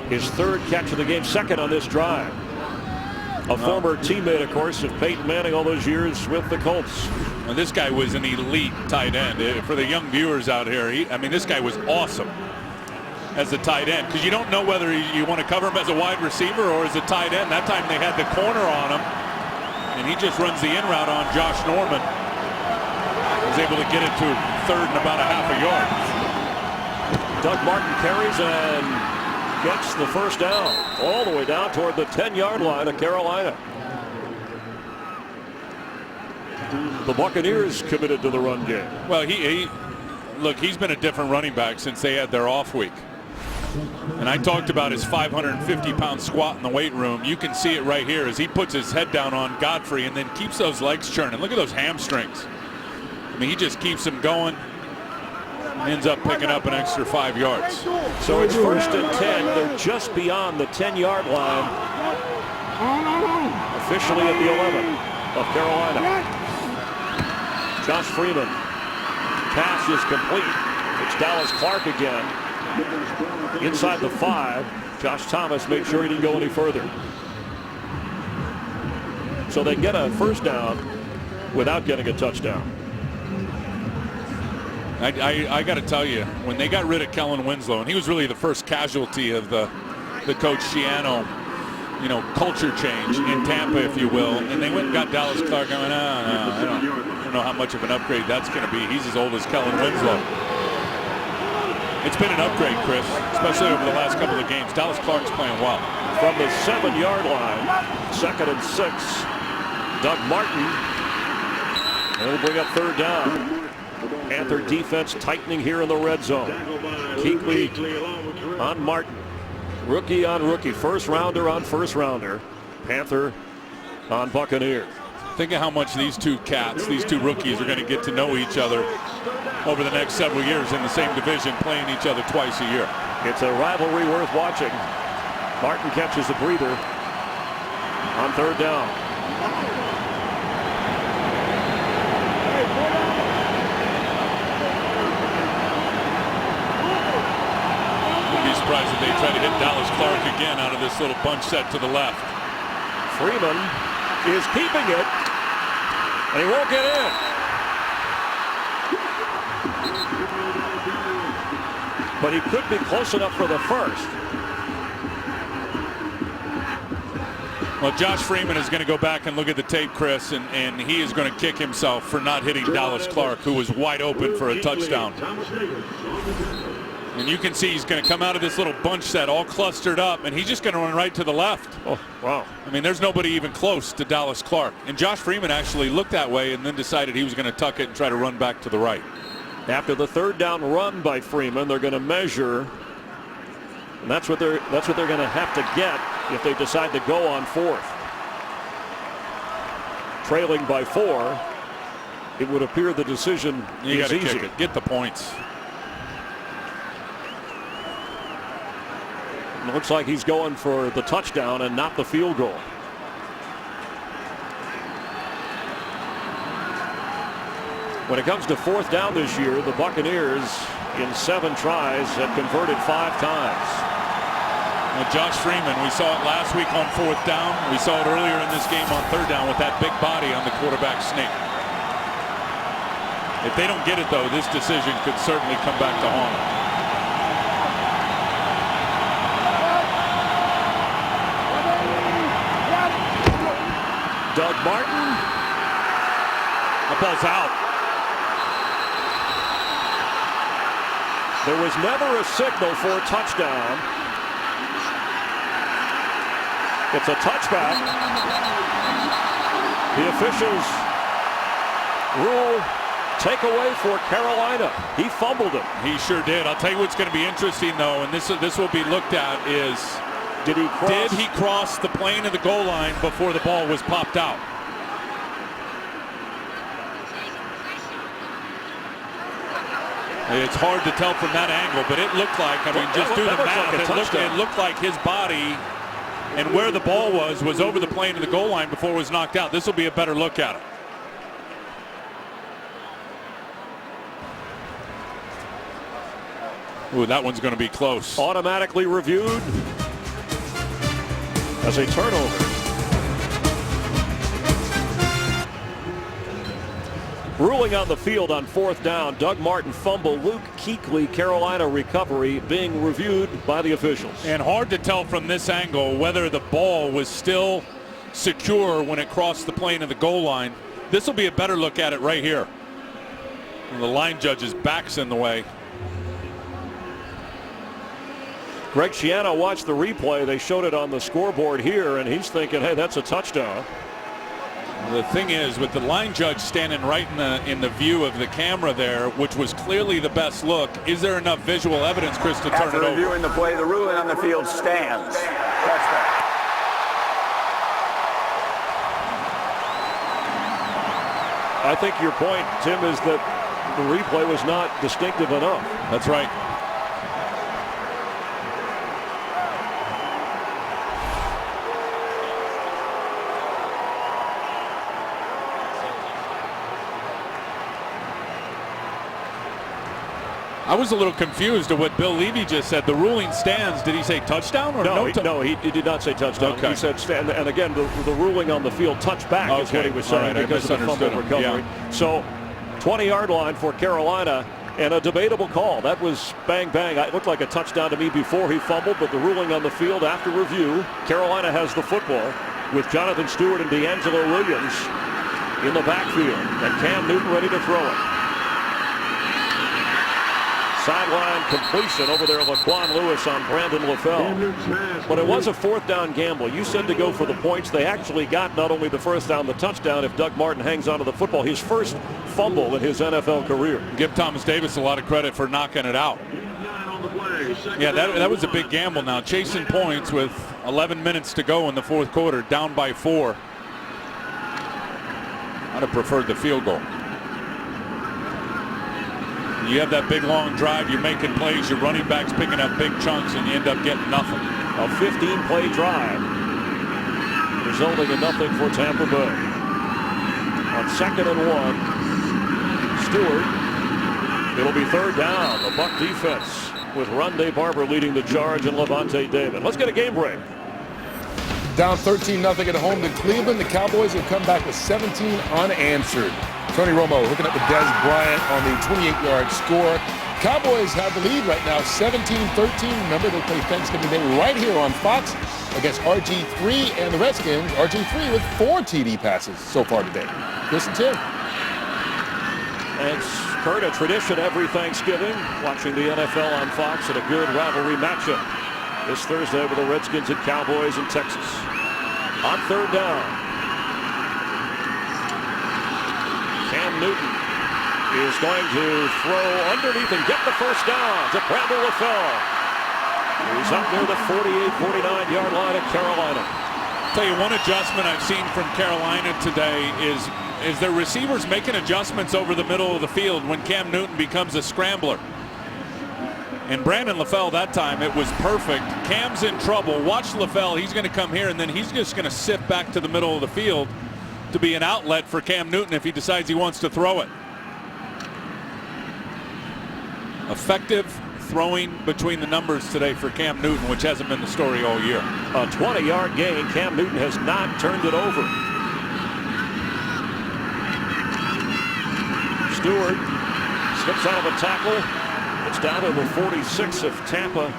A: His third catch of the game, second on this drive. A former teammate, of course, of Peyton Manning all those years with the Colts.
B: And this guy was an elite tight end. For the young viewers out here, I mean, this guy was awesome as a tight end, because you don't know whether you want to cover him as a wide receiver or as a tight end. That time they had the corner on him, and he just runs the in route on Josh Norman. Was able to get it to third and about a half a yard.
A: Doug Martin carries and gets the first down all the way down toward the 10-yard line of Carolina. The Buccaneers committed to the run game.
B: Well, look, he's been a different running back since they had their off week. And I talked about his 550-pound squat in the weight room. You can see it right here as he puts his head down on Godfrey and then keeps those legs churning. Look at those hamstrings. I mean, he just keeps them going. Ends up picking up an extra 5 yards.
A: So it's 1st and 10. They're just beyond the 10-yard line. Officially at the 11 of Carolina. Josh Freeman. Pass is complete. It's Dallas Clark again. Inside the 5. Josh Thomas made sure he didn't go any further. So they get a first down without getting a touchdown.
B: I got to tell you, when they got rid of Kellen Winslow, and he was really the first casualty of the Coach Schiano, culture change in Tampa, if you will, and they went and got Dallas Clark going, I don't know how much of an upgrade that's going to be. He's as old as Kellen Winslow. It's been an upgrade, Chris, especially over the last couple of games. Dallas Clark's playing well.
A: From the 7-yard line, 2nd and 6. Doug Martin. And it'll bring up third down. Panther defense tightening here in the red zone. Kuechly on Martin. Rookie on rookie. First rounder on first rounder. Panther on Buccaneers.
B: Think of how much these two cats, these two rookies, are going to get to know each other over the next several years in the same division, playing each other twice a year.
A: It's a rivalry worth watching. Martin catches a breather on third down.
B: Wouldn't be surprised if they try to hit Dallas Clark again out of this little bunch set to the left.
A: Freeman is keeping it, and he won't get in. But he could be close enough for the first.
B: Well, Josh Freeman is going to go back and look at the tape, Chris, and he is going to kick himself for not hitting Dallas Clark, who was wide open for a touchdown. And you can see he's going to come out of this little bunch set all clustered up, and he's just going to run right to the left.
A: Oh, wow.
B: I mean, there's nobody even close to Dallas Clark. And Josh Freeman actually looked that way and then decided he was going to tuck it and try to run back to the right.
A: After the third down run by Freeman, they're going to measure, and that's what they're going to have to get if they decide to go on fourth. Trailing by 4, it would appear the decision is easy.
B: Kick it. Get the points.
A: It looks like he's going for the touchdown and not the field goal. When it comes to fourth down this year, the Buccaneers in 7 tries have converted 5 times.
B: Well, Josh Freeman, we saw it last week on fourth down. We saw it earlier in this game on third down with that big body on the quarterback sneak. If they don't get it, though, this decision could certainly come back to haunt them.
A: Doug Martin.
B: The ball's out.
A: There was never a signal for a touchdown. It's a touchback. The officials rule takeaway for Carolina. He fumbled it.
B: He sure did. I'll tell you what's going to be interesting, though, and this will be looked at, is
A: did he
B: cross the plane of the goal line before the ball was popped out? It's hard to tell from that angle, but it looked like, I mean, just do the math, it looked like his body and where the ball was over the plane of the goal line before it was knocked out. This will be a better look at it. Ooh, that one's going to be close.
A: Automatically reviewed as a turnover. Ruling on the field on fourth down. Doug Martin fumble. Luke Kuechly, Carolina recovery being reviewed by the officials.
B: And hard to tell from this angle whether the ball was still secure when it crossed the plane of the goal line. This will be a better look at it right here. And the line judge's back's in the way.
A: Greg Schiano watched the replay. They showed it on the scoreboard here, and he's thinking, hey, that's a touchdown.
B: The thing is, with the line judge standing right in the view of the camera there, which was clearly the best look, is there enough visual evidence, Chris, to turn it over?
C: After reviewing the play, the ruling on the field stands. Touchdown.
A: I think your point, Tim, is that the replay was not distinctive enough.
B: That's right. I was a little confused at what Bill Levy just said. The ruling stands. Did he say touchdown or
A: no? No, he did not say touchdown.
B: Okay.
A: He said stand. And again, the ruling on the field touchback is what he was saying,
B: right,
A: because of the fumble recovery.
B: Yeah.
A: So 20-yard line for Carolina, and a debatable call. That was bang, bang. It looked like a touchdown to me before he fumbled, but the ruling on the field after review, Carolina has the football with Jonathan Stewart and D'Angelo Williams in the backfield, and Cam Newton ready to throw it. sideline completion over there. Laquan Lewis on Brandon LaFell. But it was a 4th down gamble. You said to go for the points. They actually got not only the first down, the touchdown if Doug Martin hangs onto the football. His first fumble in his NFL career.
B: Give Thomas Davis a lot of credit for knocking it out. Yeah, that was a big gamble now. Chasing points with 11 minutes to go in the 4th quarter, down by 4. I'd have preferred the field goal. You have that big long drive, you're making plays, your running back's picking up big chunks, and you end up getting nothing.
A: A 15-play drive resulting in nothing for Tampa Bay. On 2nd and 1, Stewart. It'll be 3rd down. The Buck defense with Rondé Barber leading the charge and Levante David. Let's get a game break.
D: Down 13-0 at home to Cleveland. The Cowboys have come back with 17 unanswered. Tony Romo hooking up with Dez Bryant on the 28-yard score. Cowboys have the lead right now, 17-13. Remember, they play Thanksgiving Day right here on Fox against RG3 and the Redskins. RG3 with 4 TD passes so far today. Chris and Tim.
A: It's Kurt, a tradition every Thanksgiving, watching the NFL on Fox and a good rivalry matchup this Thursday with the Redskins and Cowboys in Texas. On 3rd down, Cam Newton is going to throw underneath and get the first down to Brandon LaFell. He's up near the 48-49 line at Carolina.
B: I'll tell you, one adjustment I've seen from Carolina today is their receivers making adjustments over the middle of the field when Cam Newton becomes a scrambler. And Brandon LaFell that time, it was perfect. Cam's in trouble. Watch LaFell. He's going to come here, and then he's just going to sit back to the middle of the field to be an outlet for Cam Newton if he decides he wants to throw it. Effective throwing between the numbers today for Cam Newton, which hasn't been the story all year.
A: A 20-yard gain. Cam Newton has not turned it over. Stewart slips out of a tackle. It's down to the 46 of Tampa,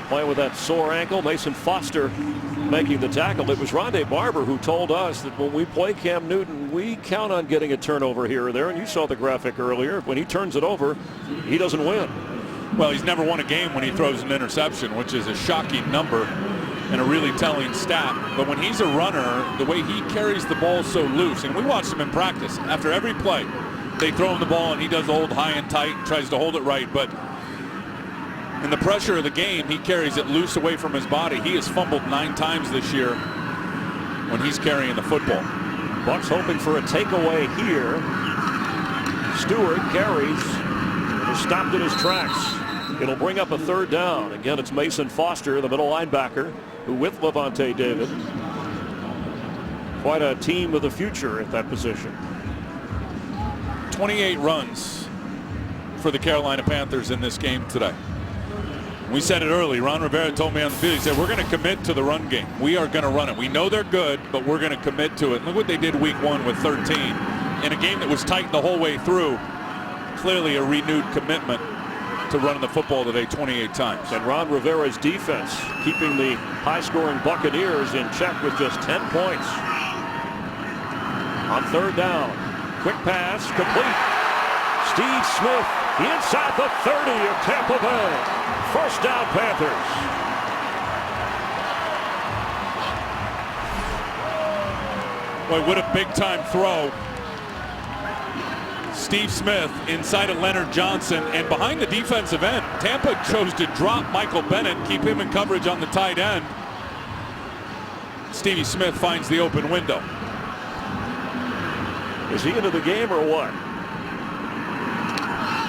A: playing with that sore ankle. Mason Foster making the tackle. It was Rondé Barber who told us that when we play Cam Newton, we count on getting a turnover here or there. And you saw the graphic earlier. When he turns it over, he doesn't win.
B: Well, he's never won a game when he throws an interception, which is a shocking number and a really telling stat. But when he's a runner, the way he carries the ball so loose, and we watched him in practice, after every play, they throw him the ball and he does the hold high and tight, tries to hold it right, but in the pressure of the game, he carries it loose away from his body. He has fumbled 9 times this year when he's carrying the football.
A: Bucks hoping for a takeaway here. Stewart carries, and is stopped in his tracks. It'll bring up a 3rd down. Again, it's Mason Foster, the middle linebacker, who with Levante David. Quite a team of the future at that position.
B: 28 runs for the Carolina Panthers in this game today. We said it early. Ron Rivera told me on the field, he said, we're going to commit to the run game. We are going to run it. We know they're good, but we're going to commit to it. Look what they did week 1 with 13. In a game that was tight the whole way through. Clearly a renewed commitment to running the football today 28 times.
A: And Ron Rivera's defense keeping the high-scoring Buccaneers in check with just 10 points. On 3rd down. Quick pass, complete. Steve Smith inside the 30 of Tampa Bay. First down, Panthers.
B: Boy, what a big-time throw. Steve Smith inside of Leonard Johnson, and behind the defensive end, Tampa chose to drop Michael Bennett, keep him in coverage on the tight end. Stevie Smith finds the open window.
A: Is he into the game or what?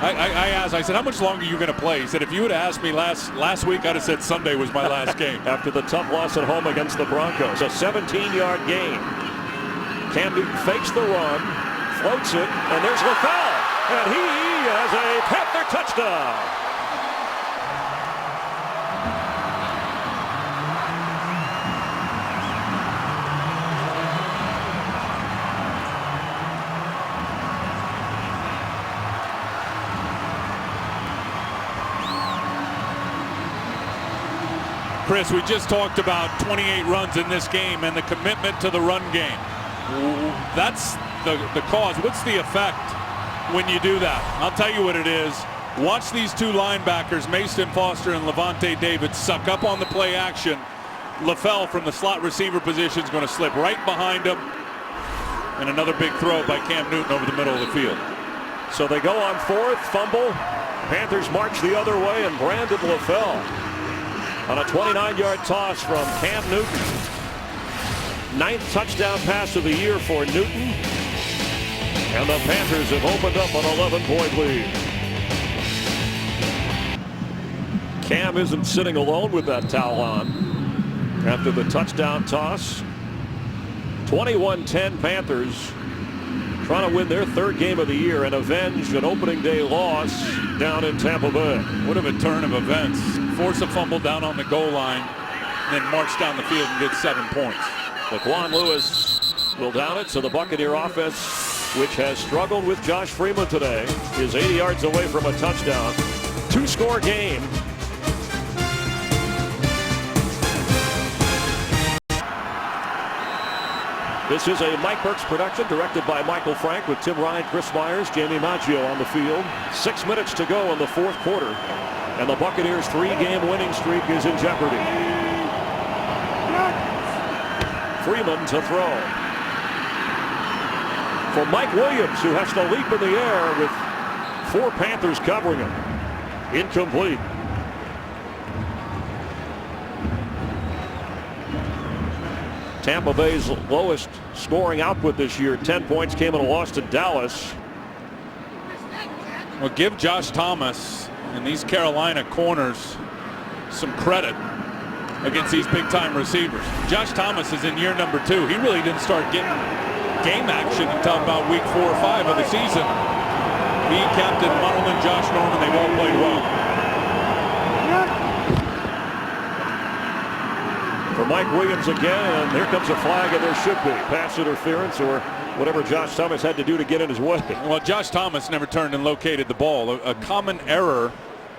B: I asked, I said, how much longer are you going to play? He said, if you would have asked me last week, I'd have said Sunday was my last game.
A: After the tough loss at home against the Broncos. A 17-yard gain. Cam Newton fakes the run, floats it, and there's LaFell. And he has a Panther touchdown.
B: Chris, we just talked about 28 runs in this game and the commitment to the run game. That's the cause. What's the effect when you do that? I'll tell you what it is. Watch these two linebackers, Mason Foster and Levante David, suck up on the play action. LaFell from the slot receiver position is going to slip right behind him. And another big throw by Cam Newton over the middle of the field.
A: So they go on fourth, fumble. Panthers march the other way, and Brandon LaFell on a 29-yard toss from Cam Newton. 9th touchdown pass of the year for Newton. And the Panthers have opened up an 11-point lead. Cam isn't sitting alone with that towel on after the touchdown toss. 21-10 Panthers trying to win their 3rd game of the year and avenge an opening day loss down in Tampa Bay.
B: What a turn of events. Force a fumble down on the goal line, and then march down the field and get 7 points.
A: Laquan Lewis will down it, so the Buccaneer offense, which has struggled with Josh Freeman today, is 80 yards away from a touchdown. 2-score game. This is a Mike Burks production, directed by Michael Frank, with Tim Ryan, Chris Myers, Jamie Maggio on the field. 6 minutes to go in the 4th quarter, and the Buccaneers' 3-game winning streak is in jeopardy. Freeman to throw. For Mike Williams, who has to leap in the air with 4 Panthers covering him. Incomplete. Tampa Bay's lowest scoring output this year, 10 points, came in a loss to Dallas.
B: Well, give Josh Thomas and these Carolina corners some credit against these big-time receivers. Josh Thomas is in year number 2. He really didn't start getting game action until about week 4 or 5 of the season. He, Captain Munnerlyn, Josh Norman, they've all played well.
A: For Mike Williams again, and here comes a flag, and there should be pass interference or whatever Josh Thomas had to do to get in his way.
B: Well, Josh Thomas never turned and located the ball. A common error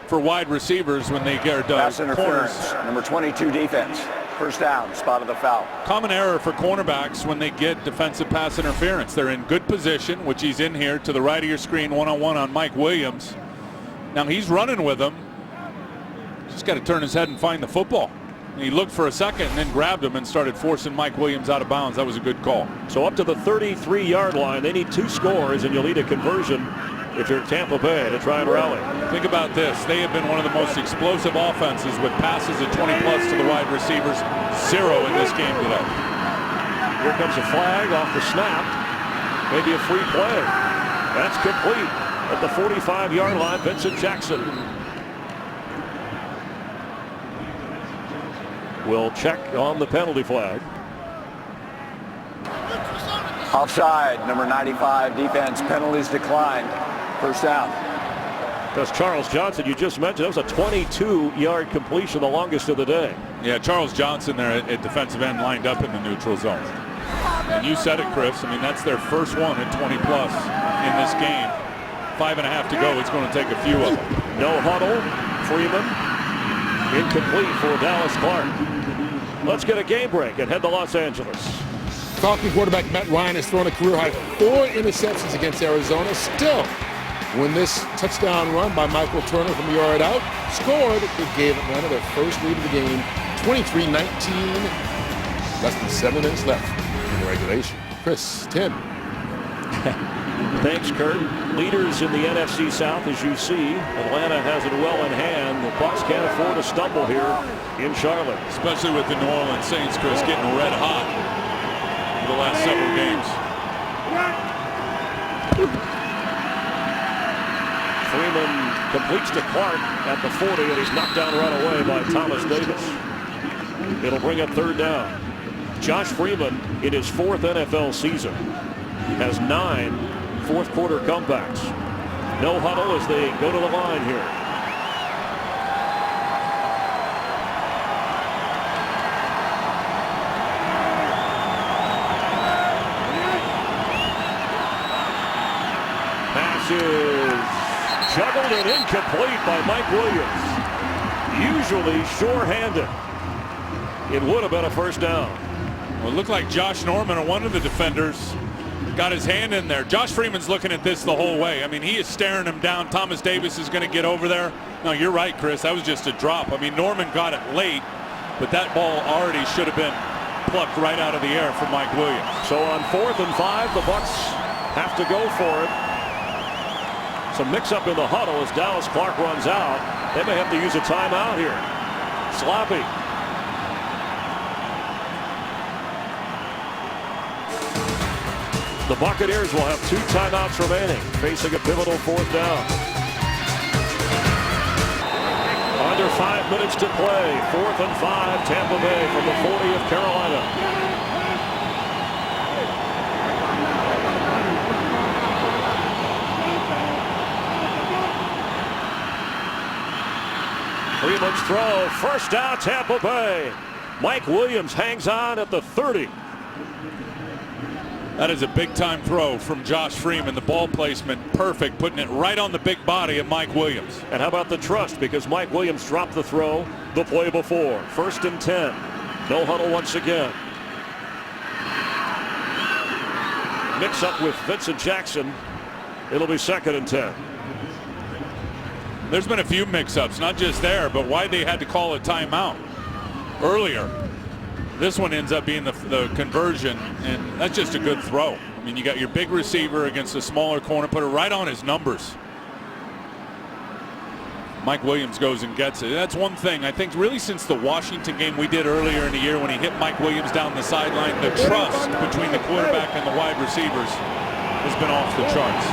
B: for wide receivers when they get
C: pass interference.
B: corners.
C: Number 22 defense. First down, spot of the foul.
B: Common error for cornerbacks when they get defensive pass interference. They're in good position, which he's in here to the right of your screen, one-on-one on Mike Williams. Now he's running with him. Just got to turn his head and find the football. He looked for a second and then grabbed him and started forcing Mike Williams out of bounds. That was a good call.
A: So up to the 33-yard line, they need 2 scores, and you'll need a conversion if you're Tampa Bay to try and rally.
B: Think about this. They have been one of the most explosive offenses with passes at 20-plus to the wide receivers. 0 in this game today.
A: Here comes a flag off the snap. Maybe a free play. That's complete at the 45-yard line. Vincent Jackson will check on the penalty flag.
C: Offside, number 95 defense, penalties declined. First down.
A: That's Charles Johnson, you just mentioned. That was a 22-yard completion, the longest of the day.
B: Yeah, Charles Johnson there at defensive end, lined up in the neutral zone. And you said it, Chris. I mean, that's their first one at 20-plus in this game. 5.5 to go. It's going to take a few of them.
A: No huddle. Freeman incomplete for Dallas Clark. Let's get a game break and head to Los Angeles.
D: Falcon quarterback Matt Ryan has thrown a career-high 4 interceptions against Arizona. Still, when this touchdown run by Michael Turner from the yard out scored, it gave Atlanta their first lead of the game, 23-19. Less than 7 minutes left in the regulation. Chris, Tim.
A: Thanks, Kurt. Leaders in the NFC South, as you see. Atlanta has it well in hand. The Bucs can't afford to stumble here in Charlotte.
B: Especially with the New Orleans Saints, Chris, getting red hot for the last several games.
A: Freeman completes to Clark at the 40, and he's knocked down right away by Thomas Davis. It'll bring up 3rd down. Josh Freeman, in his 4th NFL season, has 9 fourth quarter comebacks. No huddle as they go to the line here. Pass is juggled and incomplete by Mike Williams. Usually sure-handed. It would have been a first down.
B: Well, it looked like Josh Norman, one of the defenders, got his hand in there. Josh Freeman's looking at this the whole way. I mean, he is staring him down. Thomas Davis is going to get over there. No, you're right, Chris. That was just a drop. I mean, Norman got it late, but that ball already should have been plucked right out of the air from Mike Williams.
A: So on 4th and 5, the Bucs have to go for it. Some mix-up in the huddle as Dallas Clark runs out. They may have to use a timeout here. Sloppy. The Buccaneers will have 2 timeouts remaining, facing a pivotal 4th down. Under 5 minutes to play. 4th and 5, Tampa Bay from the 40 of Carolina. Freeman's throw, first down, Tampa Bay. Mike Williams hangs on at the 30.
B: That is a big-time throw from Josh Freeman. The ball placement perfect, putting it right on the big body of Mike Williams.
A: And how about the trust? Because Mike Williams dropped the throw the play before. 1st and 10. No huddle once again. Mix up with Vincent Jackson. It'll be 2nd and 10.
B: There's been a few mix-ups, not just there, but why they had to call a timeout earlier. This one ends up being the conversion, and that's just a good throw. I mean, you got your big receiver against a smaller corner, put it right on his numbers. Mike Williams goes and gets it. That's one thing. I think really since the Washington game we did earlier in the year when he hit Mike Williams down the sideline, the trust between the quarterback and the wide receivers has been off the charts.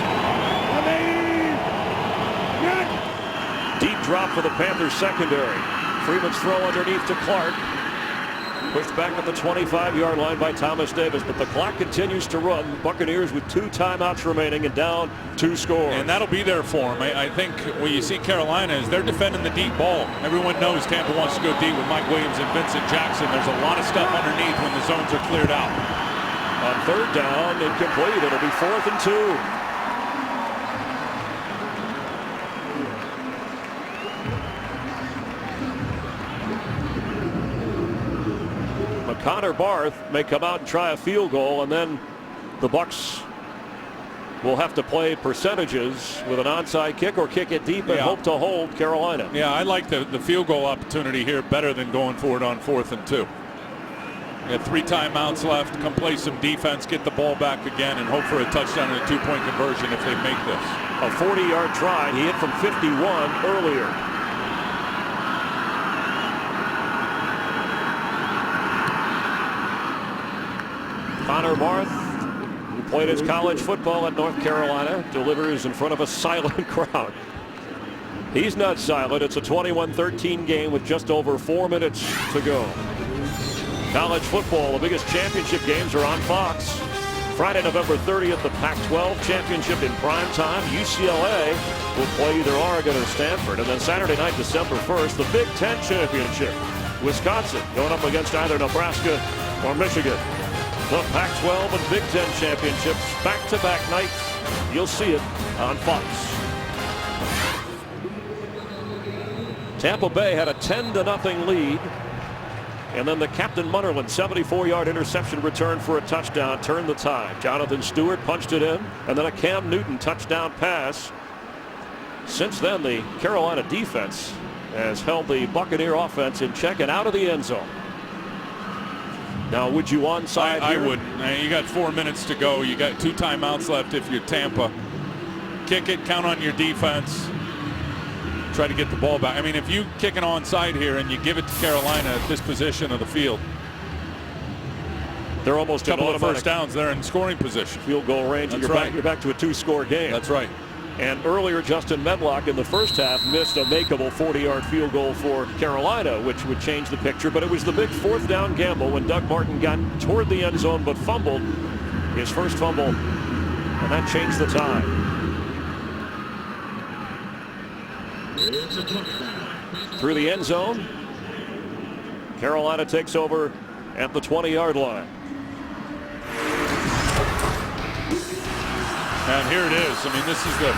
A: Deep drop for the Panthers secondary. Freeman's throw underneath to Clark. Pushed back at the 25-yard line by Thomas Davis, but the clock continues to run. Buccaneers with 2 timeouts remaining and down 2 scores.
B: And that'll be there for them. I think when you see Carolina is they're defending the deep ball. Everyone knows Tampa wants to go deep with Mike Williams and Vincent Jackson. There's a lot of stuff underneath when the zones are cleared out.
A: On 3rd down, incomplete. It'll be 4th and 2. Connor Barth may come out and try a field goal, and then the Bucs will have to play percentages with an onside kick or kick it deep and hope to hold Carolina.
B: Yeah, I like the field goal opportunity here better than going for it on 4th and 2. You got 3 timeouts left. Come play some defense, get the ball back again, and hope for a touchdown and a 2-point conversion if they make this.
A: A 40-yard try. He hit from 51 earlier. Connor Barth, who played his college football at North Carolina, delivers in front of a silent crowd. He's not silent. It's a 21-13 game with just over 4 minutes to go. College football, the biggest championship games are on Fox. Friday, November 30th, the Pac-12 championship in prime time. UCLA will play either Oregon or Stanford. And then Saturday night, December 1st, the Big Ten championship. Wisconsin going up against either Nebraska or Michigan. The Pac-12 and Big Ten championships, back-to-back nights. You'll see it on Fox. Tampa Bay had a 10-0 lead. And then the captain Munnerlyn 74-yard interception return for a touchdown turned the tide. Jonathan Stewart punched it in, and then a Cam Newton touchdown pass. Since then, the Carolina defense has held the Buccaneer offense in check and out of the end zone. Now, would you onside
B: I
A: here?
B: wouldn't. You got 4 minutes to go. You got 2 timeouts left if you're Tampa. Kick it, count on your defense. Try to get the ball back. I mean, if you kick an onside here and you give it to Carolina at this position of the field,
A: they're almost
B: a couple of first downs. They're in scoring position.
A: Field goal range.
B: That's
A: And
B: right.
A: you're back to a 2-score game.
B: That's right.
A: And earlier, Justin Medlock in the first half missed a makeable 40-yard field goal for Carolina, which would change the picture. But it was the big 4th down gamble when Doug Martin got toward the end zone but fumbled his first fumble, and that changed the tide. Through the end zone, Carolina takes over at the 20-yard line.
B: And here it is. I mean, this is the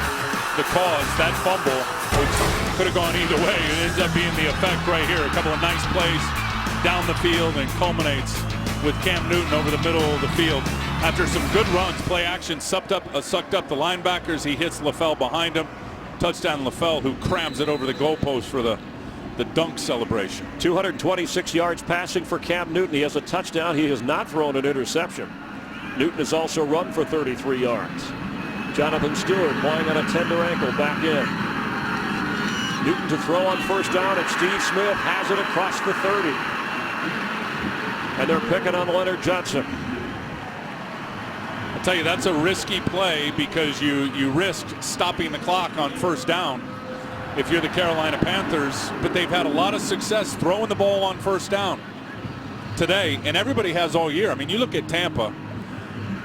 B: cause. That fumble, which could have gone either way, it ends up being the effect right here. A couple of nice plays down the field and culminates with Cam Newton over the middle of the field. After some good runs, play action sucked up the linebackers. He hits LaFell behind him. Touchdown LaFell, who crams it over the goalpost for the dunk celebration.
A: 226 yards passing for Cam Newton. He has a touchdown. He has not thrown an interception. Newton has also run for 33 yards. Jonathan Stewart playing on a tender ankle back in. Newton to throw on first down, and Steve Smith has it across the 30. And they're picking on Leonard Johnson.
B: I'll tell you, that's a risky play because you risk stopping the clock on first down if you're the Carolina Panthers, but they've had a lot of success throwing the ball on first down today, and everybody has all year. I mean, you look at Tampa,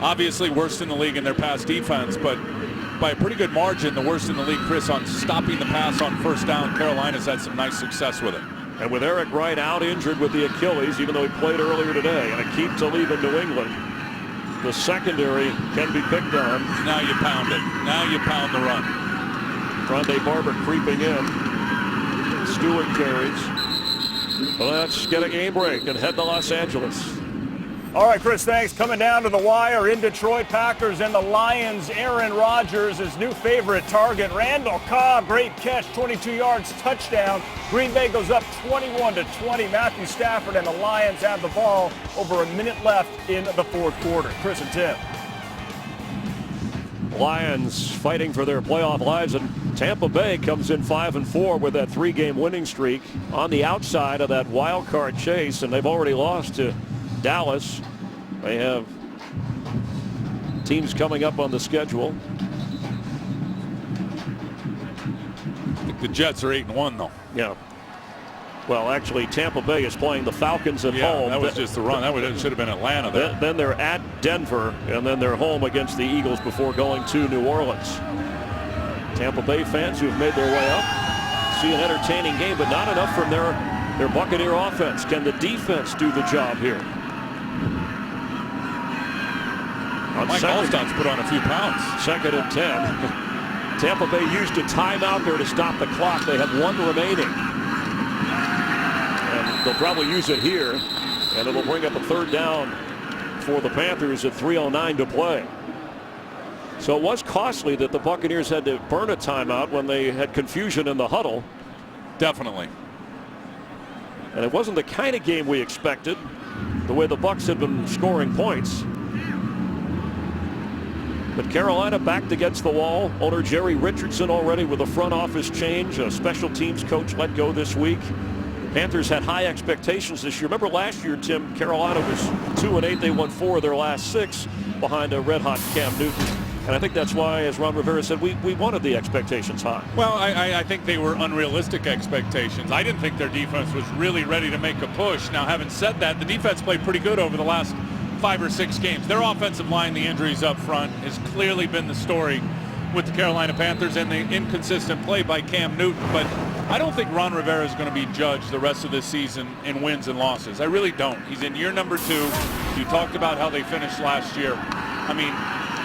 B: obviously worst in the league in their pass defense, but by a pretty good margin, the worst in the league, Chris, on stopping the pass on first down. Carolina's had some nice success with it.
A: And with Eric Wright out injured with the Achilles, even though he played earlier today, and Akeem Talib in New England, the secondary can be picked on.
B: Now you pound it. Now you pound the run.
A: Rondé Barber creeping in. Stewart carries. Let's get a game break and head to Los Angeles.
H: All right, Chris, thanks. Coming down to the wire in Detroit, Packers and the Lions. Aaron Rodgers, his new favorite target. Randall Cobb, great catch, 22 yards, touchdown. Green Bay goes up 21-20. Matthew Stafford and the Lions have the ball. Over a minute left in the fourth quarter. Chris and Tim.
A: Lions fighting for their playoff lives, and Tampa Bay comes in 5-4 with that 3-game winning streak on the outside of that wild card chase, and they've already lost to Dallas. They have teams coming up on the schedule.
B: I think the Jets are 8-1 though.
A: Yeah. Well, actually, Tampa Bay is playing the Falcons at home.
B: That was just the run. That should have been Atlanta there.
A: Then they're at Denver, and then they're home against the Eagles before going to New Orleans. Tampa Bay fans who have made their way up see an entertaining game, but not enough from their Buccaneer offense. Can the defense do the job here?
B: Mike Allstott's put on a few pounds.
A: 2nd and 10. Tampa Bay used a timeout there to stop the clock. They have 1 remaining. And they'll probably use it here, and it'll bring up a 3rd down for the Panthers at 3:09 to play. So it was costly that the Buccaneers had to burn a timeout when they had confusion in the huddle.
B: Definitely.
A: And it wasn't the kind of game we expected, the way the Bucs had been scoring points. But Carolina backed against the wall. Owner Jerry Richardson already with a front office change. A special teams coach let go this week. Panthers had high expectations this year. Remember last year, Tim, Carolina was 2-8. They won 4 of their last 6 behind a red-hot Cam Newton. And I think that's why, as Ron Rivera said, we wanted the expectations high.
B: Well, I think they were unrealistic expectations. I didn't think their defense was really ready to make a push. Now, having said that, the defense played pretty good over the last 5 or 6 games. Their offensive line, the injuries up front, has clearly been the story with the Carolina Panthers and the inconsistent play by Cam Newton. But I don't think Ron Rivera is going to be judged the rest of this season in wins and losses. I really don't. He's in year number 2. You talked about how they finished last year. I mean,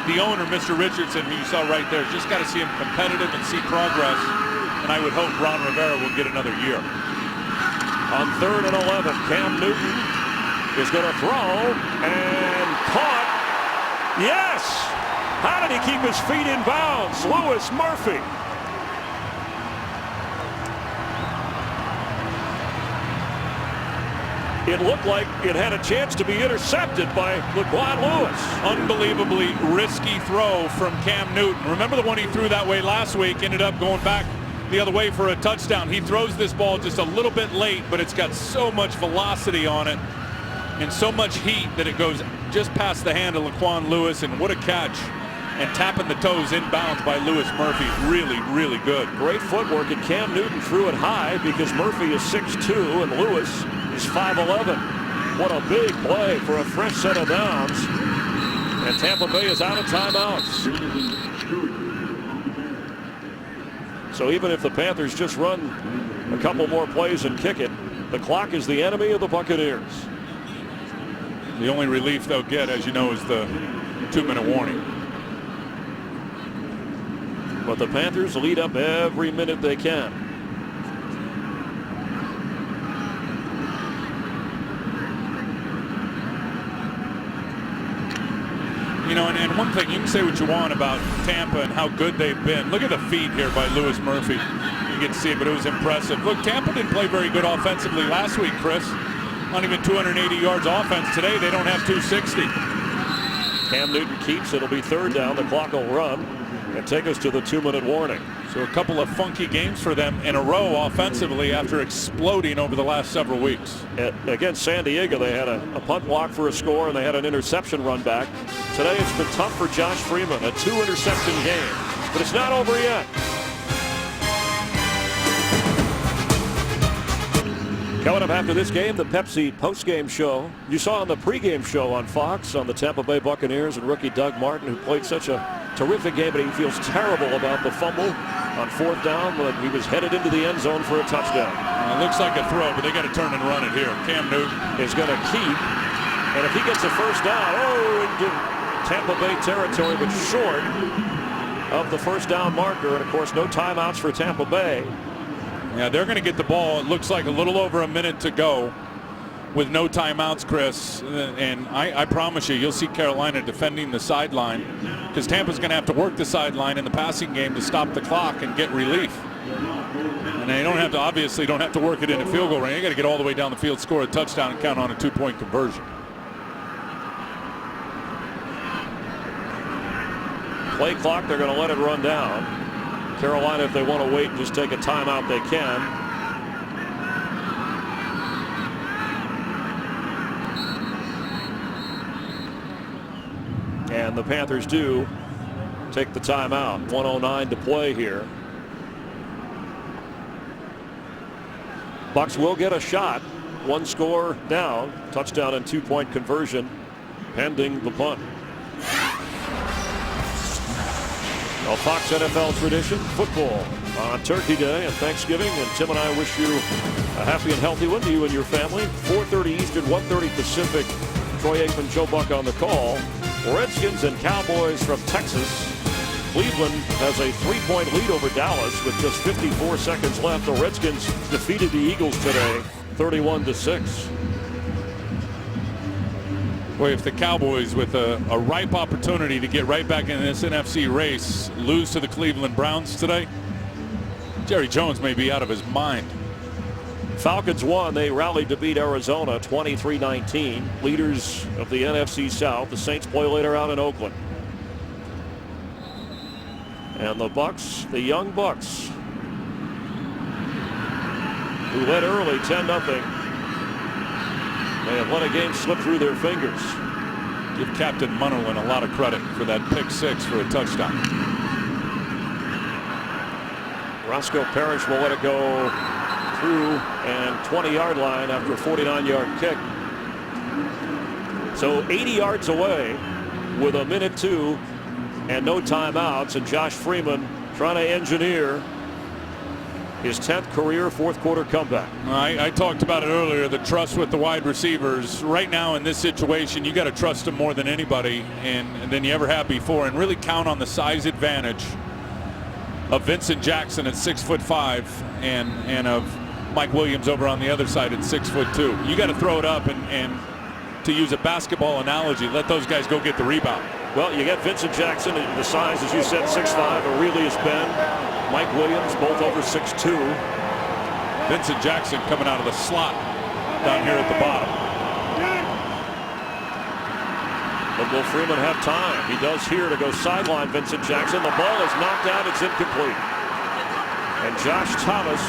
B: the owner, Mr. Richardson, who you saw right there, just got to see him competitive and see progress. And I would hope Ron Rivera will get another year.
A: On 3rd and 11, Cam Newton is going to throw and caught. Yes! How did he keep his feet in bounds? Louis Murphy. It looked like it had a chance to be intercepted by Laquan Lewis.
B: Unbelievably risky throw from Cam Newton. Remember the one he threw that way last week, ended up going back the other way for a touchdown. He throws this ball just a little bit late, but it's got so much velocity on it and so much heat that it goes just past the hand of Laquan Lewis, and what a catch. And tapping the toes inbounds by Louis Murphy. Really, really good.
A: Great footwork, and Cam Newton threw it high because Murphy is 6'2", and Lewis is 5'11". What a big play for a fresh set of downs. And Tampa Bay is out of timeouts. So even if the Panthers just run a couple more plays and kick it, the clock is the enemy of the Buccaneers.
B: The only relief they'll get, as you know, is the 2-minute warning.
A: But the Panthers lead up every minute they can.
B: You know, and one thing, you can say what you want about Tampa and how good they've been. Look at the feed here by Lewis Murphy. You get to see it, but it was impressive. Look, Tampa didn't play very good offensively last week, Chris. Not even 280 yards offense. Today, they don't have 260.
A: Cam Newton keeps. It'll be third down. The clock will run and take us to the 2-minute warning.
B: So a couple of funky games for them in a row offensively after exploding over the last several weeks.
A: Against San Diego, they had a punt block for a score, and they had an interception run back. Today, it's been tough for Josh Freeman, a 2-interception game. But it's not over yet. Coming up after this game, the Pepsi postgame show. You saw on the pregame show on Fox on the Tampa Bay Buccaneers and rookie Doug Martin, who played such a terrific game, but he feels terrible about the fumble on fourth down when he was headed into the end zone for a touchdown.
B: It looks like a throw, but they got to turn and run it here. Cam Newton
A: is going to keep, and if he gets a first down, into Tampa Bay territory, but short of the first down marker, and of course no timeouts for Tampa Bay.
B: Yeah, they're going to get the ball. It looks like a little over a minute to go with no timeouts, Chris. And I promise you'll see Carolina defending the sideline, because Tampa's going to have to work the sideline in the passing game to stop the clock and get relief. And they don't have to, obviously, don't have to work it in a field goal range. They got to get all the way down the field, score a touchdown, and count on a 2-point conversion.
A: Play clock, they're going to let it run down. Carolina, if they want to wait and just take a timeout, they can. And the Panthers do take the timeout. 1:09 to play here. Bucs will get a shot. One score down. Touchdown and 2-point conversion pending the punt. Well, Fox NFL tradition, football on Turkey Day and Thanksgiving, and Tim and I wish you a happy and healthy one to you and your family. 4:30 Eastern, 1:30 Pacific. Troy Aikman, Joe Buck on the call. Redskins and Cowboys from Texas. Cleveland has a 3-point lead over Dallas with just 54 seconds left. The Redskins defeated the Eagles today, 31-6.
B: Boy, if the Cowboys, with a ripe opportunity to get right back in this NFC race, lose to the Cleveland Browns today, Jerry Jones may be out of his mind.
A: Falcons won. They rallied to beat Arizona 23-19. Leaders of the NFC South. The Saints play later out in Oakland. And the Bucs, the young Bucs, who led early 10-0. They have let a game slip through their fingers.
B: Give Captain Munnerlyn a lot of credit for that pick six for a touchdown.
A: Roscoe Parrish will let it go through and 20-yard line after a 49-yard kick. So 80 yards away with a minute 2 and no timeouts, and Josh Freeman trying to engineer his 10th career fourth-quarter comeback.
B: I talked about it earlier, the trust with the wide receivers. Right now in this situation, you got to trust them more than anybody and than you ever have before, and really count on the size advantage of Vincent Jackson at 6'5" and of Mike Williams over on the other side at 6'2". You got to throw it up and to use a basketball analogy, let those guys go get the rebound.
A: Well, you get Vincent Jackson, the size, as you said, 6'5", Aurelius Ben. Mike Williams, both over 6'2".
B: Vincent Jackson coming out of the slot down here at the bottom.
A: But will Freeman have time? He does here to go sideline Vincent Jackson. The ball is knocked out. It's incomplete. And Josh Thomas,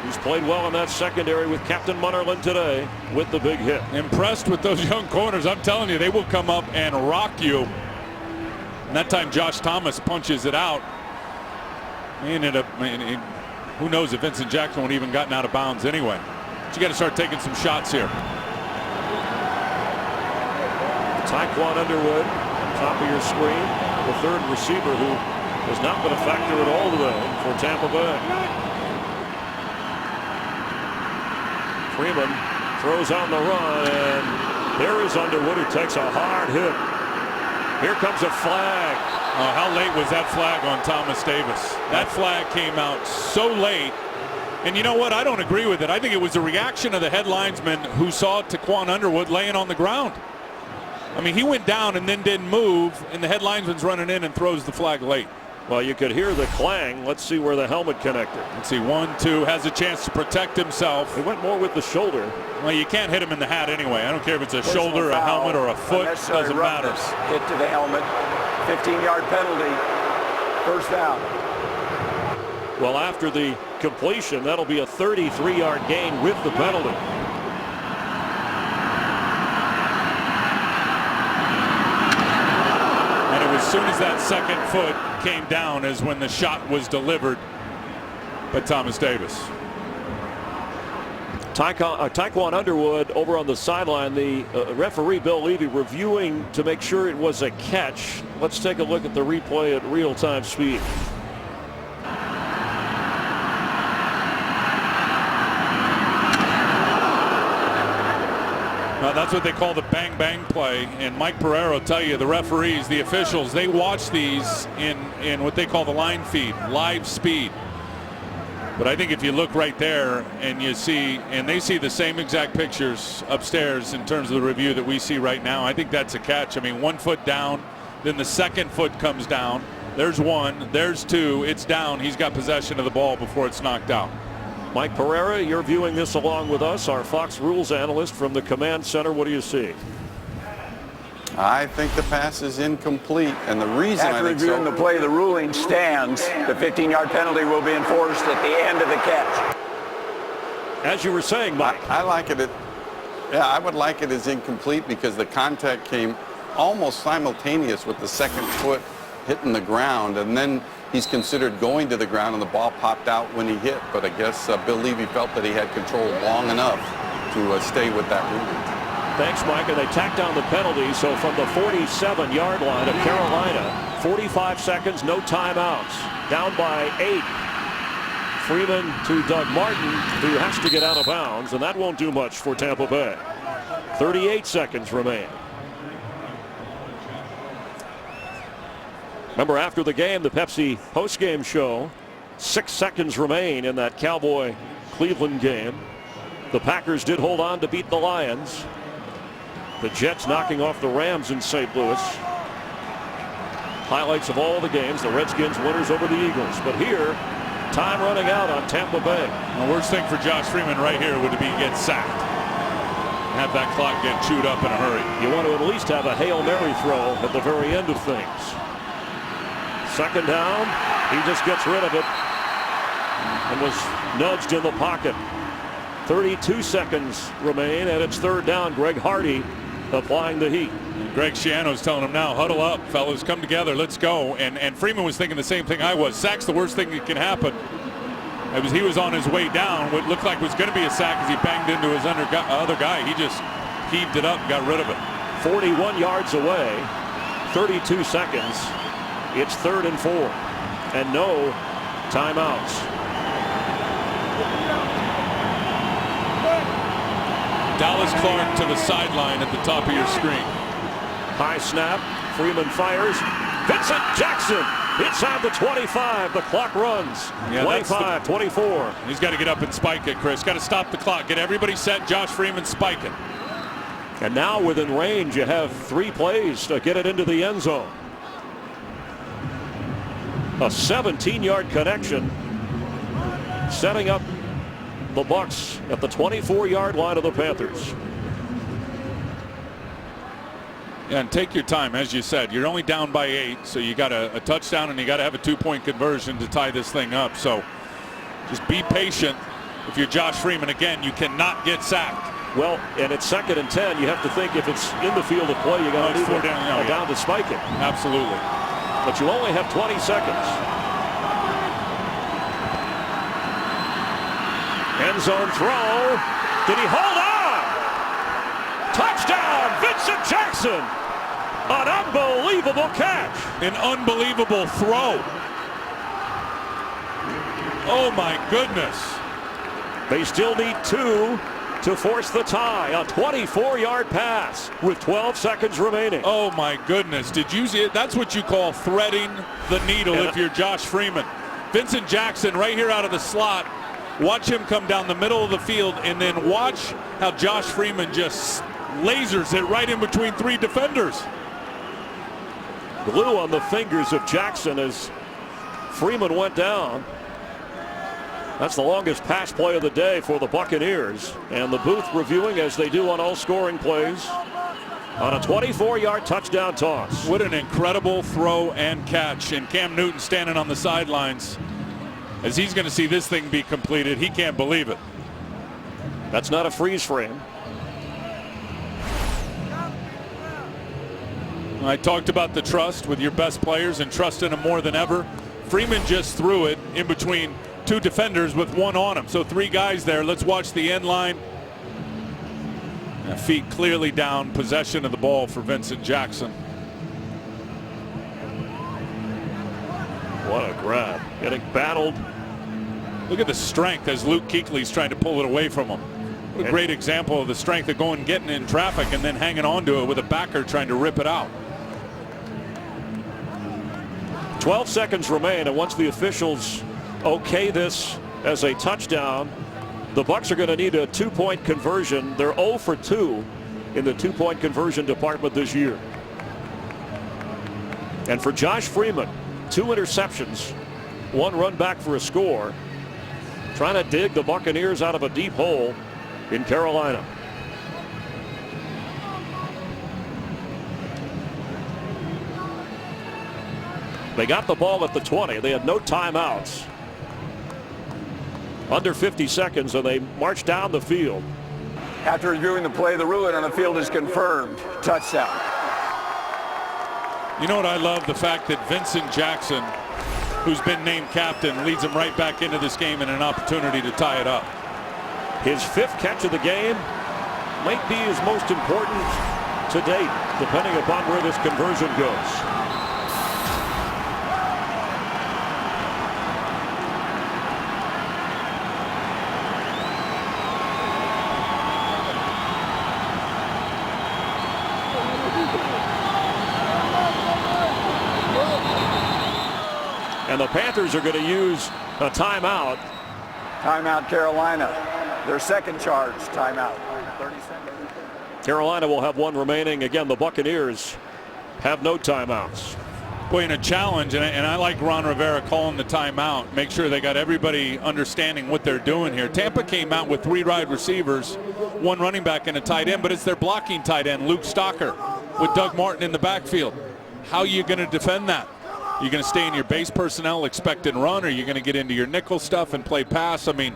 A: who's played well in that secondary with Captain Munnerlyn today, with the big hit.
B: Impressed with those young corners. I'm telling you, they will come up and rock you. And that time Josh Thomas punches it out. He ended up, who knows if Vincent Jackson would even gotten out of bounds anyway. But you got to start taking some shots here.
A: Tyquan Underwood, top of your screen, the third receiver who has not been a factor at all today for Tampa Bay. Freeman throws on the run, and there is Underwood, who takes a hard hit. Here comes a flag.
B: Oh, how late was that flag on Thomas Davis? That flag came out so late. And you know what? I don't agree with it. I think it was the reaction of the head linesman who saw Tyquan Underwood laying on the ground. I mean, he went down and then didn't move, and the head linesman's running in and throws the flag late.
A: Well, you could hear the clang. Let's see where the helmet connected.
B: Let's see, 1, 2, has a chance to protect himself.
A: He went more with the shoulder.
B: Well, you can't hit him in the hat anyway. I don't care if it's a shoulder, a helmet, or a foot. Doesn't matter.
C: Hit to the helmet. 15-yard penalty. First down.
A: Well, after the completion, that'll be a 33-yard gain with the penalty.
B: As soon as that second foot came down is when the shot was delivered by Thomas Davis.
A: Tyquan Underwood over on the sideline. The referee, Bill Levy, reviewing to make sure it was a catch. Let's take a look at the replay at real-time speed.
B: That's what they call the bang-bang play. And Mike Pereira will tell you, the referees, the officials, they watch these in what they call the line feed, live speed. But I think if you look right there and you see, and they see the same exact pictures upstairs in terms of the review that we see right now, I think that's a catch. I mean, 1 foot down, then the second foot comes down. There's 1, there's 2, it's down. He's got possession of the ball before it's knocked out.
A: Mike Pereira, you're viewing this along with us, our Fox Rules analyst from the command center. What do you see?
I: I think the pass is incomplete, and the reason
C: After reviewing the play, the ruling stands. The 15-yard penalty will be enforced at the end of the catch.
A: As you were saying, Mike.
I: I like it. Yeah, I would like it as incomplete because the contact came almost simultaneous with the second foot hitting the ground, and then he's considered going to the ground, and the ball popped out when he hit. But I guess Bill Levy felt that he had control long enough to stay with that ruling.
A: Thanks, Mike. And they tacked down the penalty. So from the 47-yard line of Carolina, 45 seconds, no timeouts. Down by 8. Freeman to Doug Martin, who has to get out of bounds, and that won't do much for Tampa Bay. 38 seconds remain. Remember, after the game, the Pepsi postgame show, 6 seconds remain in that Cowboy-Cleveland game. The Packers did hold on to beat the Lions. The Jets knocking off the Rams in St. Louis. Highlights of all the games, the Redskins winners over the Eagles. But here, time running out on Tampa Bay.
B: The worst thing for Josh Freeman right here would be to get sacked. Have that clock get chewed up in a hurry.
A: You want to at least have a Hail Mary throw at the very end of things. Second down, he just gets rid of it and was nudged in the pocket. 32 seconds remain, and it's third down. Greg Hardy applying the heat.
B: Greg Schiano's telling him now, huddle up, fellas, come together, let's go. And Freeman was thinking the same thing I was. Sack's the worst thing that can happen. He was on his way down. What looked like was going to be a sack as he banged into his other guy. He just heaved it up and got rid of it.
A: 41 yards away, 32 seconds. It's 3rd and 4, and no timeouts.
B: Dallas Clark to the sideline at the top of your screen.
A: High snap. Freeman fires. Vincent Jackson inside the 25. The clock runs. 25, 24.
B: He's got to get up and spike it, Chris. Got to stop the clock. Get everybody set. Josh Freeman spiking.
A: And now within range, you have 3 plays to get it into the end zone. A 17-yard connection, setting up the Bucs at the 24-yard line of the Panthers.
B: Yeah, and take your time, as you said. You're only down by 8, so you got a touchdown, and you got to have a 2-point conversion to tie this thing up. So just be patient. If you're Josh Freeman, again, you cannot get sacked.
A: Well, and it's 2nd and 10. You have to think if it's in the field of play, you got to move it down to spike it.
B: Absolutely.
A: But you only have 20 seconds. End zone throw. Did he hold on? Touchdown, Vincent Jackson. An unbelievable catch.
B: An unbelievable throw. Oh, my goodness.
A: They still need 2 to force the tie. A 24-yard pass with 12 seconds remaining.
B: Oh, my goodness. Did you see it? That's what you call threading the needle if you're Josh Freeman. Vincent Jackson right here out of the slot. Watch him come down the middle of the field, and then watch how Josh Freeman just lasers it right in between 3 defenders.
A: Glue on the fingers of Jackson as Freeman went down. That's the longest pass play of the day for the Buccaneers. And the booth reviewing as they do on all scoring plays on a 24-yard touchdown toss.
B: What an incredible throw and catch. And Cam Newton standing on the sidelines as he's going to see this thing be completed. He can't believe it.
A: That's not a freeze frame.
B: I talked about the trust with your best players and trusting them more than ever. Freeman just threw it in between 2 defenders with 1 on him. So 3 guys there. Let's watch the end line. Feet clearly down. Possession of the ball for Vincent Jackson.
A: What a grab. Getting battled.
B: Look at the strength as Luke Kuechly's trying to pull it away from him. What a great example of the strength of going, getting in traffic and then hanging on to it with a backer trying to rip it out.
A: 12 seconds remain, and once the officials okay this as a touchdown, the Bucs are going to need a 2-point conversion. They're 0 for 2 in the 2-point conversion department this year. And for Josh Freeman, 2 interceptions, 1 run back for a score, trying to dig the Buccaneers out of a deep hole in Carolina. They got the ball at the 20. They had no timeouts. Under 50 seconds, and they marched down the field.
C: After reviewing the play, the ruling on the field is confirmed. Touchdown.
B: You know what I love? The fact that Vincent Jackson, who's been named captain, leads him right back into this game and an opportunity to tie it up.
A: His 5th catch of the game might be his most important to date, depending upon where this conversion goes. And the Panthers are going to use a timeout.
C: Timeout, Carolina. Their second charge, timeout. 30 seconds.
A: Carolina will have 1 remaining. Again, the Buccaneers have no timeouts.
B: Boy, in a challenge, and I like Ron Rivera calling the timeout. Make sure they got everybody understanding what they're doing here. Tampa came out with 3 wide receivers, 1 running back and a tight end, but it's their blocking tight end, Luke Stocker, with Doug Martin in the backfield. How are you going to defend that? You're going to stay in your base personnel, expect and run, or you're going to get into your nickel stuff and play pass? I mean,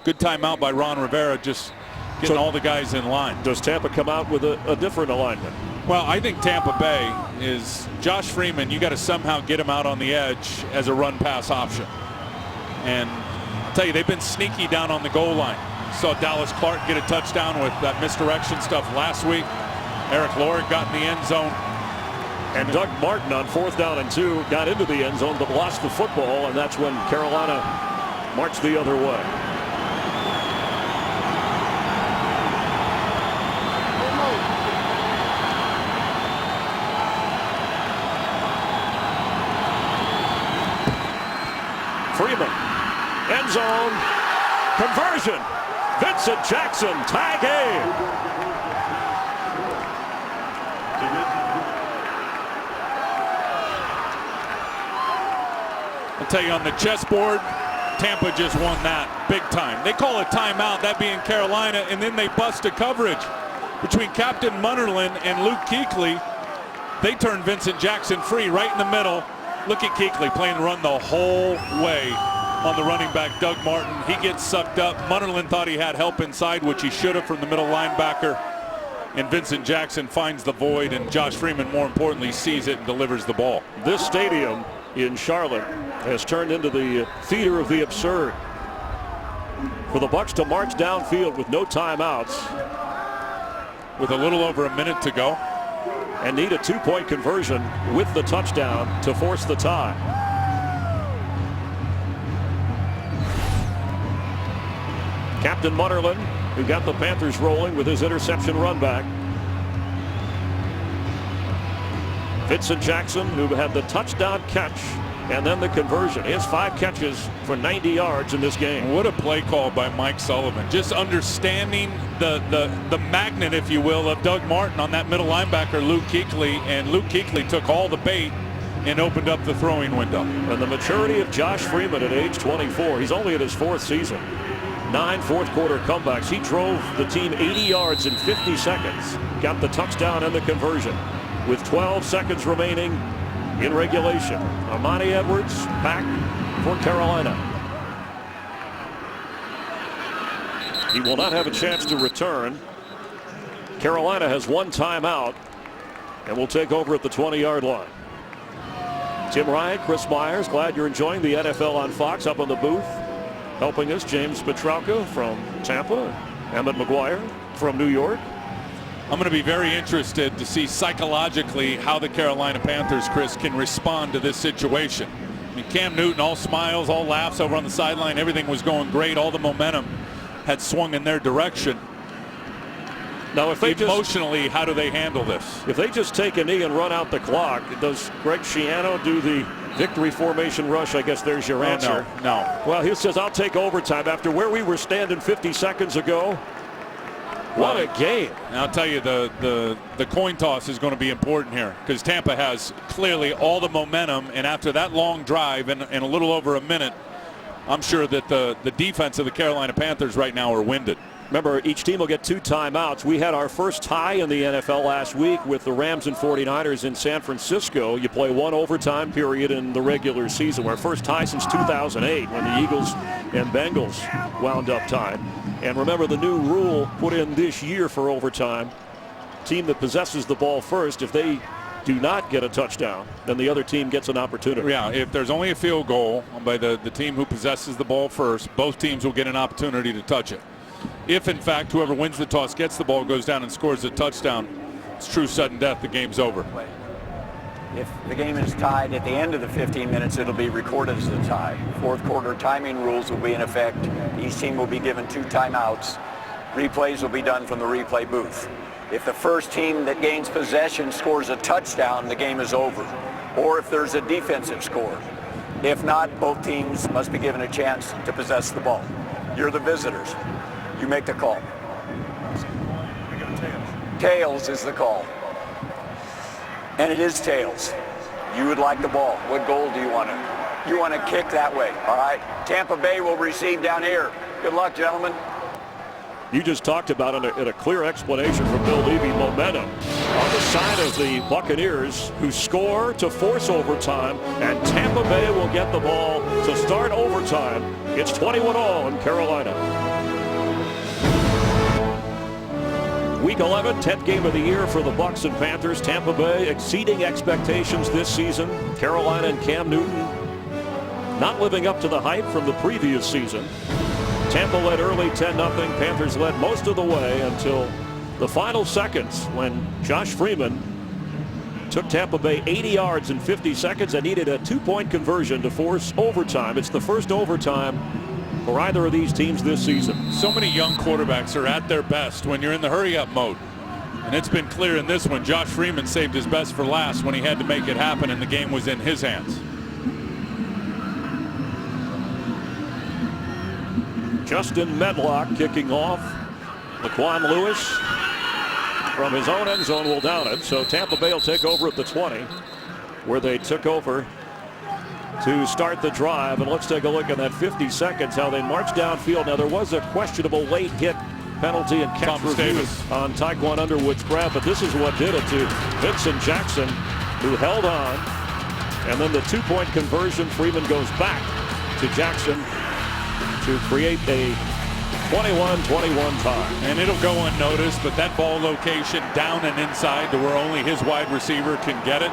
B: good timeout by Ron Rivera, just getting all the guys in line.
A: Does Tampa come out with a different alignment?
B: Well, I think Tampa Bay is Josh Freeman. You got to somehow get him out on the edge as a run-pass option. And I'll tell you, they've been sneaky down on the goal line. Saw Dallas Clark get a touchdown with that misdirection stuff last week. Eric Lorick got in the end zone.
A: And Doug Martin on 4th down and 2 got into the end zone but lost the football, and that's when Carolina marched the other way. Freeman, end zone, conversion. Vincent Jackson, tie game.
B: I'll tell you, on the chessboard, Tampa just won that big time. They call a timeout, that being Carolina, and then they bust a coverage between Captain Munnerlyn and Luke Kuechly. They turn Vincent Jackson free right in the middle. Look at Kuechly playing run the whole way on the running back, Doug Martin. He gets sucked up. Munnerlyn thought he had help inside, which he should have from the middle linebacker. And Vincent Jackson finds the void, and Josh Freeman, more importantly, sees it and delivers the ball.
A: This stadium in Charlotte has turned into the theater of the absurd. For the Bucs to march downfield with no timeouts,
B: with a little over a minute to go,
A: and need a 2-point conversion with the touchdown to force the tie. Captain Munnerlyn, who got the Panthers rolling with his interception run back. Vincent Jackson, who had the touchdown catch and then the conversion. He has 5 catches for 90 yards in this game.
B: What a play call by Mike Sullivan. Just understanding the magnet, if you will, of Doug Martin on that middle linebacker, Luke Kuechly, and Luke Kuechly took all the bait and opened up the throwing window.
A: And the maturity of Josh Freeman at age 24. He's only in his 4th season. 9 fourth-quarter comebacks. He drove the team 80 yards in 50 seconds. Got the touchdown and the conversion with 12 seconds remaining in regulation. Armani Edwards back for Carolina. He will not have a chance to return. Carolina has 1 timeout and will take over at the 20-yard line. Tim Ryan, Chris Myers, glad you're enjoying the NFL on Fox. Up on the booth helping us, James Petralka from Tampa, Emmett McGuire from New York.
B: I'm going to be very interested to see psychologically how the Carolina Panthers, Chris, can respond to this situation. I mean, Cam Newton, all smiles, all laughs over on the sideline. Everything was going great. All the momentum had swung in their direction.
A: Now, if they
B: emotionally, how do they handle this?
A: If they just take a knee and run out the clock, does Greg Schiano do the victory formation rush? I guess there's your answer.
B: No.
A: Well, he says, I'll take overtime after where we were standing 50 seconds ago. What a game.
B: And I'll tell you, the coin toss is going to be important here because Tampa has clearly all the momentum, and after that long drive and a little over a minute, I'm sure that the defense of the Carolina Panthers right now are winded.
A: Remember, each team will get 2 timeouts. We had our first tie in the NFL last week with the Rams and 49ers in San Francisco. You play 1 overtime period in the regular season. Our first tie since 2008 when the Eagles and Bengals wound up tied. And remember the new rule put in this year for overtime. Team that possesses the ball first, if they do not get a touchdown, then the other team gets an opportunity.
B: Yeah, if there's only a field goal by the team who possesses the ball first, both teams will get an opportunity to touch it. If, in fact, whoever wins the toss gets the ball, goes down and scores a touchdown, it's true sudden death. The game's over.
C: If the game is tied at the end of the 15 minutes, it'll be recorded as a tie. 4th quarter timing rules will be in effect. Each team will be given 2 timeouts. Replays will be done from the replay booth. If the first team that gains possession scores a touchdown, the game is over. Or if there's a defensive score. If not, both teams must be given a chance to possess the ball. You're the visitors. You make the call. Tails is the call. And it is tails. You would like the ball. What goal do you want to? You want to kick that way, all right? Tampa Bay will receive down here. Good luck, gentlemen.
A: You just talked about in a clear explanation from Bill Levy, momentum on the side of the Buccaneers, who score to force overtime, and Tampa Bay will get the ball to start overtime. It's 21-all in Carolina. Week 11, 10th game of the year for the Bucs and Panthers. Tampa Bay exceeding expectations this season. Carolina and Cam Newton not living up to the hype from the previous season. Tampa led early 10-0. Panthers led most of the way until the final seconds when Josh Freeman took Tampa Bay 80 yards in 50 seconds and needed a 2-point conversion to force overtime. It's the first overtime for either of these teams this season.
B: So many young quarterbacks are at their best when you're in the hurry-up mode. And it's been clear in this one, Josh Freeman saved his best for last when he had to make it happen and the game was in his hands.
A: Justin Medlock kicking off. Laquan Lewis from his own end zone will down it. So Tampa Bay will take over at the 20, where they took over to start the drive. And let's take a look at that 50 seconds, how they marched downfield. Now, there was a questionable late hit penalty and catch review on Tyquan Underwood's grab, but this is what did it to Vincent Jackson, who held on. And then the 2-point conversion, Freeman goes back to Jackson to create a 21-21 tie.
B: And it'll go unnoticed, but that ball location down and inside to where only his wide receiver can get it,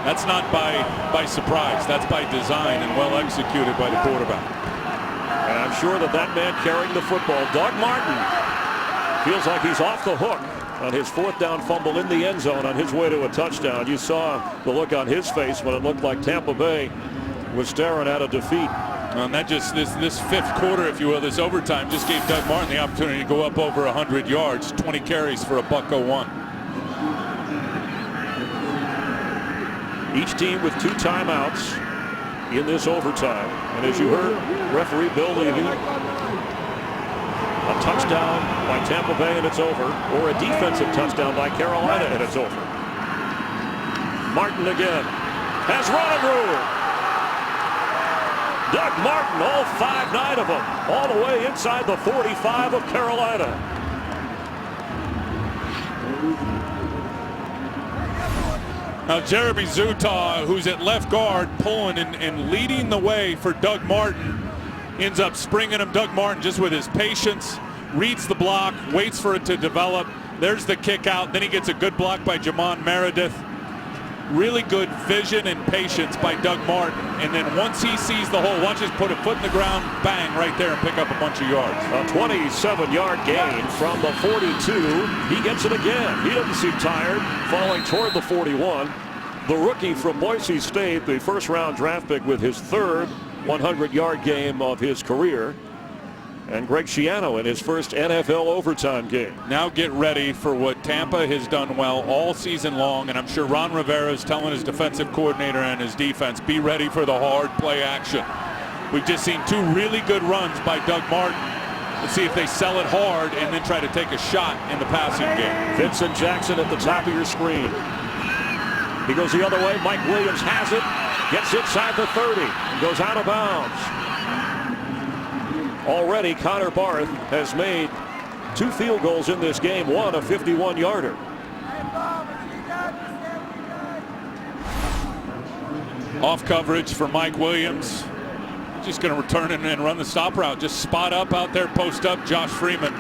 B: that's not by surprise. That's by design and well executed by the quarterback.
A: And I'm sure that man carrying the football, Doug Martin, feels like he's off the hook on his 4th down fumble in the end zone on his way to a touchdown. You saw the look on his face when it looked like Tampa Bay was staring at a defeat.
B: And that just, this 5th quarter, if you will, this overtime just gave Doug Martin the opportunity to go up over 100 yards, 20 carries for a $101.
A: Each team with 2 timeouts. in this overtime. And as you heard referee Bill Levy, a touchdown by Tampa Bay and it's over, or a defensive touchdown by Carolina and it's over. Martin again has running room. Doug Martin, all 5'9" of them, all the way inside the 45 of Carolina.
B: Now Jeremy Zutaw, who's at left guard, pulling and leading the way for Doug Martin, ends up springing him. Doug Martin, just with his patience, reads the block, waits for it to develop. There's the kick out. Then he gets a good block by Jamon Meredith. Really good vision and patience by Doug Martin. And then once he sees the hole, watch us put a foot in the ground, bang, right there and pick up a bunch of yards.
A: A 27-yard gain from the 42. He gets it again. He doesn't seem tired, falling toward the 41. The rookie from Boise State, the first-round draft pick with his third 100-yard game of his career. And Greg Schiano in his first NFL overtime game.
B: Now get ready for what Tampa has done well all season long, and I'm sure Ron Rivera is telling his defensive coordinator and his defense, be ready for the hard play action. We've just seen two really good runs by Doug Martin. Let's see if they sell it hard and then try to take a shot in the passing game.
A: Vincent Jackson at the top of your screen. He goes the other way. Mike Williams has it, gets inside the 30, and goes out of bounds. Already, Connor Barth has made 2 field goals in this game, one a 51-yarder.
B: Off coverage for Mike Williams. Just going to return and run the stop route. Just spot up out there, post up. Josh Freeman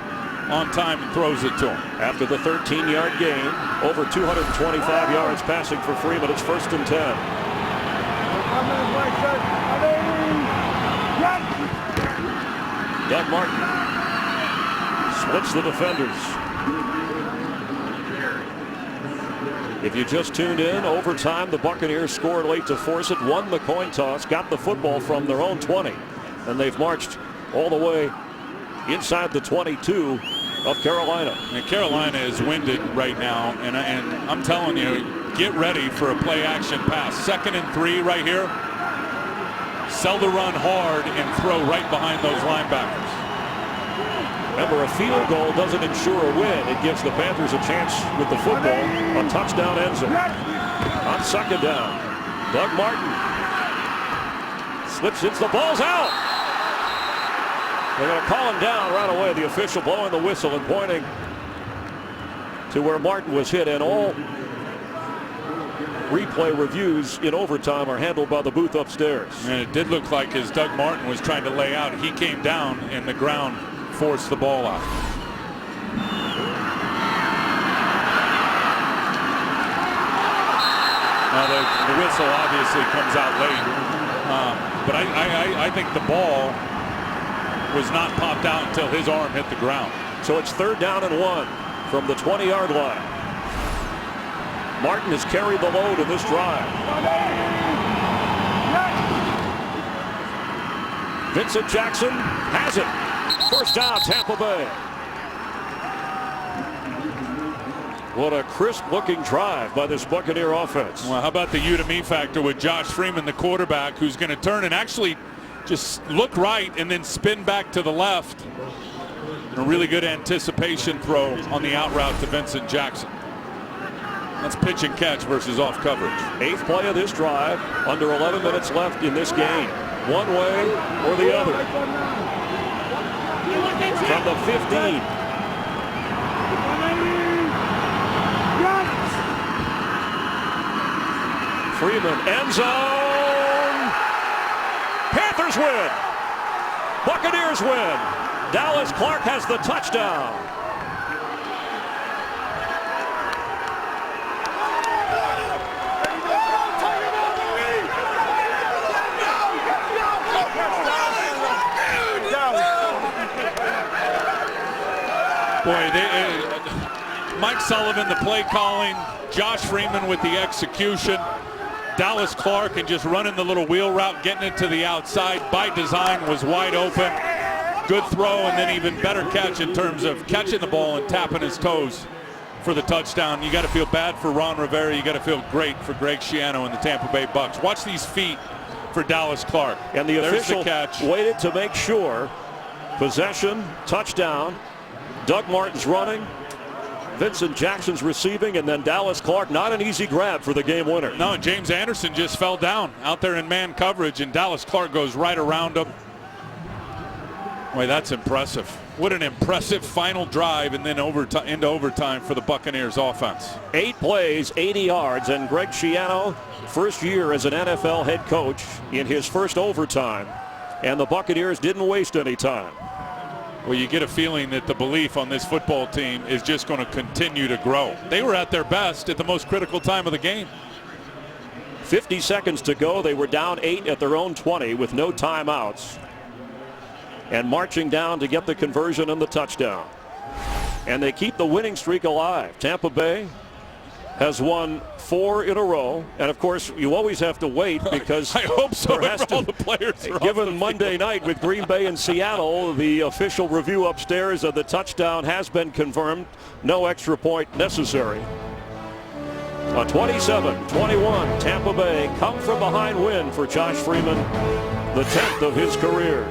B: on time and throws it to him.
A: After the 13-yard gain, over 225 yards passing for Freeman. It's 1st and 10. Doug Martin splits the defenders. If you just tuned in, overtime, the Buccaneers scored late to force it, won the coin toss, got the football from their own 20, and they've marched all the way inside the 22 of Carolina.
B: And Carolina is winded right now, and I'm telling you, get ready for a play action pass. 2nd and 3 right here. Sell the run hard and throw right behind those linebackers.
A: Remember, a field goal doesn't ensure a win. It gives the Panthers a chance with the football. A touchdown ends it. On 2nd down, Doug Martin slips, hits the ball's out. They're going to call him down right away. The official blowing the whistle and pointing to where Martin was hit, and all replay reviews in overtime are handled by the booth upstairs.
B: And it did look like as Doug Martin was trying to lay out, he came down and the ground forced the ball out. Now the whistle obviously comes out late, but I think the ball was not popped out until his arm hit the ground.
A: So it's 3rd down and 1 from the 20-yard line. Martin has carried the load in this drive. Vincent Jackson has it. 1st down, Tampa Bay. What a crisp-looking drive by this Buccaneer offense.
B: Well, how about the you-to-me factor with Josh Freeman, the quarterback, who's going to turn and actually just look right and then spin back to the left. And a really good anticipation throw on the out route to Vincent Jackson. That's pitch and catch versus off coverage.
A: 8th play of this drive. Under 11 minutes left in this game. One way or the other. From the 15. Freeman, end zone. Panthers win. Buccaneers win. Dallas Clark has the touchdown.
B: Boy, Mike Sullivan, the play calling, Josh Freeman with the execution, Dallas Clark and just running the little wheel route, getting it to the outside by design, was wide open. Good throw, and then even better catch in terms of catching the ball and tapping his toes for the touchdown. You got to feel bad for Ron Rivera. You got to feel great for Greg Schiano and the Tampa Bay Bucs. Watch these feet for Dallas Clark.
A: And the
B: There's
A: official
B: the catch.
A: waited to make sure. Possession, touchdown. Doug Martin's running. Vincent Jackson's receiving, and then Dallas Clark, not an easy grab for the game winner.
B: No, and James Anderson just fell down out there in man coverage, and Dallas Clark goes right around him. Boy, that's impressive. What an impressive final drive, and then into overtime for the Buccaneers offense.
A: 8 plays, 80 yards, and Greg Schiano, first year as an NFL head coach in his first overtime. And the Buccaneers didn't waste any time.
B: Well, you get a feeling that the belief on this football team is just going to continue to grow. They were at their best at the most critical time of the game.
A: 50 seconds to go. They were down 8 at their own 20 with no timeouts. And marching down to get the conversion and the touchdown. And they keep the winning streak alive. Tampa Bay has won 4 in a row, and of course you always have to wait because
B: I hope so.
A: There has to,
B: all the players are
A: given Monday night with Green Bay and Seattle, the official review upstairs of the touchdown has been confirmed. No extra point necessary. A 27-21 Tampa Bay come from behind win for Josh Freeman, the 10th of his career.